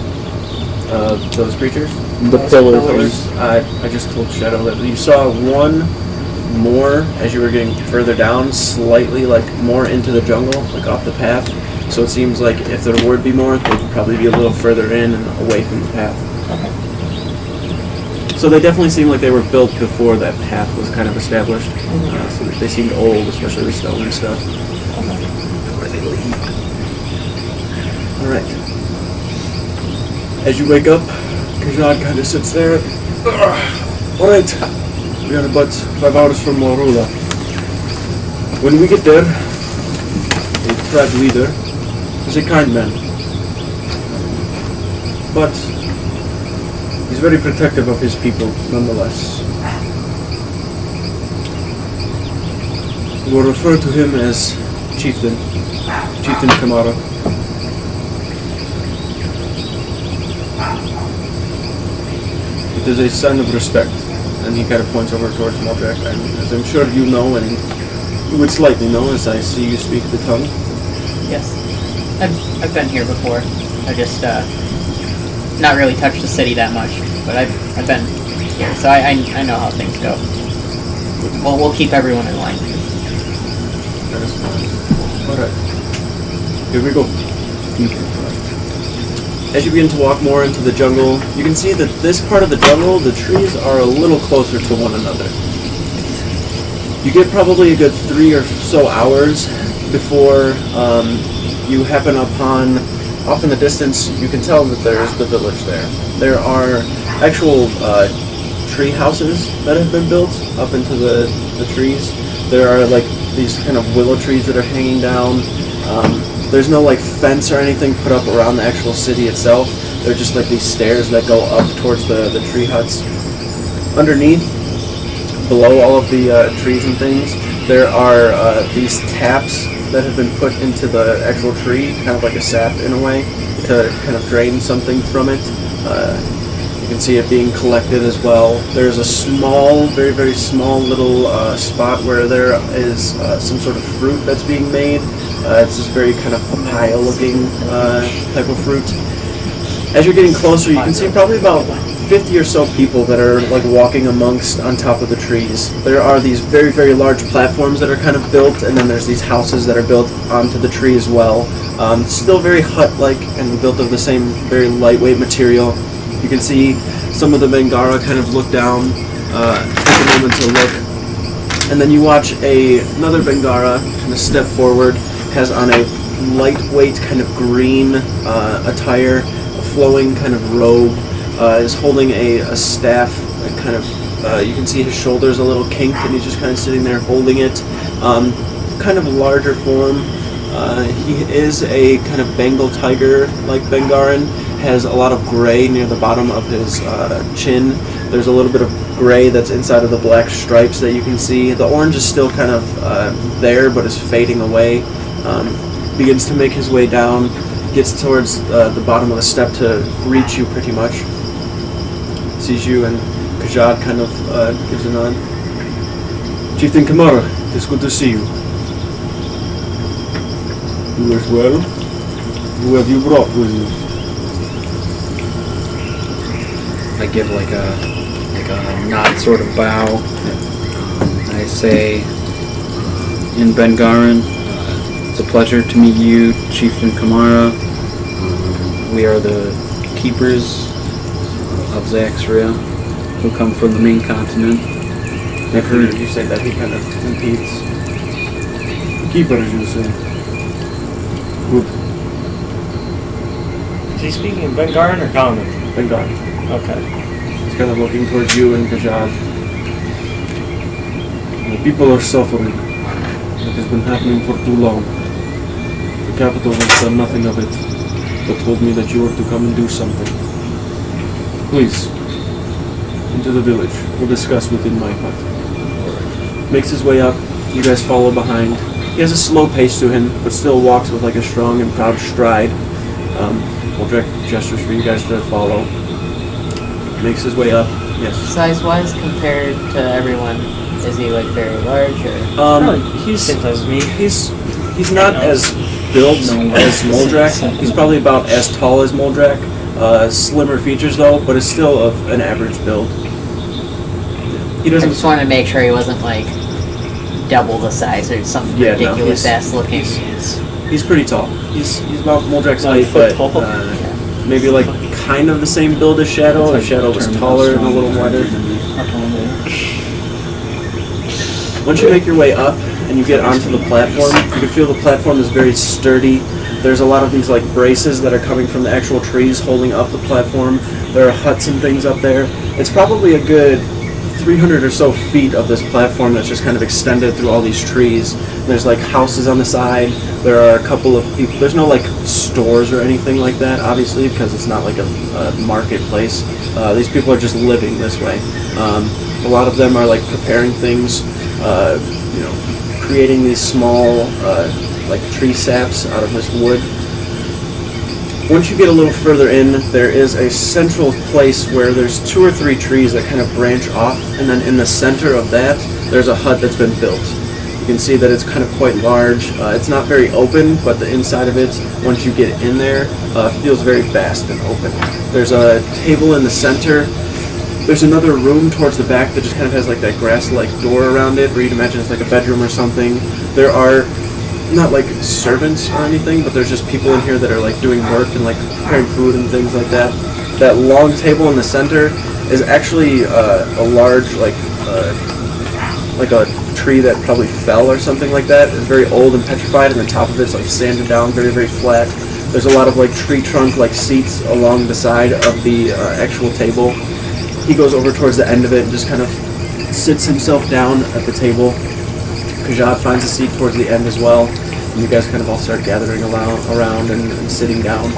Those creatures. The pillars. Pillars. I just told Shadow that you saw one more as you were getting further down, slightly like more into the jungle, like off the path. So it seems like if there would be more, they'd probably be a little further in and away from the path. Okay. So they definitely seem like they were built before that path was kind of established. So they seemed old, especially the stone and stuff. Where they lead. Alright. As you wake up, Kajad kind of sits there. Alright. We are about 5 hours from Morula. When we get there, the tribe leader is a kind man. But he's very protective of his people, nonetheless. We will refer to him as Chieftain Kamara. It is a sign of respect, and he kind of points over towards Modrak, and as I'm sure you know, and you would slightly know as I see you speak the tongue. Yes. I've been here before. I just, not really touched the city that much, but I've been here, so I know how things go. We'll keep everyone in line. That is nice. Alright. Here we go. As you begin to walk more into the jungle, you can see that this part of the jungle, the trees are a little closer to one another. You get probably a good 3 or so hours before you happen upon, off in the distance, you can tell that there's the village there. There are actual tree houses that have been built up into the trees. There are like these kind of willow trees that are hanging down. There's no like fence or anything put up around the actual city itself. They're just like these stairs that go up towards the tree huts. Underneath, below all of the trees and things, there are these taps that have been put into the actual tree, kind of like a sap in a way, to kind of drain something from it. You can see it being collected as well. There's a small, very, very small little spot where there is some sort of fruit that's being made. It's this very kind of papaya-looking type of fruit. As you're getting closer, you can see probably about 50 or so people that are like walking amongst on top of the trees. There are these very, very large platforms that are kind of built, and then there's these houses that are built onto the tree as well. Still very hut-like and built of the same very lightweight material. You can see some of the Bengarra kind of look down, take a moment to look, and then you watch another Bengarra kind of step forward, has on a lightweight kind of green attire, a flowing kind of robe, is holding a staff, kind of, you can see his shoulders a little kinked, and he's just kind of sitting there holding it. Kind of a larger form. He is a kind of Bengal tiger like Bengarran, has a lot of gray near the bottom of his chin. There's a little bit of gray that's inside of the black stripes that you can see. The orange is still kind of there, but is fading away. Begins to make his way down, gets towards the bottom of the step to reach you pretty much. Sees you, and Kajad kind of gives a nod. Chieftain Kamara, it's good to see you. You as well? Who have you brought with you? I give like a nod, sort of bow. I say, in Bengarran, it's a pleasure to meet you, Chieftain Kamara. We are the Keepers of Zaxria, who come from the main continent. I've heard you say that he kind of impedes. Keepers, you say? Good. Is he speaking in Bengarran or Common? Bengar. Okay. He's kind of looking towards you and Kajad. The people are suffering. It has been happening for too long. The capital has done nothing of it, but told me that you were to come and do something. Please, into the village. We'll discuss within my hut. Makes his way up. You guys follow behind. He has a slow pace to him, but still walks with like a strong and proud stride. We'll direct gestures for you guys to follow. Makes his way up. Yes. Size-wise, compared to everyone, is he like very large or? He's Same size as me. he's not as built as Moldrak. He's probably about as tall as Moldrak. Slimmer features though, but is still of an average build. He I doesn't. just wanted to make sure he wasn't like double the size or something Yeah, no, ridiculous he's- ass looking. He's pretty tall. He's about Moldrak's Like height, but foot tall? maybe like kind of the same build as Shadow. If Shadow was taller and a little wider. Once you make your way up and you get onto the platform, you can feel the platform is very sturdy. There's a lot of these like braces that are coming from the actual trees holding up the platform. There are huts and things up there. It's probably a good 300 or so feet of this platform that's just kind of extended through all these trees. There's like houses on the side. There are a couple of people. There's no like stores or anything like that, obviously, because it's not like a marketplace. These people are just living this way. A lot of them are like preparing things, creating these small like tree saps out of this wood. Once you get a little further in, there is a central place where there's 2 or 3 trees that kind of branch off, and then in the center of that, there's a hut that's been built. You can see that it's kind of quite large. It's not very open, but the inside of it, once you get in there, feels very vast and open. There's a table in the center. There's another room towards the back that just kind of has like that grass-like door around it, where you'd imagine it's like a bedroom or something. There are not like servants or anything, but there's just people in here that are like doing work and like preparing food and things like that. That long table in the center is actually a large like a tree that probably fell or something like that. It's very old and petrified, and the top of it's like sanded down, very very flat. There's a lot of like tree trunk like seats along the side of the actual table. He goes over towards the end of it and just kind of sits himself down at the table. Kajad finds a seat towards the end as well, and you guys kind of all start gathering around and sitting down.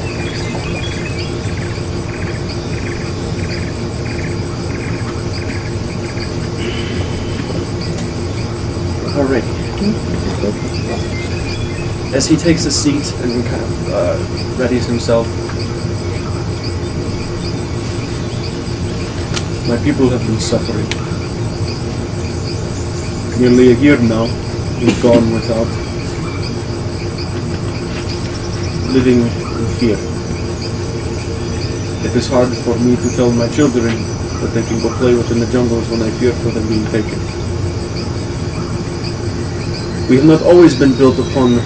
Alright. As he takes a seat and kind of readies himself, my people have been suffering. Nearly a year now, we've gone without living in fear. It is hard for me to tell my children that they can go play within the jungles when I fear for them being taken. We have not always been built upon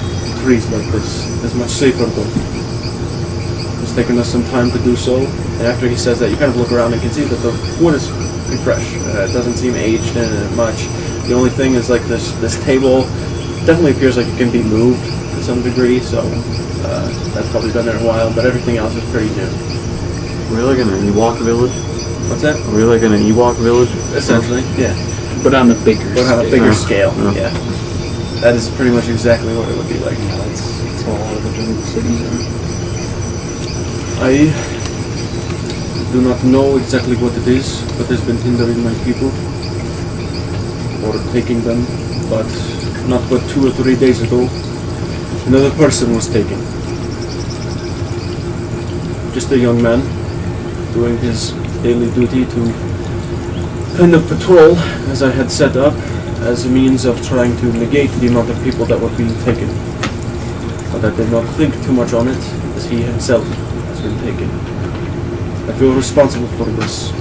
trees like this. It's much safer though. It's taken us some time to do so, and after he says that, you kind of look around and can see that the wood is pretty fresh. It doesn't seem aged much. The only thing is like this table definitely appears like it can be moved to some degree, so that's probably been there a while, but everything else is pretty new. We're like in an Ewok village. What's that? We're like in an Ewok village. Essentially, yeah. But on the bigger But on a bigger scale, Yeah. yeah. That is pretty much exactly what it would be like. That's what a lot of the jungle cities are. I do not know exactly what it is that has been hindering my people or taking them, but not but 2 or 3 days ago, another person was taken. Just a young man doing his daily duty to kind of patrol, as I had set up, as a means of trying to negate the amount of people that were being taken. But I did not think too much on it, as he himself has been taken. I feel responsible for this,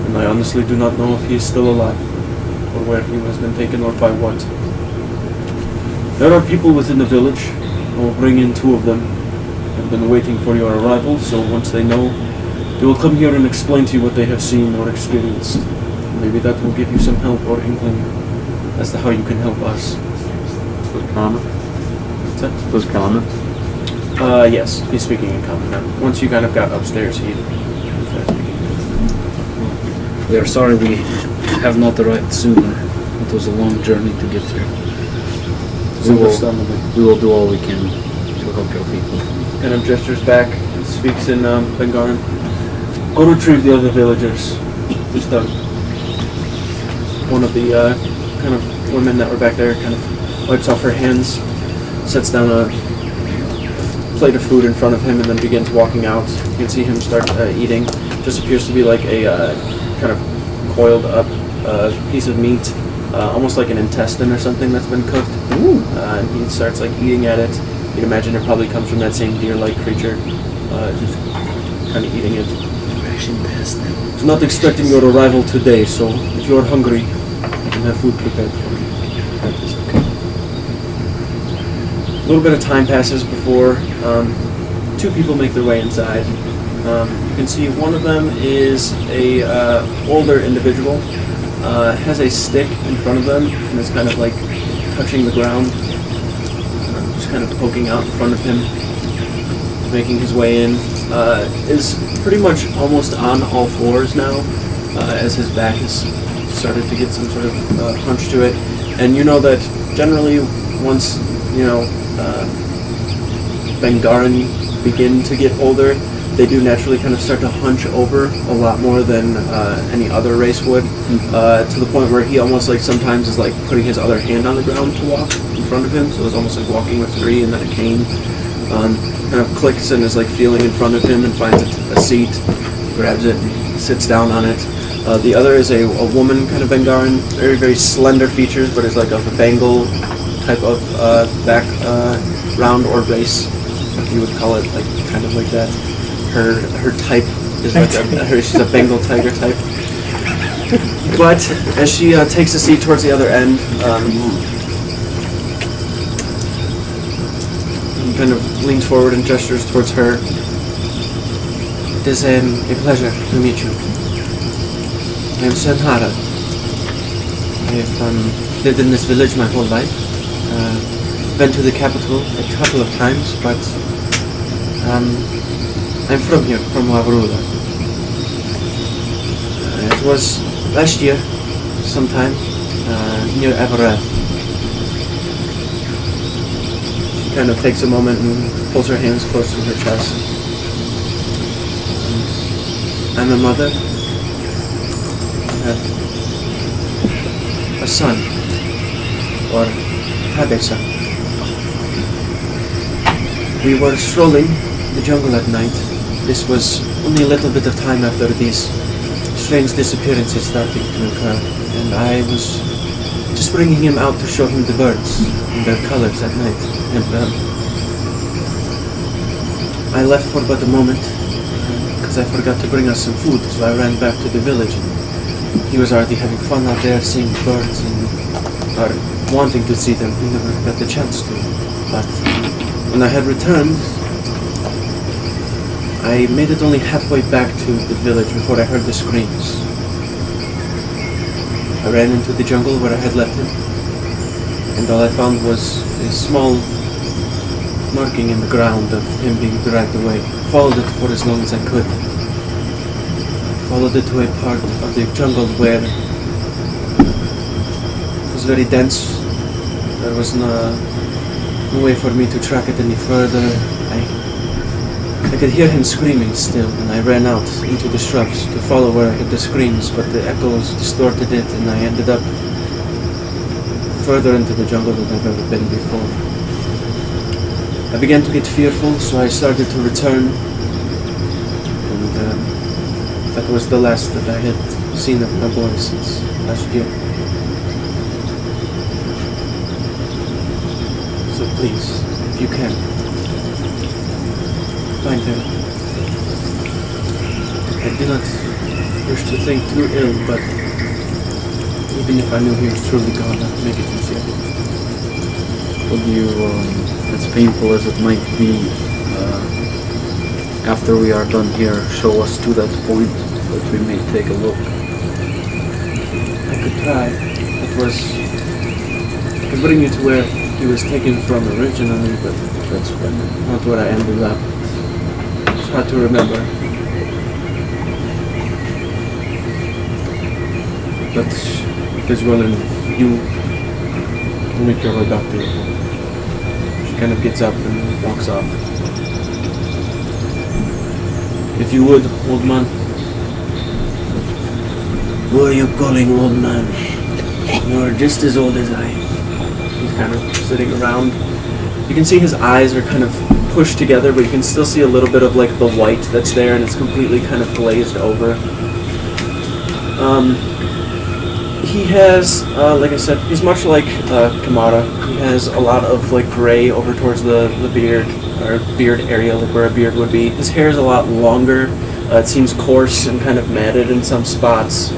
and I honestly do not know if he is still alive, or where he has been taken, or by what. There are people within the village. I will bring in 2 of them. I've been waiting for your arrival, so once they know, they will come here and explain to you what they have seen or experienced. Maybe that will give you some help or inkling as to how you can help us. Common? What's that? Was common? Yes, he's speaking in common now. Once you kind of got upstairs, he started speaking. We are sorry we have not arrived sooner. It was a long journey to get here. We will do all we can to help your people. Kind of gestures back and speaks in Bengarran. Go retrieve the other villagers. Just one of the kind of women that were back there kind of wipes off her hands, sets down a plate of food in front of him, and then begins walking out. You can see him start eating. Just appears to be like a kind of coiled up piece of meat, almost like an intestine or something that's been cooked. And he starts like eating at it. You'd imagine it probably comes from that same deer-like creature, just kind of eating it. Fresh intestine. I was not expecting your arrival today, so if you are hungry, I can have food prepared for you. That is okay. A little bit of time passes before two people make their way inside. You can see one of them is a older individual, has a stick in front of them and is kind of like touching the ground, just kind of poking out in front of him, making his way in. Is pretty much almost on all fours now, as his back has started to get some sort of hunch to it. And you know that generally once, Bengarran begin to get older, they do naturally kind of start to hunch over a lot more than any other race would, to the point where he almost like sometimes is like putting his other hand on the ground to walk in front of him, so it's almost like walking with three and then a cane. Kind of clicks and is like feeling in front of him and finds a seat, grabs it, sits down on it. The other is a woman, kind of Bengarran, very, very slender features, but is like of a Bengal type of background or race, if you would call it, like kind of like that. Her type is like she's a Bengal tiger type. But as she takes a seat towards the other end, he kind of leans forward and gestures towards her. It is a pleasure to meet you. I am Senhara. I have lived in this village my whole life. Been to the capital a couple of times, but I'm from here, from Wavrula. It was last year, sometime, near Everett. She kind of takes a moment and pulls her hands close to her chest. I'm a mother. I have a son, or had a son. We were strolling the jungle at night. This was only a little bit of time after these strange disappearances started to occur, and I was just bringing him out to show him the birds and their colors at night. And I left for but a moment because I forgot to bring us some food, so I ran back to the village. He was already having fun out there seeing birds and wanting to see them. He never got the chance to. But when I had returned, I made it only halfway back to the village before I heard the screams. I ran into the jungle where I had left him, and all I found was a small marking in the ground of him being dragged away. Followed it for as long as I could. Followed it to a part of the jungle where it was very dense. There was no way for me to track it any further. I could hear him screaming still, and I ran out into the shrubs to follow where I heard the screams, but the echoes distorted it, and I ended up further into the jungle than I've ever been before. I began to get fearful, so I started to return, and that was the last that I had seen of my boy since last year. So please, if you can, find him. I do not wish to think too ill, but even if I knew he was truly gone, I'd make it easier. Would you, as painful as it might be, after we are done here, show us to that point that we may take a look? I could try. I could bring you to where he was taken from originally, but that's not where I ended up. It's hard to remember. is well and you make your way back to it. She kind of gets up and walks off. If you would, old man. Who are you calling old man? You are just as old as I. He's kind of sitting around. You can see his eyes are kind of pushed together, but you can still see a little bit of like the white that's there, and it's completely kind of glazed over. He has, like I said, he's much like Kamara. He has a lot of like gray over towards the beard, or beard area, like where a beard would be. His hair is a lot longer. It seems coarse and kind of matted in some spots.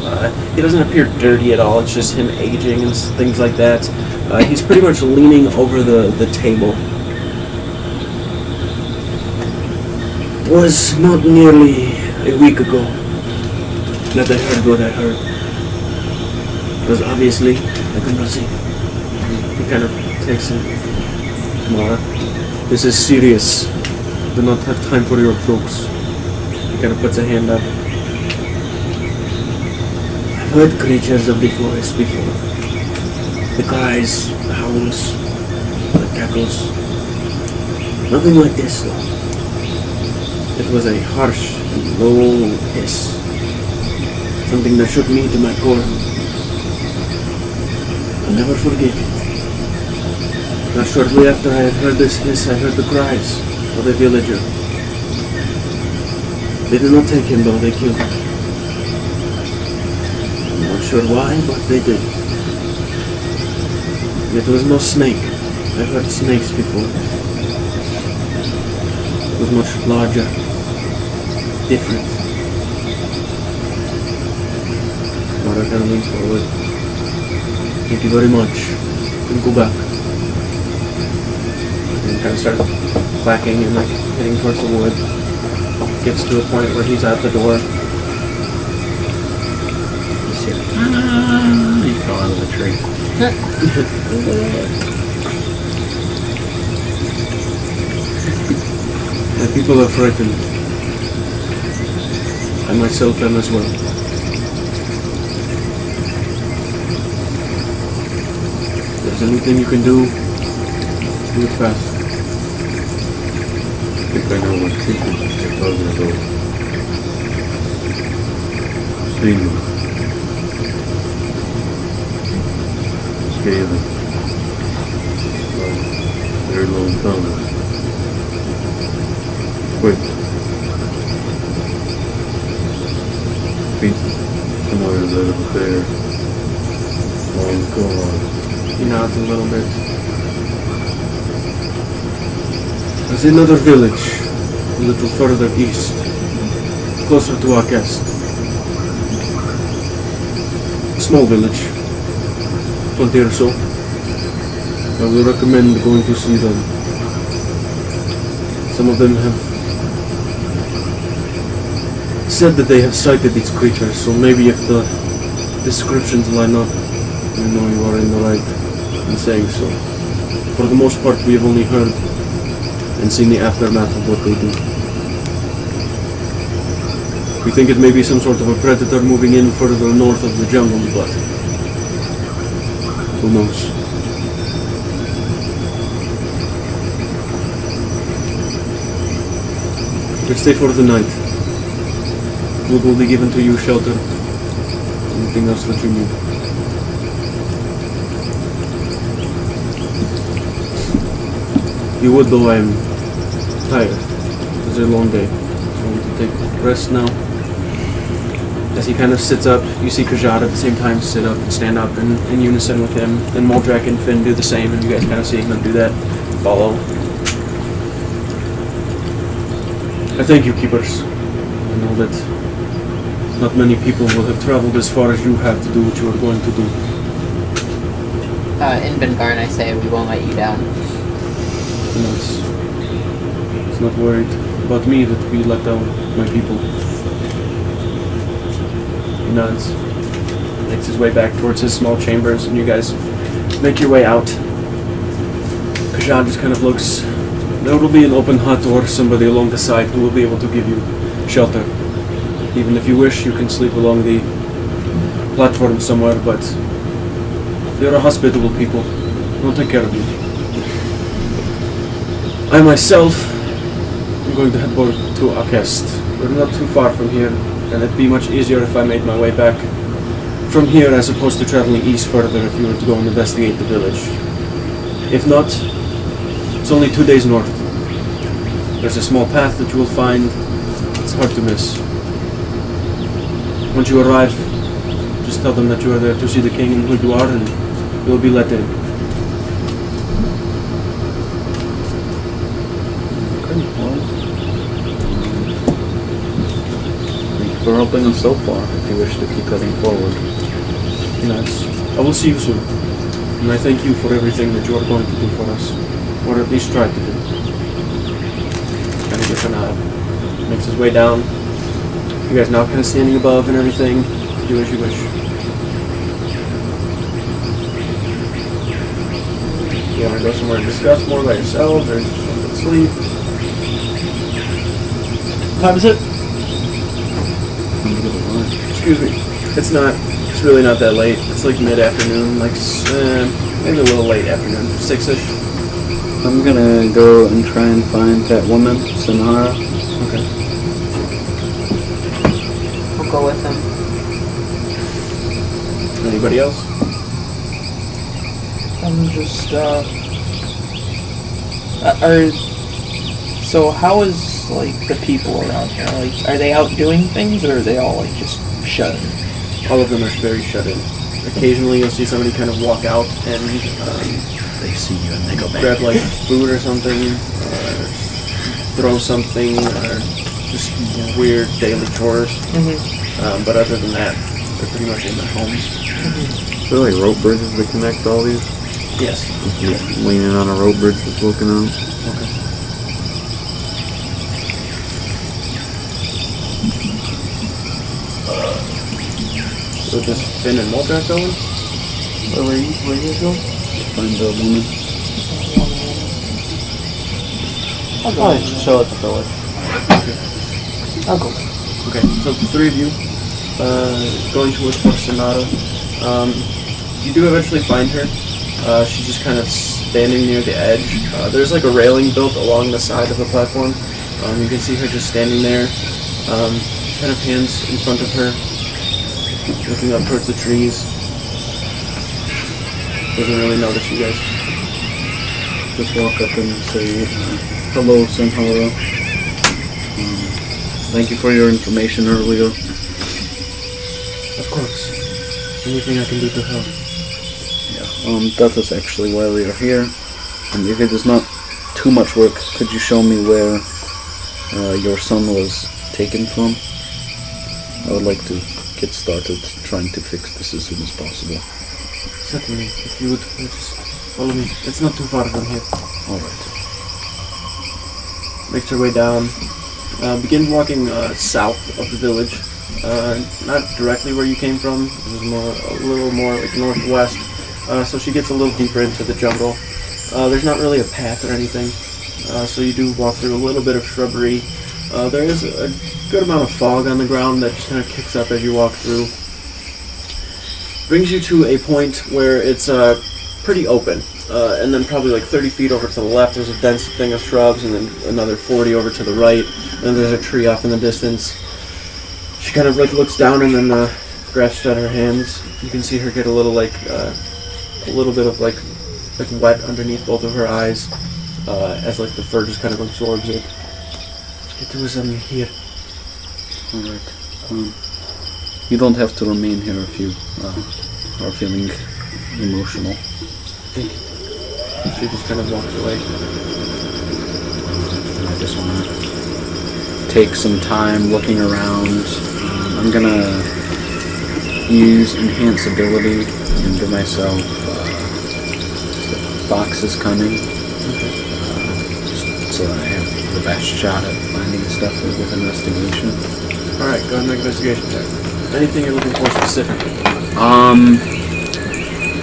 He doesn't appear dirty at all. It's just him aging and things like that. He's pretty much leaning over the table. Was not nearly a week ago that I heard what I heard. Because obviously I could not see. He kind of takes it. Kamara, this is serious. Do not have time for your jokes. He kind of puts a hand up. I've heard creatures of the forest before. The cries, the howls, the cackles. Nothing like this though. It was a harsh and low hiss. Something that shook me to my core. I'll never forget it. Not shortly after I had heard this hiss, I heard the cries of a villager. They did not take him though, they killed him. I'm not sure why, but they did. It was no snake. I've heard snakes before. It was much larger. Different. Mara kind of leans forward. Thank you very much. You can go back. And kind of starts clacking and like heading towards the wood. Gets to a point where he's at the door. Just hear, he fell out of the tree. My people are frightened. I myself am as well. If there's anything you can do it fast. I think I know what creatures you're talking about. Seen them. Scaly. Very long tongue. Quick. Feet similar to that of a bear. Long claws. He nods a little bit. There's another village, a little further east, closer to our guest. Small village, 20 or so. I will recommend going to see them. Some of them have said that they have sighted these creatures, so maybe if the descriptions line up, you know you are in the right in saying so. For the most part, we have only heard and seen the aftermath of what they do. We think it may be some sort of a predator moving in further north of the jungle, but who knows? We'll stay for the night. Food will be given to you, shelter. Anything else that you need. You would, though I am tired. It was a long day. So I want to take rest now. As he kind of sits up, you see Kajad at the same time sit up and stand up in unison with him. And Moldrak and Finn do the same, and you guys kind of see him do that. Follow. I thank you, Keepers. I know that not many people will have traveled as far as you have to do what you are going to do. In Bengarran, I say we won't let you down. And it's not worried about me that we let down my people. He nods. Makes his way back towards his small chambers, and you guys make your way out. Kajad just kind of looks. There will be an open hut or somebody along the side who will be able to give you shelter. Even if you wish, you can sleep along the platform somewhere, but They're a hospitable people. They'll take care of you. I myself am going to head over to Akest. We're not too far from here, and it'd be much easier if I made my way back from here as opposed to traveling east further if you were to go and investigate the village. If not, it's only 2 days north. There's a small path that you will find. It's hard to miss. Once you arrive, just tell them that you are there to see the king and who you are, and you'll be let in. Thank you for helping us so far, if you wish to keep heading forward. Nice. I will see you soon. And I thank you for everything that you are going to do for us. Or at least try to do. Kind of gives a nod. Makes his way down. You guys now kind of standing above and everything. Do as you wish. You want to go somewhere and discuss more by yourselves, or just want to sleep? What time is it? Excuse me. It's really not that late. It's like mid-afternoon, like maybe a little late afternoon, 6-ish. I'm gonna go and try and find that woman, Sinara. Okay. I'll go with him. Anybody else? I'm just, so how is, like, the people around here? Like, are they out doing things, or are they all, like, just shut in? All of them are very shut in. Occasionally you'll see somebody kind of walk out and They see you and they go back. grab like food or something, or throw something, or just weird daily chores. Mm-hmm. But other than that, they're pretty much in their homes. Is there like rope bridges that connect all these? Yes. Just leaning on a rope bridge just looking out. Okay. So just Finn and Walter are going? Where you go? Find the woman. I'll go. Just chill at the village. I'll go. Okay, so the three of you going towards Sonata. You do eventually find her. She's just kind of standing near the edge. There's like a railing built along the side of the platform. You can see her just standing there, kind of hands in front of her, looking up towards the trees. Doesn't really notice you guys. Just walk up and say, hello, Senhora. Thank you for your information earlier. Of course. Anything I can do to help. That is actually why we are here. And if it is not too much work, could you show me where your son was taken from? I would like to get started trying to fix this as soon as possible. Certainly, if you would just follow me. It's not too far from here. Alright. Makes her way down. Begin walking south of the village. Not directly where you came from. This is a little more like northwest. So she gets a little deeper into the jungle. There's not really a path or anything. So you do walk through a little bit of shrubbery. There is a good amount of fog on the ground that just kind of kicks up as you walk through. Brings you to a point where it's pretty open. And then probably like 30 feet over to the left there's a dense thing of shrubs, and then another 40 over to the right, and then there's a tree off in the distance. She kind of like looks down and then grasps at her hands. You can see her get a little like a little bit of like wet underneath both of her eyes, as like the fur just kind of absorbs it. It was here. Alright. You don't have to remain here if you are feeling emotional. Thank you. She just kind of walks away. I just want to take some time looking around. I'm gonna use enhance ability and give myself Fox is coming. Just so that I have the best shot at finding stuff with investigation. Alright, go ahead and make an investigation check. Anything you're looking for specifically?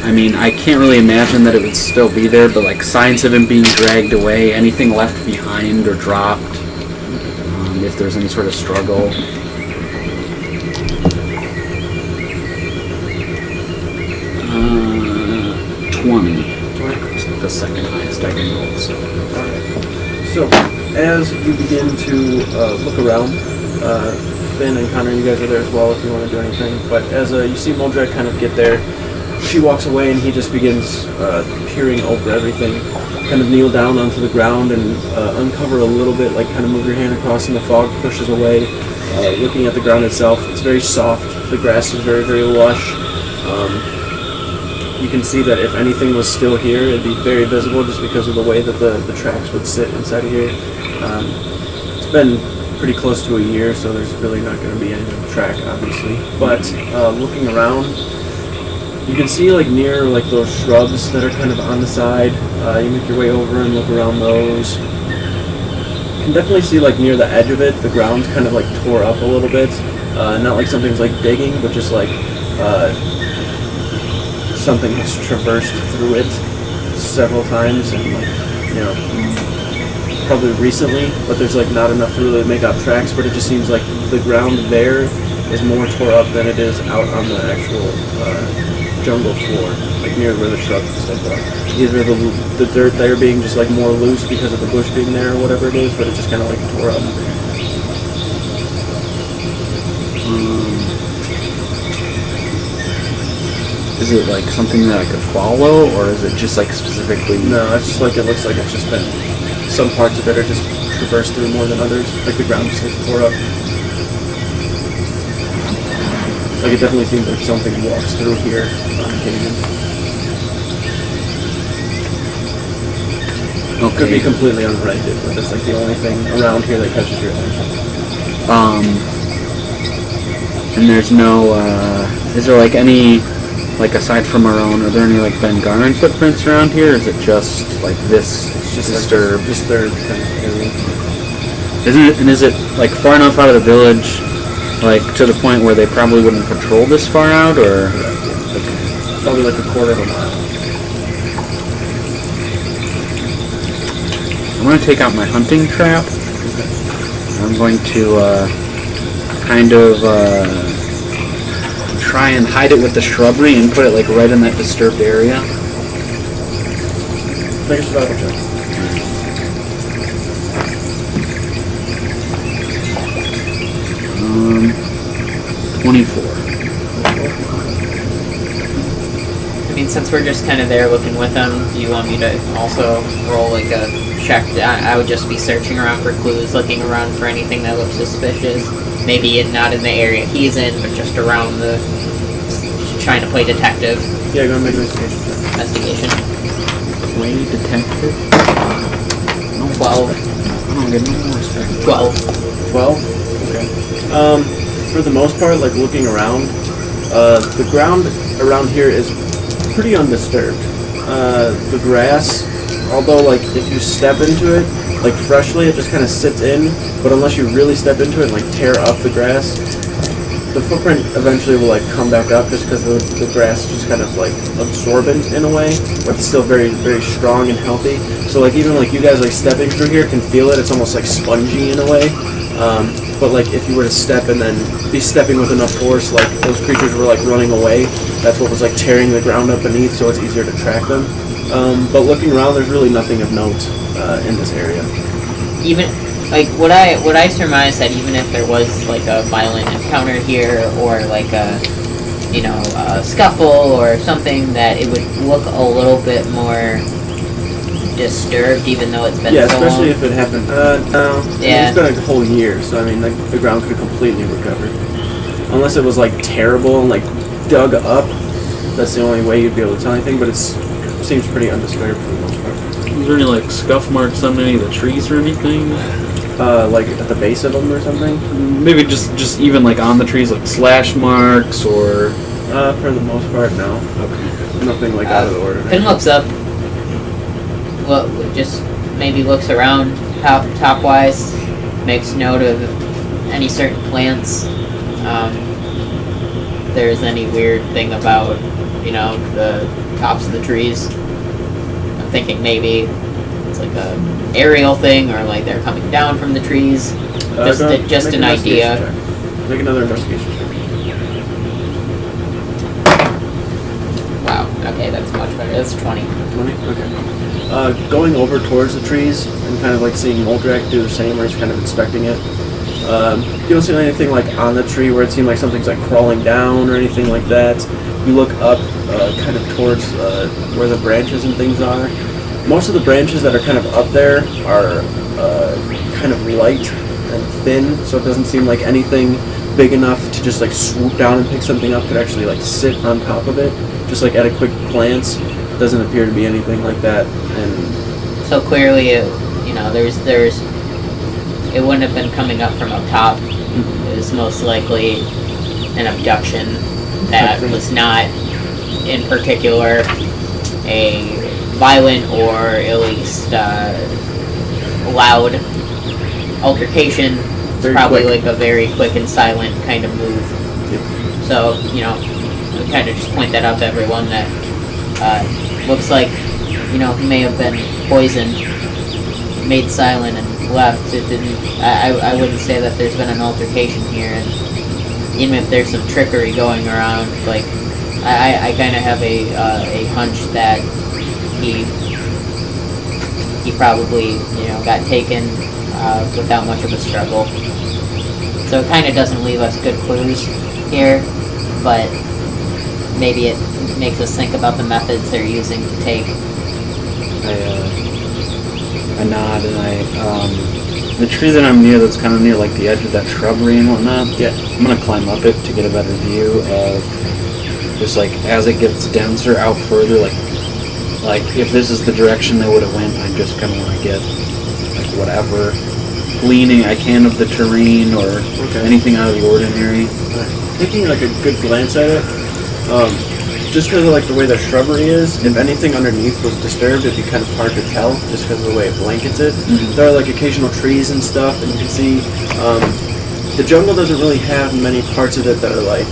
I mean, I can't really imagine that it would still be there, but like signs of him being dragged away, anything left behind or dropped, if there's any sort of struggle. the second highest I can roll. So. So, as you begin to look around, Finn and Connor, you guys are there as well if you want to do anything. But as you see Moldrak kind of get there, she walks away and he just begins peering over everything. Kind of kneel down onto the ground and uncover a little bit, like kind of move your hand across and the fog pushes away. Looking at the ground itself, it's very soft. The grass is very, very lush. You can see that if anything was still here, it'd be very visible just because of the way that the tracks would sit inside of here. It's been pretty close to a year, so there's really not going to be any track, obviously. But looking around, you can see like near like those shrubs that are kind of on the side. You make your way over and look around those. You can definitely see like near the edge of it, the ground's kind of like tore up a little bit. Not like something's like digging, but just like something has traversed through it several times and like, you know, probably recently, but there's like not enough to really make out tracks, but it just seems like the ground there is more tore up than it is out on the actual jungle floor, like near where the shrubs and stuff are. Either the dirt there being just like more loose because of the bush being there or whatever it is, but it just kind of like tore up. Is it like something that I could follow, or is it just like specifically? No, it's just like it looks like it's just been, some parts of it are just traversed through more than others, like the ground just like tore up. Like it definitely seems like something walks through here on occasion. Okay. Could be completely unrelated, but that's like the only thing around here that catches your attention. And there's no, is there like any, like aside from our own, are there any like Bengarran footprints around here? Or is it just like this disturbed? Just their kind of area. Is it like far enough out of the village, like to the point where they probably wouldn't patrol this far out, or? Okay. Probably like a quarter of a mile. I'm going to take out my hunting trap. I'm going to kind of try and hide it with the shrubbery and put it like right in that disturbed area. Make a survival check. 24. I mean, since we're just kind of there looking with him, do you want me to also roll like a check? I would just be searching around for clues, looking around for anything that looks suspicious. Maybe not in the area he's in, but just around the... trying to play detective. Yeah, go and make an investigation check. Play detective? 12. I don't get no more respect. 12. 12? Okay. For the most part, like looking around, the ground around here is pretty undisturbed. The grass, although like if you step into it, like freshly, it just kind of sits in, but unless you really step into it and like tear up the grass, the footprint eventually will like come back up just because the grass is just kind of like absorbent in a way, but it's still very, very strong and healthy. So like even like you guys like stepping through here can feel it, it's almost like spongy in a way. But like if you were to step and then be stepping with enough force, like those creatures were like running away, that's what was like tearing the ground up beneath, so it's easier to track them. But looking around, there's really nothing of note in this area. Even like would I surmise that even if there was like a violent encounter here or like a a scuffle or something, that it would look a little bit more disturbed, even though it's been so long? Especially if it happened. No. Yeah. It's been a whole year, so I mean, like the ground could have completely recovered, unless it was like terrible and like dug up. That's the only way you'd be able to tell anything. But it seems pretty undisturbed for the most part. Is there any like scuff marks on any of the trees or anything? Like at the base of them or something? Maybe just even like on the trees, like slash marks or... For the most part, no. Okay. Nothing like out of the ordinary. Finn looks up. Well, just maybe looks around top-wise, makes note of any certain plants. If there's any weird thing about, the tops of the trees. I'm thinking maybe it's like a aerial thing, or like they're coming down from the trees. Just an idea. Make another investigation check. Wow. Okay, that's much better. That's 20. 20? Okay. Going over towards the trees and kind of like seeing Moldrak do the same, where he's kind of inspecting it. You don't see anything like on the tree where it seemed like something's like crawling down or anything like that. You look up kind of towards where the branches and things are. Most of the branches that are kind of up there are kind of light and thin, so it doesn't seem like anything big enough to just like swoop down and pick something up could actually like sit on top of it. Just like at a quick glance, doesn't appear to be anything like that. And so clearly, there's it wouldn't have been coming up from up top. It was most likely an abduction that was not, in particular, a violent or at least loud altercation. It's probably quick. like a very quick and silent kind of move. Yep. So, I kind of just point that out to everyone that looks like, he may have been poisoned, made silent, and left. It didn't. I wouldn't say that there's been an altercation here, and even if there's some trickery going around, like I kind of have a hunch that he probably got taken without much of a struggle. So it kind of doesn't leave us good clues here, but maybe it makes us think about the methods they're using to take. I nod and the tree that I'm near, that's kind of near like the edge of that shrubbery and whatnot. Yeah. I'm gonna climb up it to get a better view of just like as it gets denser out further. Like if this is the direction they would have went, I just kind of want to get like whatever gleaning I can of the terrain or anything out of the ordinary. Taking like a good glance at it, just because of like the way the shrubbery is, if anything underneath was disturbed, it'd be kind of hard to tell just because of the way it blankets it. There are like occasional trees and stuff, and you can see the jungle doesn't really have many parts of it that are like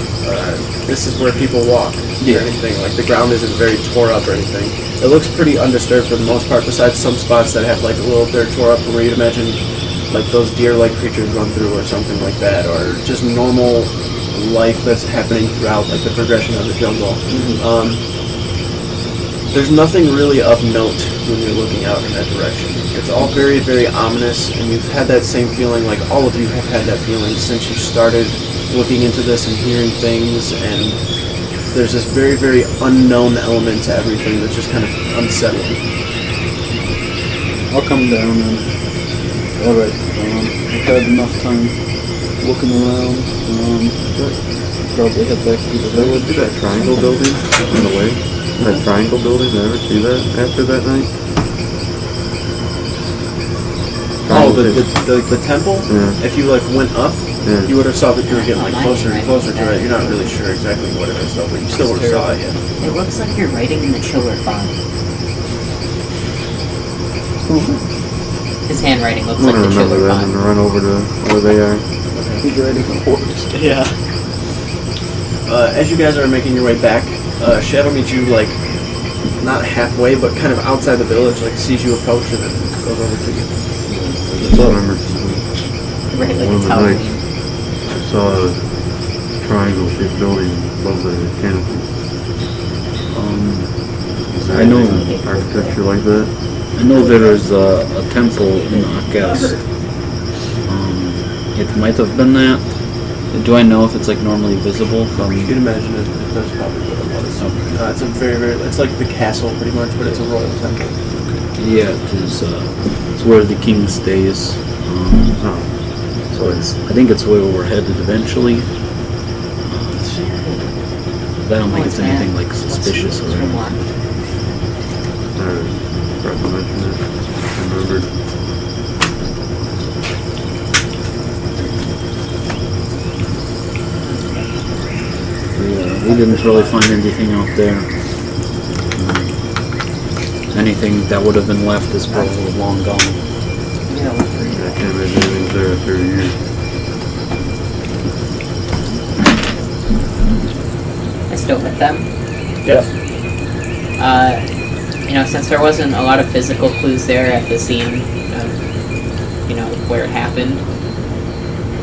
this is where people walk or anything. Like the ground isn't very tore up or anything. It looks pretty undisturbed for the most part, besides some spots that have like a little dirt tore up from where you'd imagine like those deer-like creatures run through or something like that, or just normal life that's happening throughout like the progression of the jungle. There's nothing really of note when you're looking out in that direction. It's all very, very ominous, and you've had that same feeling, like all of you have had that feeling since you started looking into this and hearing things, and there's this very, very unknown element to everything that's just kind of unsettling. I'll come down and alright, I've had enough time looking around. Probably head back to the village. See that triangle building on the way? That triangle building, did I ever see that after that night? Oh, the temple? Yeah. If you like went up, Yeah. you would have saw that you were getting like closer and closer to it. You're not really sure exactly what it is though, but you still would have saw it, yeah. It looks like you're writing in the chiller font. His handwriting looks I'm like gonna the remember chiller that and font. run over to where they are. He's writing a horse. Yeah. As you guys are making your way back, Shadow meets you like not halfway, but kind of outside the village. Like sees you approach and then goes over to you. I just remember Right, like one of it's the nights Halloween. I saw a triangle-shaped building above the canopy. Is there I know. anything architecture like that? I know there is a temple in Akest. It might have been that. Do I know if it's like normally visible from? You can imagine it. That's probably what it was. It's a very, very. It's like the castle, pretty much, but it's a royal temple. Yeah, it is. It's where the king stays. So I think it's where we're headed eventually. But I don't think it's anything like suspicious or anything. I forgot to mention it. I remembered. We didn't really find anything out there. Anything that would have been left is probably long gone. I can't imagine anything's there after a year. I still hit them. Yes. Since there wasn't a lot of physical clues there at the scene of, where it happened,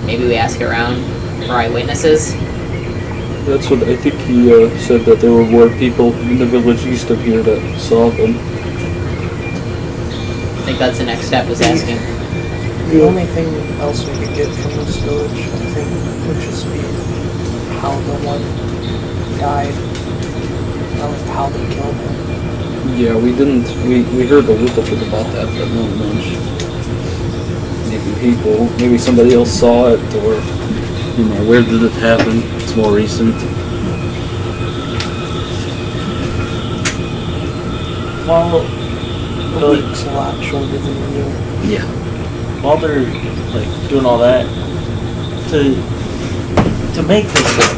maybe we ask around for eyewitnesses. That's what I think he said, that there were more people in the village east of here that saw them. I think that's the next step, is asking. The only thing else we could get from this village, I think, would just be how the one died. How they killed him. Yeah, we didn't. We heard a little bit about that, but not much. Maybe people, maybe somebody else saw it, or Where did it happen? It's more recent. While The week's a lot shorter than the year. Yeah. while they're like doing all that, to make this work,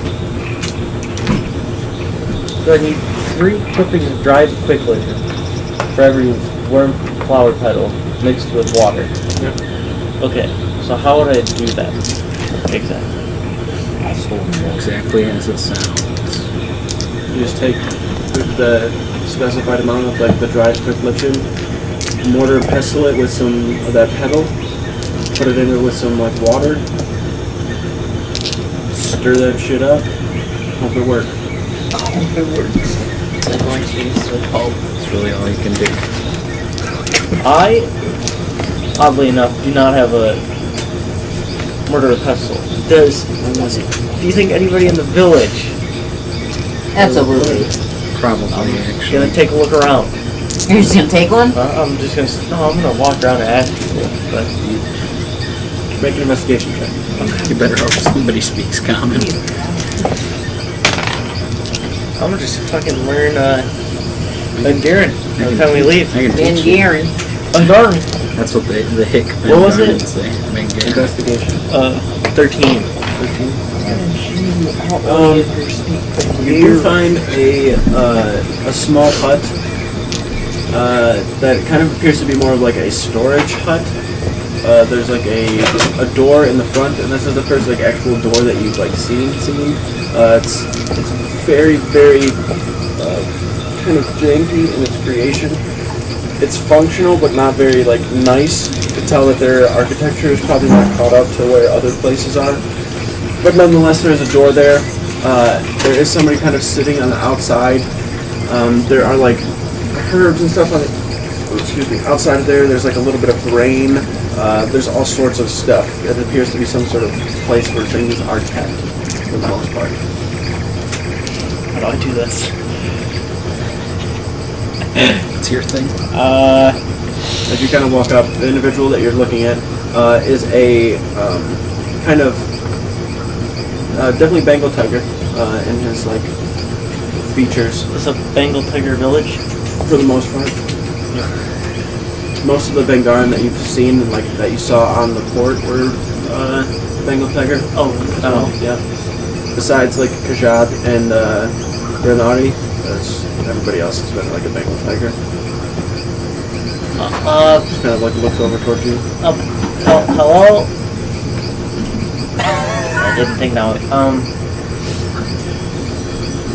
so I need 3 clippings of dried quick liquor for every worm flower petal mixed with water. Yep. Okay, so how would I do that exactly? Exactly as it sounds. you just take the specified amount of like the dried quick lichen, mortar and pestle it with some of that petal, put it in there with some like water, stir that shit up, hope it works. If it works. I'm going to use with hope. That's really all you can do. I, oddly enough, do not have a mortar or pestle. Do you think anybody in the village Absolutely. Probably, gonna actually. take a look around? You're just gonna take one? I'm gonna walk around and ask people, but Make an investigation check. You better hope somebody speaks common. I'm gonna just fucking learn Bengarran by the time we leave. I can teach you. Bengarran. Bengarran. That's what the hick What was it? Bengarran say. Bengarran. Investigation. 13. 13. How did her speak? You do find a small hut that kind of appears to be more of like a storage hut. There's like a door in the front, and this is the first like actual door that you've like seen. It's very kind of janky in its creation. It's functional, but not very like nice. You can tell that their architecture is probably not caught up to where other places are. But nonetheless, there's a door there. There is somebody kind of sitting on the outside. There are like herbs and stuff on it. Excuse me. Outside of there, there's like a little bit of grain. There's all sorts of stuff. It appears to be some sort of place where things are kept, for the most part. How do I do this? It's your thing. As you kind of walk up, the individual that you're looking at is a kind of definitely Bengal tiger in his like features. Is this a Bengal Tiger village? For the most part. Most of the Bengarran that you've seen, like that you saw on the port, were Bengal tiger. Oh, Yeah. Besides like Kajad and Vanore, everybody else has been like a Bengal tiger. Just kind of like looks over towards you. Hello? I didn't think that way.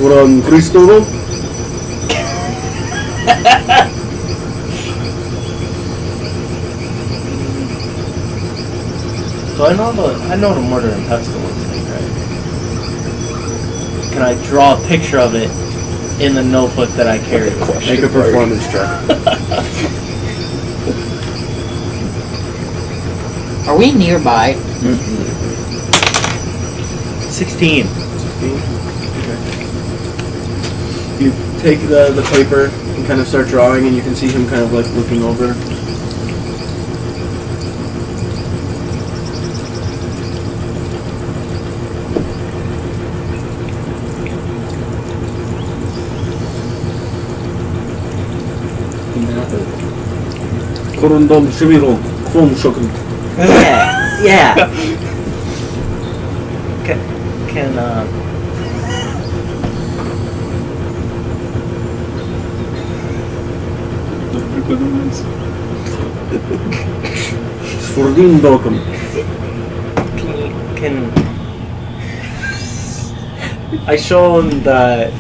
What on Christopher? So I know what a mortar and pestle looks like, right? Can I draw a picture of it in the notebook that I carry? Make a performance check. Are we nearby? 16. You take the paper and kind of start drawing, and you can see him kind of like looking over. Korundon Shiviron, Krom Shogun. Yeah. Can Fordin Dokum. can I show him the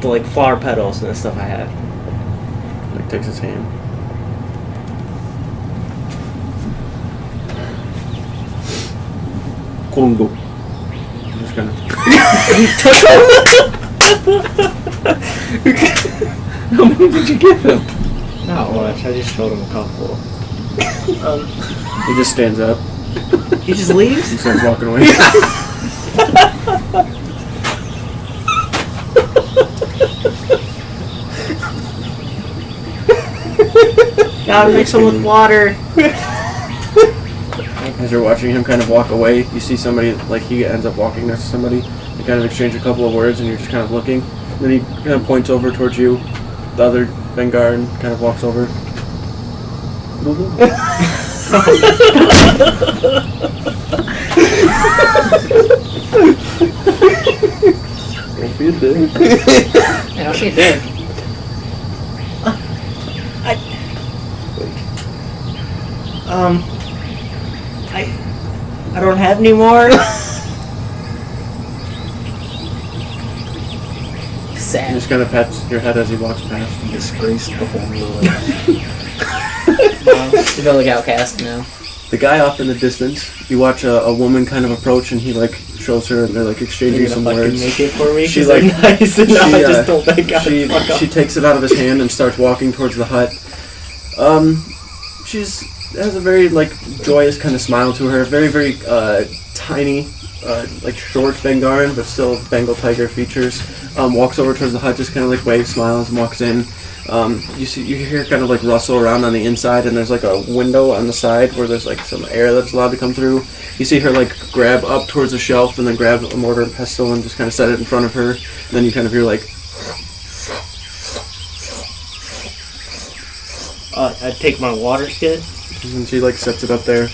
like flower petals and the stuff I have? Like takes his hand. Korungo. Just gonna. How many did you give him? Not much. I just showed him a couple. He just stands up He just leaves? and starts walking away. Gotta mix them with water. As you're watching him kind of walk away, you see somebody, like he ends up walking next to somebody. They kind of exchange a couple of words and you're just kind of looking. Then he kind of points over towards you. The other Bengarran kind of walks over. Don't be a dick. I don't see it there. I don't have any more. He Sad. just kind of pats your head as he walks past. Disgraced the whole village. The village outcast now. The guy off in the distance, you watch a woman kind of approach and he like shows her and they're like exchanging You're some gonna fucking words. make it for me? She, 'Cause like- I'm nice and I just told that guy she, to fuck off. she takes it out of his hand and starts walking towards the hut. She's has a very like joyous kind of smile to her. Very very tiny, like short Bengarran, but still Bengal tiger features. Walks over towards the hut, just kind of like waves, smiles, and walks in. You hear kind of like rustle around on the inside, and there's like a window on the side where there's like some air that's allowed to come through. You see her like grab up towards a shelf and then grab a mortar and pestle and just kind of set it in front of her. And then you kind of hear like. I'd take my water skid. And she like sets it up there,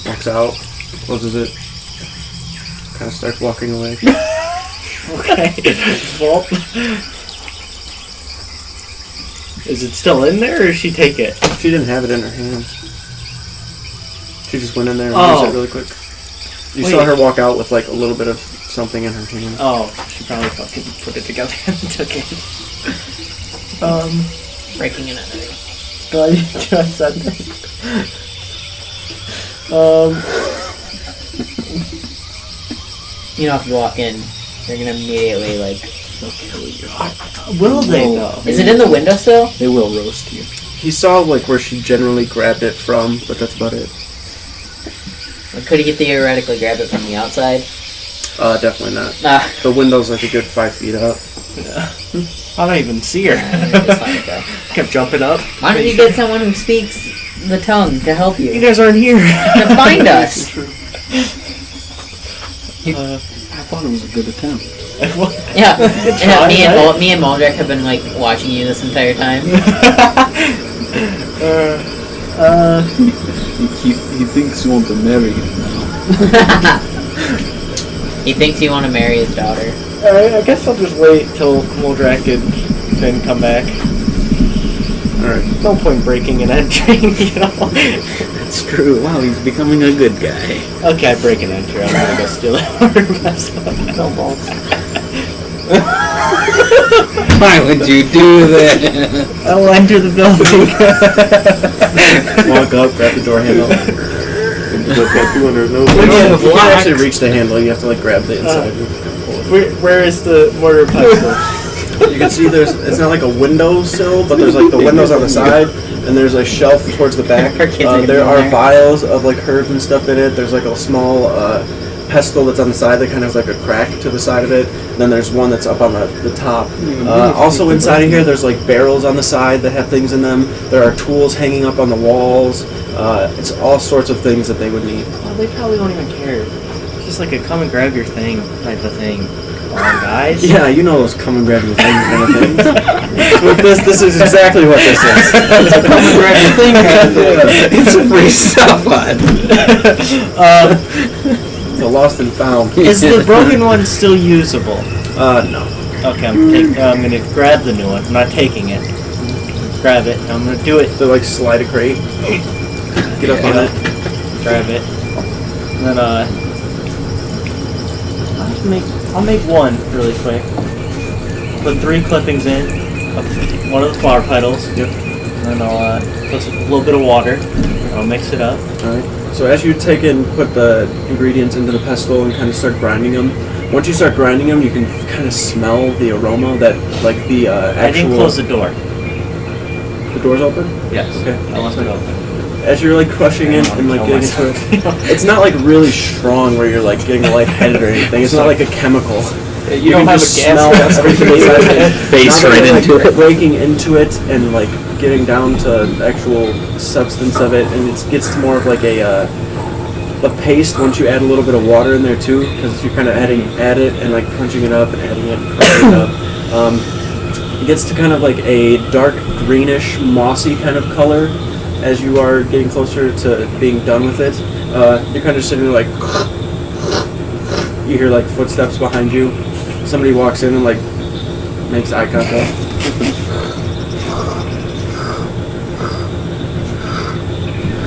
walks out, closes it, kind of starts walking away. Okay. Well, is it still in there, or did she take it? She didn't have it in her hands. She just went in there and Oh. used it really quick. You Wait. saw her walk out with like a little bit of something in her hand. Oh, she probably fucking put it together and took it. Breaking and entering. Do I send it? You know, if you walk in, they're gonna immediately like. They'll kill you. Will they No. though? Is it in the window still? They will roast you. He saw like where she generally grabbed it from, but that's about it. Or could he theoretically grab it from the outside? Definitely not. Nah. The window's like a good 5 feet up. I don't even see her. It's fine, okay. Kept jumping up. Why don't you get someone who speaks the tongue to help You you? guys aren't here. To find us. I thought it was a good attempt. Yeah. try, Me and Moldrick have been like watching you this entire time. He thinks you want to marry him now. He thinks you want to marry his daughter. Alright, I guess I'll just wait till Moldrak and Finn come back. Alright. No point breaking and entering, you know? That's true. Wow, he's becoming a good guy. Okay, I break and enter. I'm gonna go steal it. No balls. Why would you do that? I will enter the building. Walk up, grab the door handle. Put tattoo on her nose. You can't actually reach the handle, you have to like grab the inside. Where is the mortar and pestle? You can see it's not like a window sill, but there's like the windows on the side, and there's a shelf towards the back. Our kids are There gonna be in are there. vials of like herbs and stuff in it. There's like a small pestle that's on the side that kind of has like a crack to the side of it. And then there's one that's up on the top. Also inside of here, there's like barrels on the side that have things in them. There are tools hanging up on the walls. It's all sorts of things that they would need. Oh, they probably won't even care. It's just like a come and grab your thing type of thing. Come on, guys. Yeah, you know those come and grab your things kind of things. But this is exactly what this is. It's a come and grab your thing kind of thing. It's a free stuff on. It's a lost and found. Is the broken one still usable? No. Okay, I'm gonna grab the new one. I'm not taking it. Grab it. I'm gonna do it. To like slide a crate. Get up on it. Grab it. And then I'll make one really quick. Put 3 clippings in. One of the flower petals. Yep. And then I'll put a little bit of water. I'll mix it up. Alright. So as you take and put the ingredients into the pestle and kind of start grinding them, once you start grinding them, you can kind of smell the aroma that, like the actual... I didn't close the door. The door's open? Yes. Okay. I left it open. As you're like crushing it and like getting into it, it's not like really strong where you're like getting lightheaded or anything. It's not like a chemical. You don't have a smell gas mask. everything inside it. Face Now that right you're, into it. breaking into it and like getting down to the actual substance of it, and it gets to more of like a paste once you add a little bit of water in there too, because you're kind of adding it and like crunching it up and adding it and crunching it up. It gets to kind of like a dark greenish mossy kind of color as you are getting closer to being done with it. You're kind of sitting there like you hear like footsteps behind you. Somebody walks in and like makes eye contact.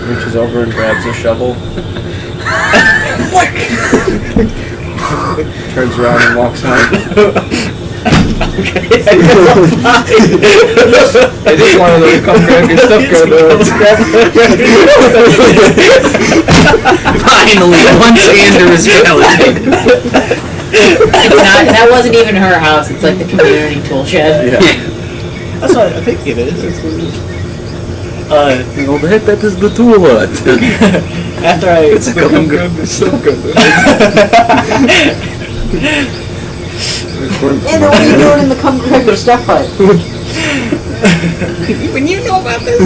Reaches over and grabs a shovel. Turns around and walks out. It is one of those come grab your stuff kind of. Finally, one Xander is validated. That wasn't even her house. It's like the community tool shed. Yeah. That's what I think it is. No, that is the tool hut. After I... Come grab your stuff kind of. And what are you doing in the come grab your stuff hut? When you know about this?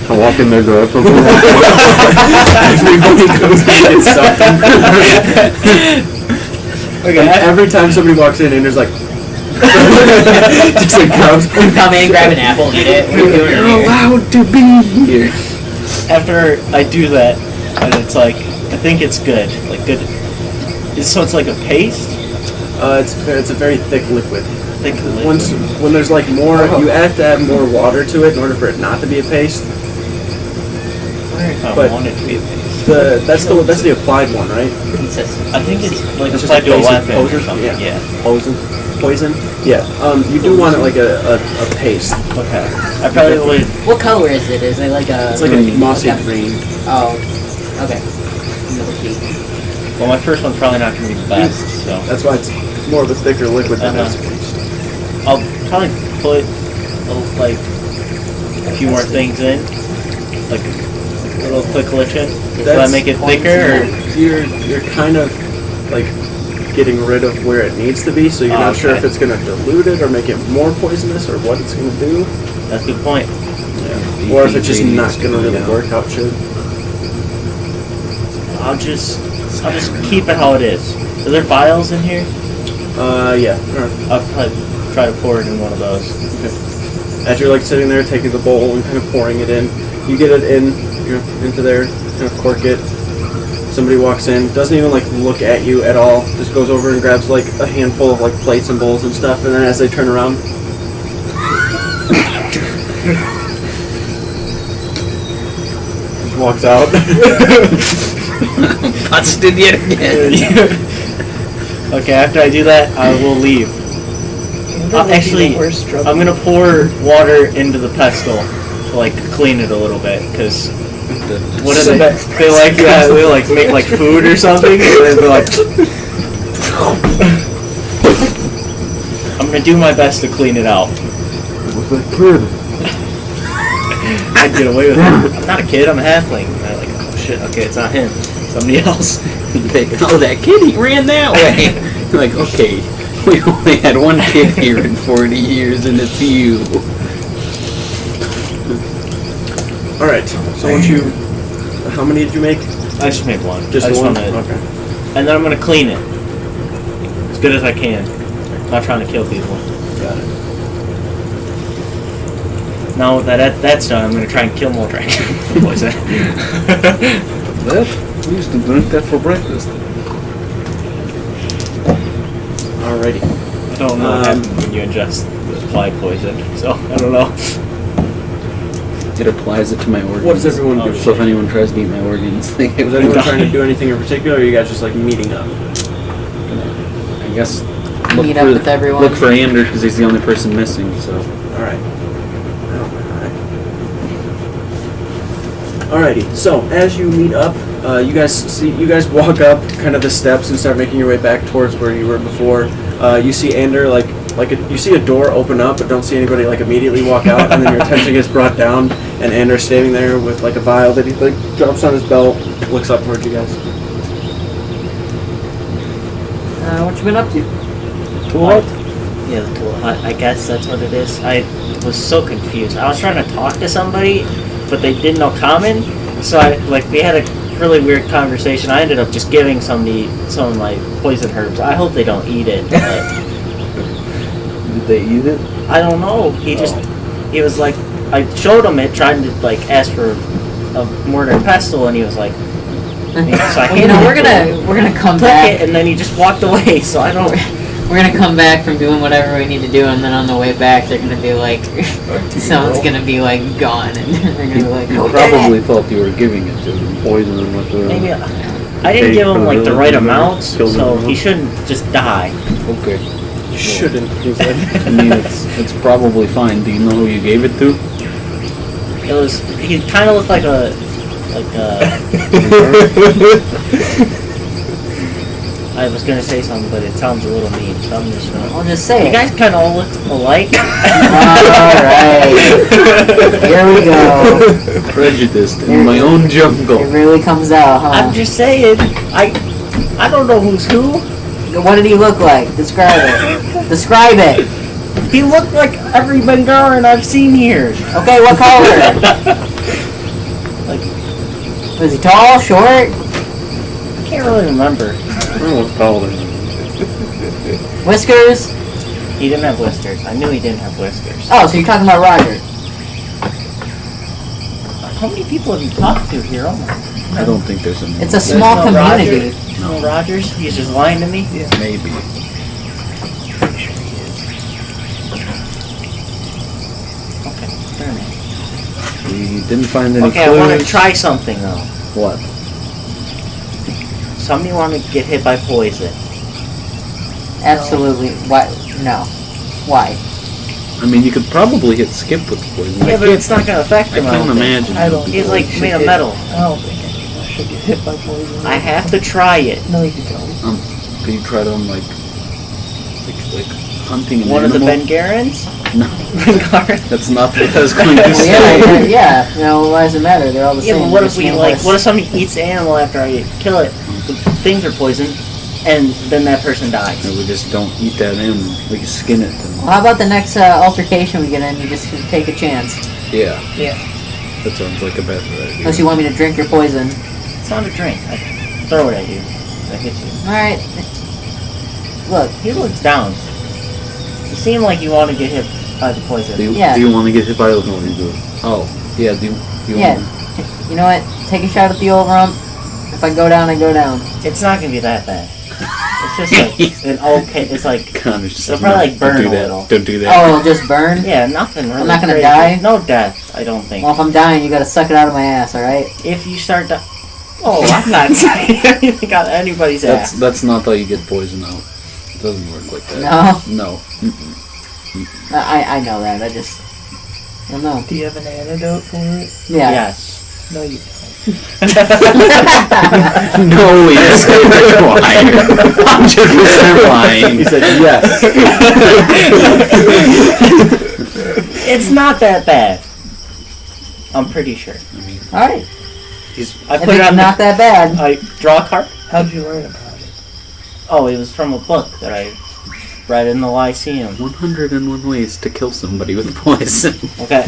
I walk in there, grab something. Everybody comes in and gets something. Okay, And every time somebody walks in, Andrew's like, just like grabs. Come in, grab an apple, eat it. What are you doing in here? allowed to be here. after I do that, and it's like, I think it's good. Like good. So it's like a paste? It's a very thick liquid. Thick liquid. When there's like more, you have to add more water to it in order for it not to be a paste. I but want it to be a paste. That's the applied one, right? I think it's like It's just applied to a basic weapon or poison. something. Yeah. Poison. Yeah. You do want it like a paste. Okay. I probably would. What color is it? Is it like a... It's like a mossy okay. green. Oh, okay. Another key. Well, my first one's probably not going to be the best, so That's why it's more of a thicker liquid than Uh-huh. it's paste. I'll probably put like a few more things in, like a little quick lichen. Does that make it thicker? Or? You're kind of like getting rid of where it needs to be, so you're not sure if it's going to dilute it or make it more poisonous or what it's going to do. That's a good point. Yeah. Or if it's just not going to really work out shit. I'll just keep it how it is. Are there vials in here? Yeah. I'll probably try to pour it in one of those. Okay. As you're like sitting there taking the bowl and kind of pouring it in, you get it in, into there, kind of cork it. Somebody walks in, doesn't even like look at you at all, just goes over and grabs like a handful of like plates and bowls and stuff, and then as they turn around, just walks out. Busted yet again. Okay, after I do that, I will leave. Actually, I'm gonna pour water into the pestle to like clean it a little bit, because what do they like? They like make like food or something, and then they're like. I'm gonna do my best to clean it out. What's that kid? I'd get away with it. I'm not a kid. I'm a halfling. And I'm like, oh shit. Okay, it's not him. Somebody else. Oh, that kid, he ran that way. Like, okay, we only had one kid here in 40 years, and it's you. Alright, so once you... How many did you make? I just made one. Just I one? wanna- Okay. And then I'm gonna clean it as good as I can. Not trying to kill people. Got it. Now that that's done, I'm gonna try and kill more dragons. What's that? Well, we used to drink that for breakfast. Alrighty. I don't know what happens when you ingest the applied poison, so I don't know. It applies it to my organs. What does everyone do? So if anyone tries to eat my organs, they Was anyone trying to do anything in particular, or are you guys just like meeting up? I guess Meet up with everyone. Look for Anders because he's the only person missing. So Alright. Alrighty, so as you meet up, you guys walk up kind of the steps and start making your way back towards where you were before. You see Ander you see a door open up, but don't see anybody like immediately walk out, and then your attention gets brought down, and Ander's standing there with like a vial that he like drops on his belt, looks up towards you guys. What you been up to? Tool? Yeah, the tool. I guess that's what it is. I was so confused. I was trying to talk to somebody, but they didn't know common, so we had a really weird conversation. I ended up just giving some of my poison herbs. I hope they don't eat it. Did they eat it? I don't know. He was like, I showed him it, trying to like ask for a mortar and pestle, and he was like, so I we're gonna come took back. it, and then he just walked away. So I don't. We're gonna come back from doing whatever we need to do, and then on the way back, they're gonna be like, someone's gonna be like gone, and they're gonna be like, You probably thought you were giving it to him. Poison him with the... Maybe I didn't give him like the right amount, so he shouldn't just die. Okay. Shouldn't, he said. I mean, it's probably fine. Do you know who you gave it to? He kind of looked like a I was gonna say something, but it sounds a little mean, so I'm just gonna. I'll just say you it. guys kind of all look alike. Alright. Here we go. Prejudiced in my own jungle. It really comes out, huh? I'm just saying. I don't know who's who. What did he look like? Describe it. Describe it. He looked like every Bengarran I've seen here. Okay, what color? Like, Was he tall, short? I can't really remember. I don't know what's called it. Whiskers? He didn't have whiskers. I knew he didn't have whiskers. Oh, so you're talking about Roger. How many people have you talked to here? Oh my. I don't think there's a It's a small no community. Roger? No Rogers? He's just lying to me? Yeah. maybe. Okay, fair enough. We didn't find any Okay, clues. I want to try something though. What? Somebody want to get hit by poison. Absolutely. Why? No. Why? I mean, you could probably hit Skip with poison. Yeah, but it's not going to affect I him. can't don't think. imagine. I don't. He's like think made of should metal. I don't think anyone should get hit by poison. I have to try it. No, you don't. Could you try them like hunting an One of the animal? Bengarrans? No, Bengarran? that's not what I was going to Well, say. yeah. You know, why does it matter? They're all the Yeah, same. but what They're if we just like? nameless. What if somebody eats the animal after I kill it? The things are poisoned, and then that person dies. No, we just don't eat that animal. We can skin it. Well, how about the next altercation we get in? You just take a chance. Yeah, Yeah. that sounds like a better idea. Unless you want me to drink your poison. It's not a drink. I throw it at you. I hit you. All right. Look. He looks down. You seem like you want to get hit by the poison. Yeah. Do you want to get hit by the Oh, yeah. Do you Yeah. want? You know what? Take a shot at the old rump. If I go down, I go down. It's not gonna be that bad. It's just like an okay. It's like Connor just it'll said, probably "No, like burn don't do a that. little. Don't do that. Oh, it'll just burn? Yeah, nothing really. I'm not gonna crazy. die? No death, I don't think. Well, if I'm dying, you gotta suck it out of my ass, alright? If you start to, oh, I'm not saying anything on anybody's ass. That's not how you get poison out. It doesn't work like that. No? No. Mm-mm. I know that. I just... I don't know. Do you have an antidote for it? Yeah. Yes. No, you don't. No, we said lying. 100% lying. He said yes. It's not that bad. I'm pretty sure. Alright. I If put it it's on not that bad. I draw a card. How'd you learn about it? Oh, it was from a book that I read in the Lyceum. 101 ways to kill somebody with poison. Okay.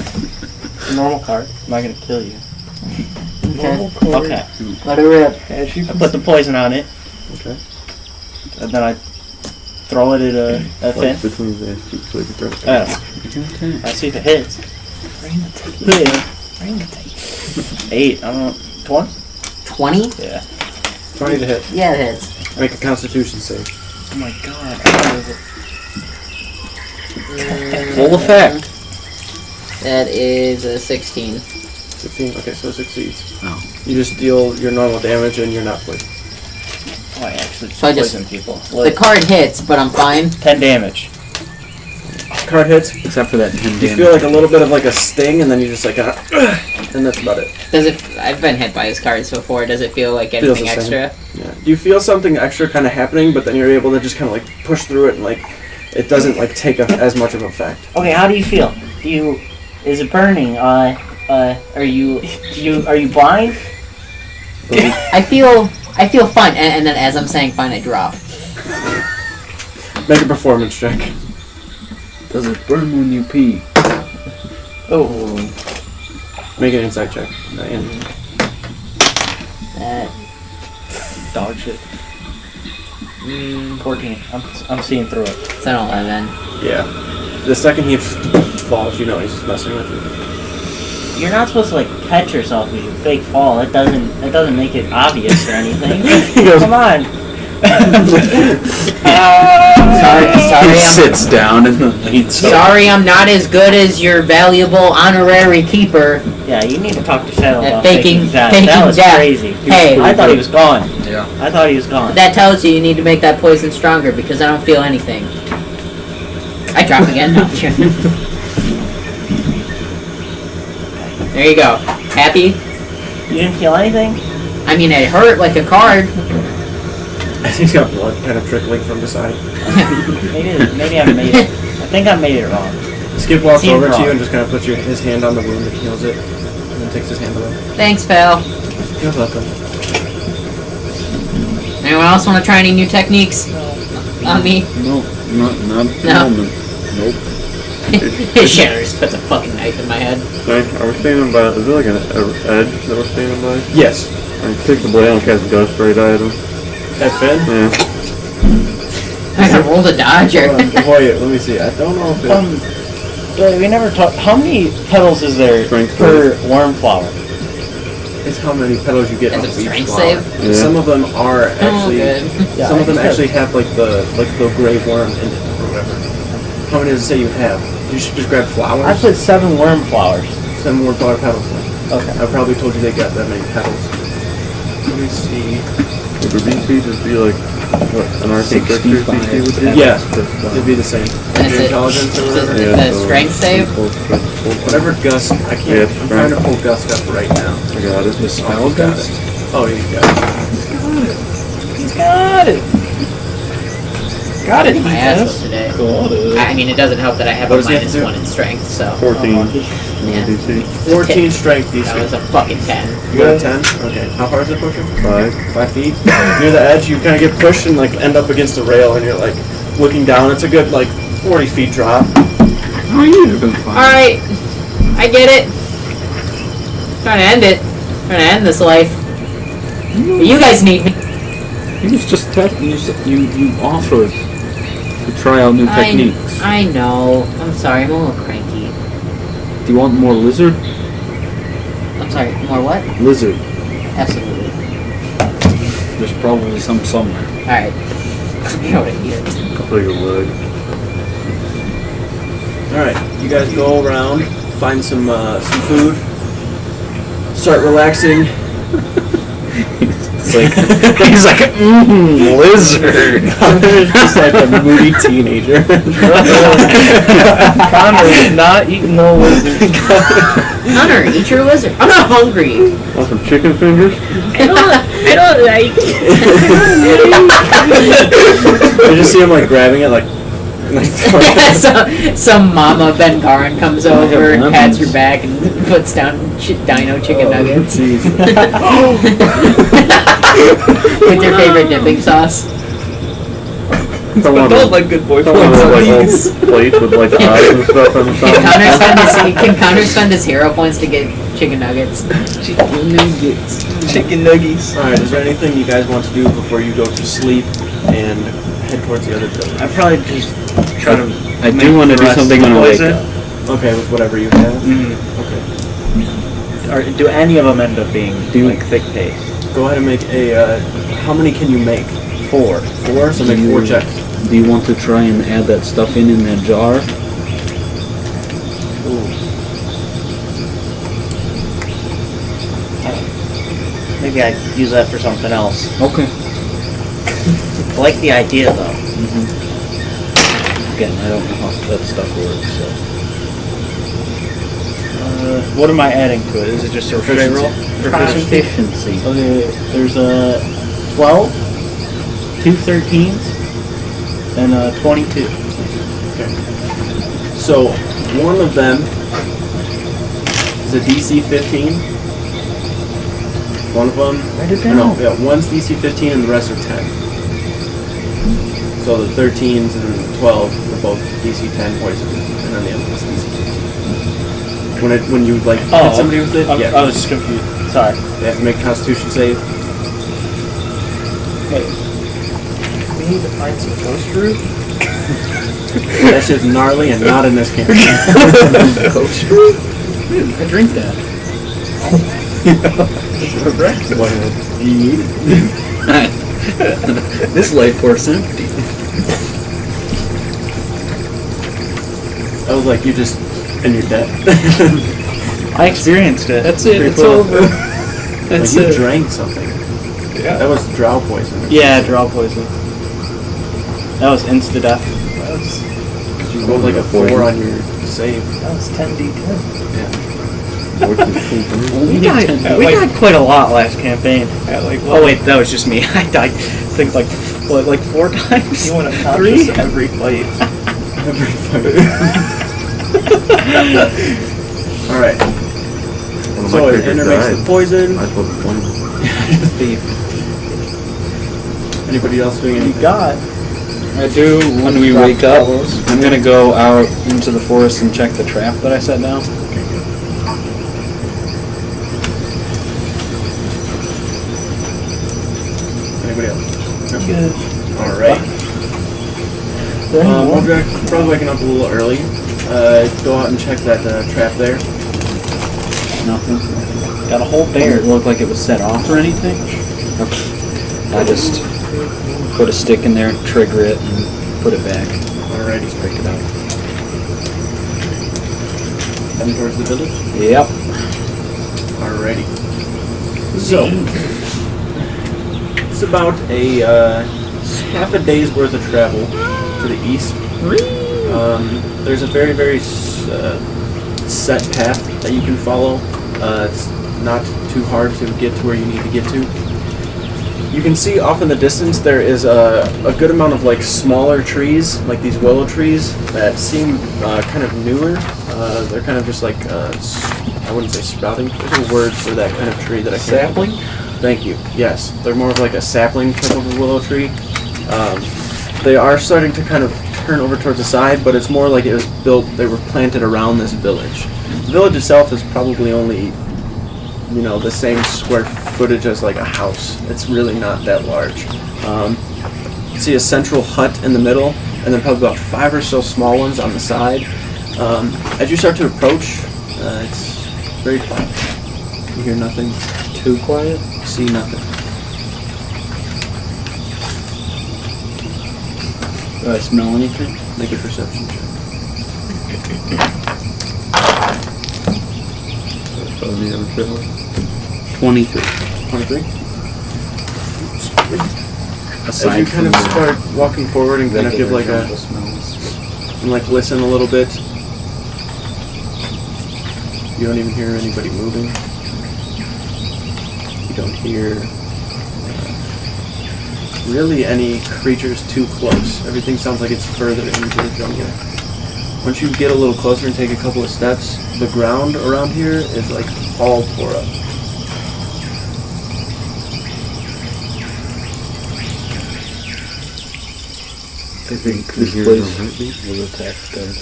Normal card. I'm not gonna kill you. Okay. Okay. Let it rip. As you I can put the poison on it. Okay. And then I throw it at a Like fin. between the ass cheeks, so you can throw it. Oh. I see if it hits. bring the tape. Yeah. Bring the tape. 8. I don't know. 20? 20? Yeah. 20 to hit. Yeah, it hits. Make a Constitution save. Oh my god. I thought it was Full effect. That is a 16. 16. Okay, so it succeeds. Oh. You just deal your normal damage and you're not poisoned. Oh, I actually So I just- poison people. The card hits, but I'm fine. 10 damage. card hits. Except for that 10 You damage. feel like a little bit of like a sting, and then you just like and that's about it. Does it? I've been hit by his cards before. Does it feel like Feels anything the same. extra? Yeah. Do you feel something extra kind of happening, but then you're able to just kind of like push through it, and like it doesn't like take as much of an effect? Okay, how do you feel? Is it burning? Are you blind? I feel fine, and then as I'm saying fine, I drop. Make a performance check. Does it burn when you pee? Oh, Make an insight check. Diane. dog shit. 14. I'm seeing through it. It's an 11. Yeah. The second he falls, you know he's just messing with you. You're not supposed to like catch yourself as you fake fall. It doesn't make it obvious or anything. He goes, Come on. Sorry, Sits down in the lead. sorry, I'm not as good as your valuable honorary keeper. Yeah, you need to talk to Shadow about Faking death. death. That was crazy. Hey, I thought he was gone. Yeah. I thought he was gone. that tells you need to make that poison stronger because I don't feel anything. I drop again. No, I'm kidding. There you go. Happy? You didn't feel anything? I mean, it hurt like a card. he's got blood kind of trickling from the side. Maybe I made it. I think I made it wrong. Skip walks Seemed over to wrong. you and just kind of puts his hand on the wound and heals it, and then takes his hand away. Thanks, pal. You're welcome. Anyone else want to try any new techniques? On me? No, not at the No. moment. Nope. Shadow just puts a fucking knife in my head. Are we standing by? Is there like an edge that we're standing by? Yes. I take the blade and cast Ghost Spray at him. That Finn? Yeah. I can roll the dodger. Boy, let me see. I don't know if it... We never talked. How many petals is there Strength per worm flower? It's how many petals you get Is off it of each strength flower. save? Yeah. Some of them are Oh, actually... good. some of them actually have like the gray worm in it or whatever. How many does it say you have? You should just grab flowers. I put 7 worm flowers. 7 more flower petals. Okay. I probably told you they got that many petals. Let me see. Would the beast just be like what an arcane 65 DC would be? Yeah, it'd be the same. And is Your it, intelligence or is whatever. it the strength save? Whatever Gust. I can't. Yeah, I'm trying to pull Gust up right now. I got it. Oh, he's got it. Oh, he's got it. He's got it. Got it. My ass up today. I mean, it doesn't help that I have What a does he have to do? -1 in strength, so 14 Yeah. DC. 14 strength DC. that was a fucking 10. You got a 10? Okay. How far is it pushing? 5. 5 feet. Near the edge, you kind of get pushed and like end up against the rail, and you're like looking down. It's a good like 40 feet drop. Oh, you've been fine. Alright, I get it. Trying to end it. Trying to end this life. But you guys need me. He was just you offered to try out new techniques. I know. I'm sorry, I'm a little cranky. Do you want more lizard? I'm sorry, more what? Lizard. Absolutely. There's probably some somewhere. Alright. You know what I need. I'll play your leg. All right, you guys go around, find some food, start relaxing. He's like, lizard. Connor's just like a moody teenager. Connor is not eating no lizard. Connor, eat your lizard. I'm not hungry. Want some chicken fingers? I don't like You just see him like grabbing it, like some mama Bengarran comes over and pats your back and puts down dino chicken nuggets with your favorite dipping sauce. Don't like good boy. like old plate with like eyes and stuff on the Can Connor spend his hero points to get chicken nuggets? Chicken nuggies. All right, is there anything you guys want to do before you go to sleep and head towards the other building? I probably just try to. I do want to do something when I wake up. Okay, with whatever you have. Okay. Or do any of them end up being like thick paste? Go ahead and make a. How many can you make? 4. 4. So make 4 checks. Do you want to try and add that stuff in that jar? Maybe I'd use that for something else. Okay. I like the idea though. Again, I don't know how that stuff works, so. What am I adding to it? Is it just a straight roll? Proficiency. Okay, there's a 12, 2 13s, and a 22. Okay. So, one of them is a DC 15. One of them... Write it down. No, yeah, one's DC 15 and the rest are 10. So the 13s and the 12 are both DC 10 poison, and then the other one's DC 15. When you like hit somebody with it, I was just confused. Sorry. They have to make a Constitution save. Wait. We need to find some ghost root. That shit's gnarly and not in this campaign. Ghost root? I drink that. Correct. What do you need? This life force empty. I was like, you just... and you're dead. I experienced it. That's it. Pretty It's cool. over. That's You it. drank something. Yeah. That was drow poison. Yeah, draw poison. That was insta death. You rolled like a 4 on your save. That was 10d10. Only We got quite a lot last campaign. Yeah, like, Oh wait, that was just me. I died, I think like 4 times. you want to 3? every fight. Alright. One of So my it characters intermixes died. the poison. I put the point. Thief. Anybody else doing You anything? got. I do. When we wake up, I'm gonna go out into the forest and check the trap that I set down. Anybody else? No? Good. Alright. We're probably waking up a little early. Go out and check that trap there. Nothing. Got a whole Does bear. it look like it was set off or anything? I just put a stick in there, trigger it, and put it back. Alright, he's picked it up. Heading towards the village? Yep. Alrighty. So, it's about a half a day's worth of travel to the east. There's a very, very set path that you can follow. It's not too hard to get to where you need to get to. You can see off in the distance there is a good amount of like smaller trees, like these willow trees that seem kind of newer. They're kind of just like, I wouldn't say sprouting. There's a word for that kind of tree that I can't... Sapling? Thank you. Yes, they're more of like a sapling type of a willow tree. They are starting to kind of turn over towards the side, but it's more like it was built, they were planted around this village. The village itself is probably only, you know, the same square footage as like a house. It's really not that large. You see a central hut in the middle, and then probably about 5 or so small ones on the side. As you start to approach, it's very quiet. You hear nothing. Too quiet? See nothing. Do I smell anything? Make a perception check. 23. 23? As Aside you kind of from the start walking forward and kind of give like a, jungle smells. and like listen a little bit, you don't even hear anybody moving. You don't hear really any creatures too close. Everything sounds like it's further into the jungle. Once you get a little closer and take a couple of steps, the ground around here is like all tore up. I think this place was attacked guys.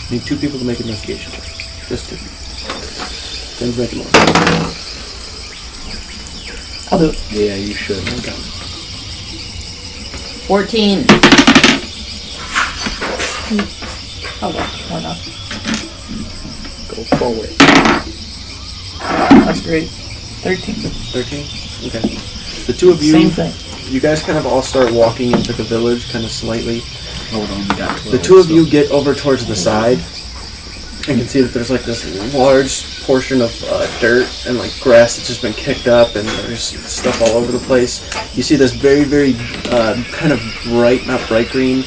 Need 2 people to make investigation checks. Just 2. Things make it more. I'll do it. Yeah, you should. 14. Oh well, why not? Go forward. That's great. 13. 13? Okay. The 2 of you, Same thing. you guys kind of all start walking into the village kind of slightly. Hold on, we got 12. The 2 of you get over towards the side and can see that there's like this large portion of dirt and like grass that's just been kicked up, and there's stuff all over the place. You see this very, very kind of bright, not bright green,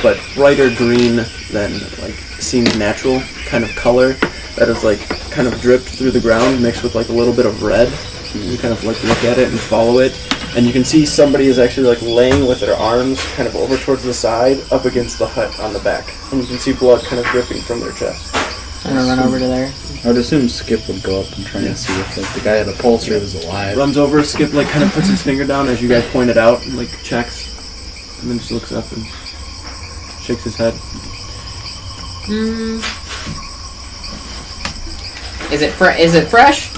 but brighter green than like seems natural kind of color that is like kind of dripped through the ground, mixed with like a little bit of red. You kind of like look at it and follow it, and you can see somebody is actually like laying with their arms kind of over towards the side, up against the hut on the back, and you can see blood kind of dripping from their chest. I'm gonna run over to there. I would assume Skip would go up and try and see if like, the guy had a pulse or was alive. Runs over, Skip like kind of puts his finger down as you guys pointed out, and like checks, and then just looks up and shakes his head. Is it fresh?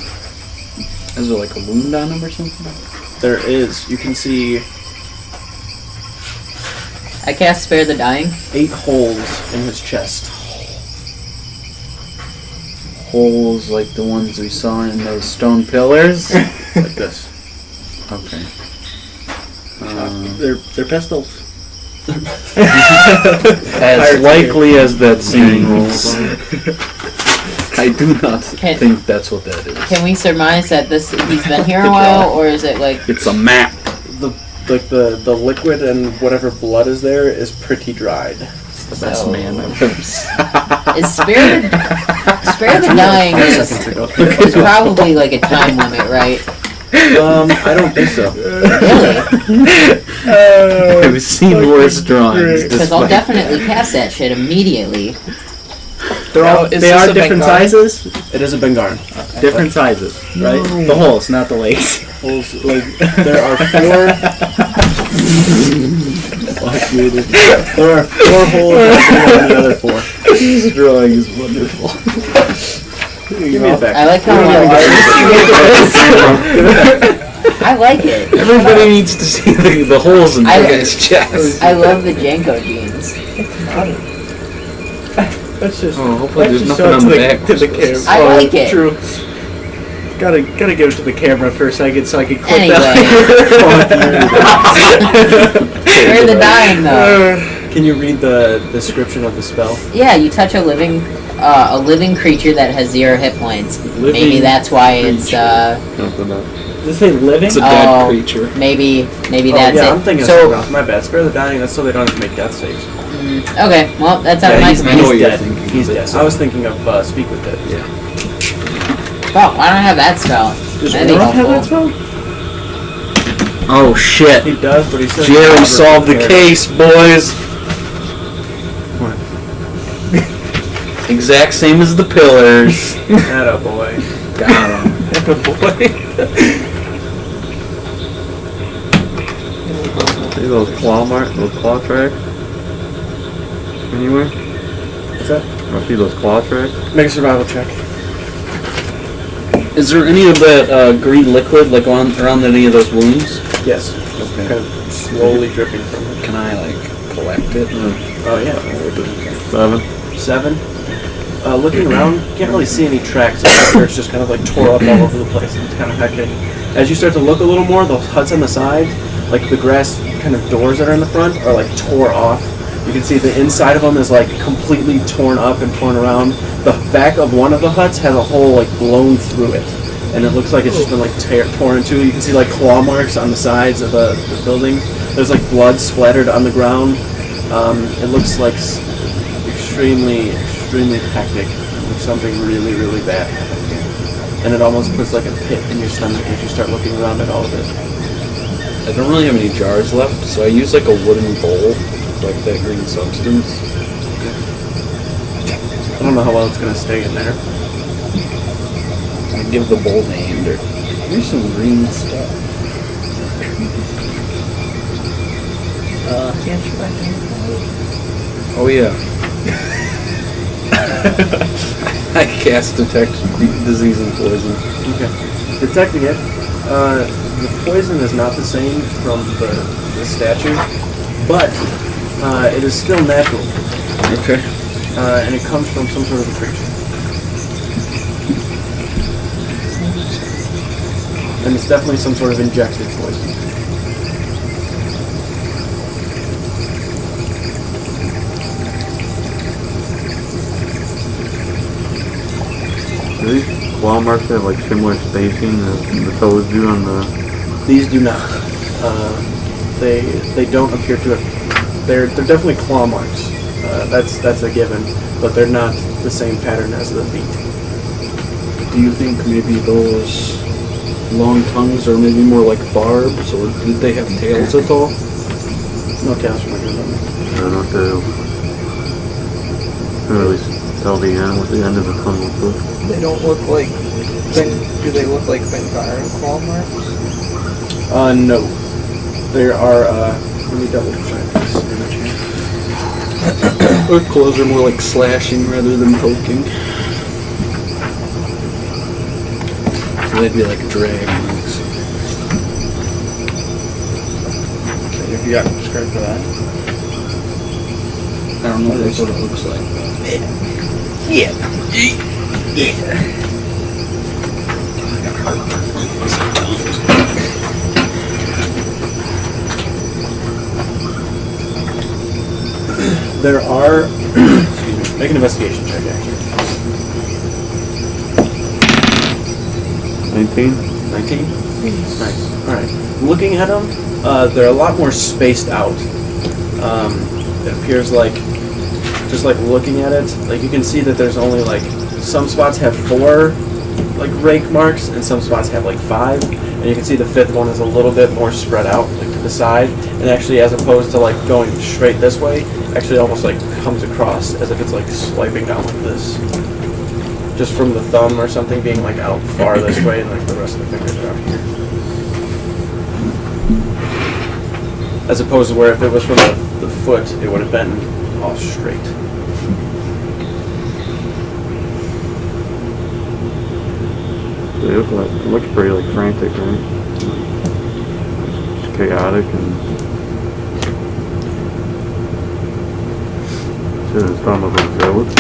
Is there like a wound on him or something? There is. You can see I cast Spare the Dying. 8 holes in his chest. Holes like the ones we saw in those stone pillars? Like this. Okay. They're pistols. As likely as that seems. I do not think that's what that is. Can we surmise that he's been here a while, or is it like... It's a map. The liquid and whatever blood is there is pretty dried. It's the best man I've ever seen. Is Spare the Dying is probably like a time limit, right? I don't think so. Really? I've seen worse drawings. Because I'll definitely cast that shit immediately. They are different sizes. It is a Bengarran. Different sizes, right? The holes, not the legs. Holes, like, there are 4. There are 4 holes on the other 4. This drawing is wonderful. Give me it back. I like how I like it. Everybody needs to see the holes in his chest. I love the Janko jeans. That's just. Oh, hopefully there's just nothing on the back. to the camera. I like it. True. Gotta give it to the camera for a second so I can clip Anyway. Spare the Dying, though. Can you read the description of the spell? Yeah, you touch a living creature that has 0 hit points. Maybe that's why it's Nothing up. Does it say living? It's a dead creature. maybe that's yeah, it. I'm thinking So of my bad. Spare the dying, that's so they don't have to make death saves. okay, well that's out of my he's command. dead. He's dead. I was thinking of Speak with Dead. Yeah. Oh, I don't have that spell. That'd be helpful. Oh shit. He does, but he says... Jerry solved the case, boys. Exact same as the pillars. Atta boy. Got him. Atta boy. See those claw tracks? Anywhere? What's that? I see those claw tracks. Make a survival check. Is there any of that green liquid like around any of those wounds? Yes. Okay. Kind of slowly dripping from it. Can I like collect it? Oh yeah. 7. Looking around, can't really see any tracks. It's just kind of like tore up all over the place. It's kind of hectic. As you start to look a little more, the huts on the side, like the grass kind of doors that are in the front, are like tore off. You can see the inside of them is like completely torn up and torn around. The back of one of the huts has a hole like blown through it, and it looks like it's just been like torn into. You can see like claw marks on the sides of the building. There's like blood splattered on the ground. It looks like extremely hectic. Like something really, really bad happening. And it almost puts like a pit in your stomach as you start looking around at all of it. I don't really have any jars left, so I use like a wooden bowl, like that green substance. I don't know how well it's gonna stay in there. I give the bowl to Ander. Here's some green stuff. Can't you back in? Oh yeah. I cast detect disease and poison. Okay. Detecting it. The poison is not the same from the statue, but it is still natural. Okay. And it comes from some sort of a creature. And it's definitely some sort of injected poison. See? claw marks have like similar spacing as the toes do on the? These do not. They don't appear to have. They're definitely claw marks. That's a given, but they're not the same pattern as the feet. Do you think maybe those long tongues are maybe more like barbs, or did they have tails at all? No tails from your limit. I don't know. Can't really tell the end what the end of the tongue looks like. They don't look like. Do they look like Bengarran claw marks? No. There are. Let me double check this image here. Or claws are more like slashing rather than poking. So they'd be like drag marks. If you got script for that. I don't know if that's what it looks like. Yeah. There are. Excuse me. Make an investigation check, actually. 19? 19? Nice. Alright. Looking at them, they're a lot more spaced out. It appears like, just like looking at it, like you can see that there's only like, some spots have 4 like rake marks and some spots have like 5. And you can see the 5th one is a little bit more spread out, like to the side. And actually, as opposed to like going straight this way, actually almost like comes across as if it's like swiping down like this. Just from the thumb or something being like out far this way and like the rest of the fingers are out here. As opposed to where if it was from the foot, it would have been all straight. They look like, it looks pretty like frantic, right? It's chaotic and it's almost like zealous.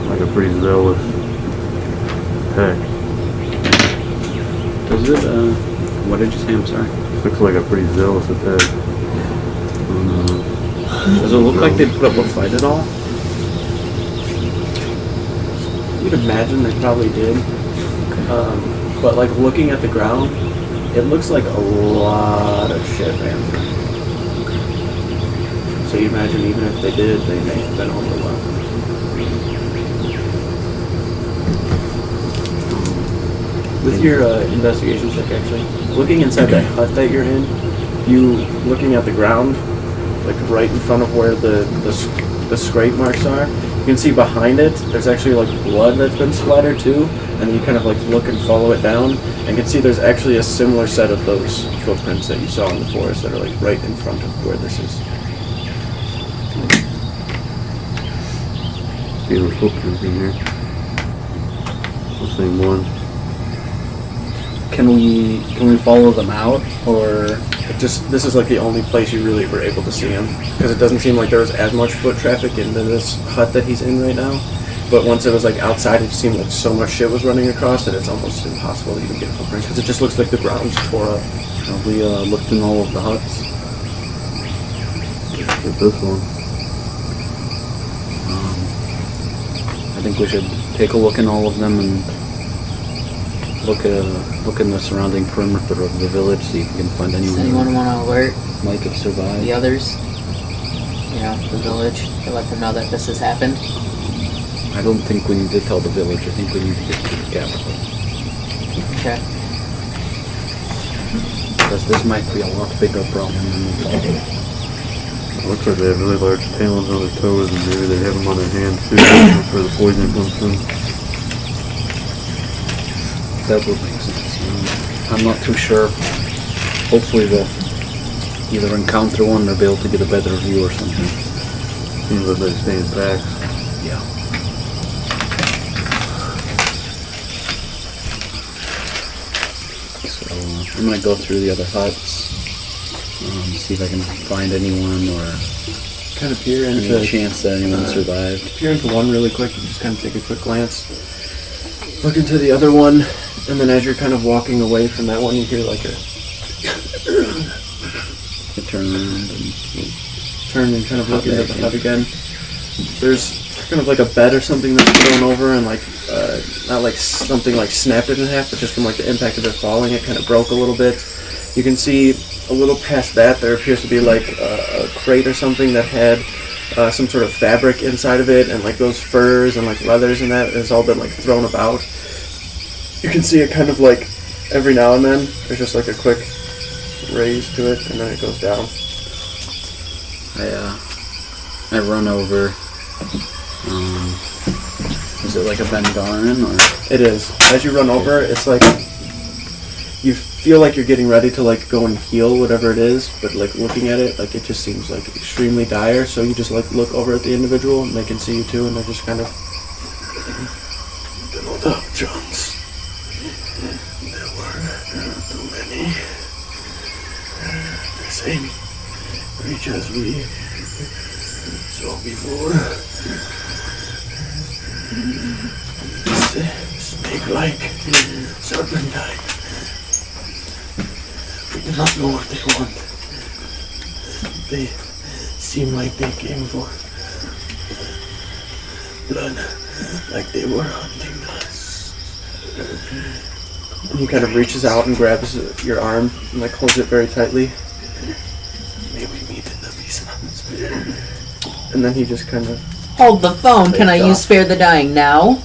Like a pretty zealous attack. Does it, what did you say? I'm sorry. Looks like a pretty zealous attack. Does it look like they put up a fight at all? You'd imagine they probably did. But like looking at the ground, it looks like a lot of shit ran through. So you imagine even if they did, they may have been overwhelmed. With your investigation check, actually, looking inside that hut that you're in, you looking at the ground, like right in front of where the scrape marks are, you can see behind it, there's actually like blood that's been splattered too, and you kind of like look and follow it down, and you can see there's actually a similar set of those footprints that you saw in the forest that are like right in front of where this is. See those footprints in here. The same one. Can we follow them out, or This is like the only place you really were able to see him, because it doesn't seem like there was as much foot traffic into this hut that he's in right now. But once it was like outside, it seemed like so much shit was running across that it's almost impossible to even get a footprint, because it just looks like the ground's tore up. have we looked in all of the huts? Get this one. I think we should take a look in all of them and look in the surrounding perimeter of the village, see if we can find anyone. Does anyone want to alert might have survived. the others? You know, the village, to let them know that this has happened? I don't think we need to tell the village. I think we need to get to the capital. Okay. Because this might be a lot bigger problem than we thought. It looks like they have really large talons on their toes, and maybe they have them on their hands too. That's where the poison comes from. That would make sense. I'm not too sure. Hopefully we'll either encounter one or be able to get a better view or something. Seems like they stay in packs. Yeah. So I'm gonna go through the other huts, see if I can find anyone or Kind of peer any into chance that anyone survived. peer into one really quick and just kind of take a quick glance. Look into the other one, and then as you're kind of walking away from that one, you hear like a I turn around and turn and kind of look into the hut again. There's kind of like a bed or something that's thrown over and like not like something like snapped it in half, but just from like the impact of it falling, it kind of broke a little bit. You can see a little past that there appears to be like a crate or something that had some sort of fabric inside of it, and like those furs and like leathers and that has all been like thrown about. You can see it kind of like every now and then there's just like a quick raise to it, and then it goes down. I run over. Is it like a Bengarran or? It is. As you run over, it's like you feel like you're getting ready to like go and heal whatever it is, but like looking at it, like it just seems like extremely dire. So you just like look over at the individual, and they can see you too, and they're just kind of. No doubt, Jones. There were too many. The same creatures we saw before. Snake-like, serpentine. We do not know what they want. They seem like they came for blood, like they were hunting us. And he kind of reaches out and grabs your arm and like holds it very tightly. May we meet in the Beastlands. And then he just kind of. Hold the phone. Can I use Spare the Dying now?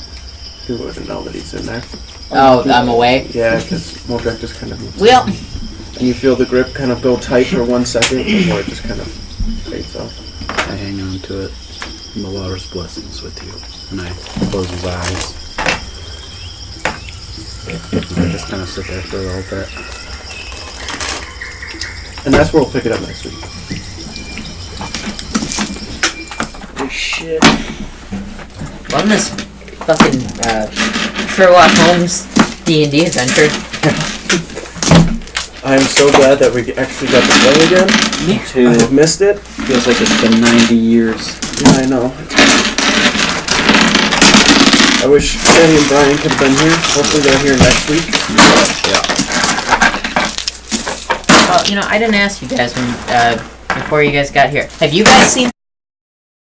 You wouldn't know that he's in there. Oh, I'm away? Yeah, because Moldrak just kind of. Well. And you feel the grip kind of go tight for 1 second before it just kind of fades off. I hang on to it. The Lord's blessings with you. And I close his eyes. And I just kind of sit there for a little bit. And that's where we'll pick it up next week. Oh, shit. On this fucking Sherlock Holmes D&D adventure. I am so glad that we actually got to play again. Me too. I have missed it. Feels like it's been 90 years. Yeah, I know. I wish Danny and Brian could have been here. Hopefully they're here next week. Yeah. Well, I didn't ask you guys when before you guys got here. Have you guys seen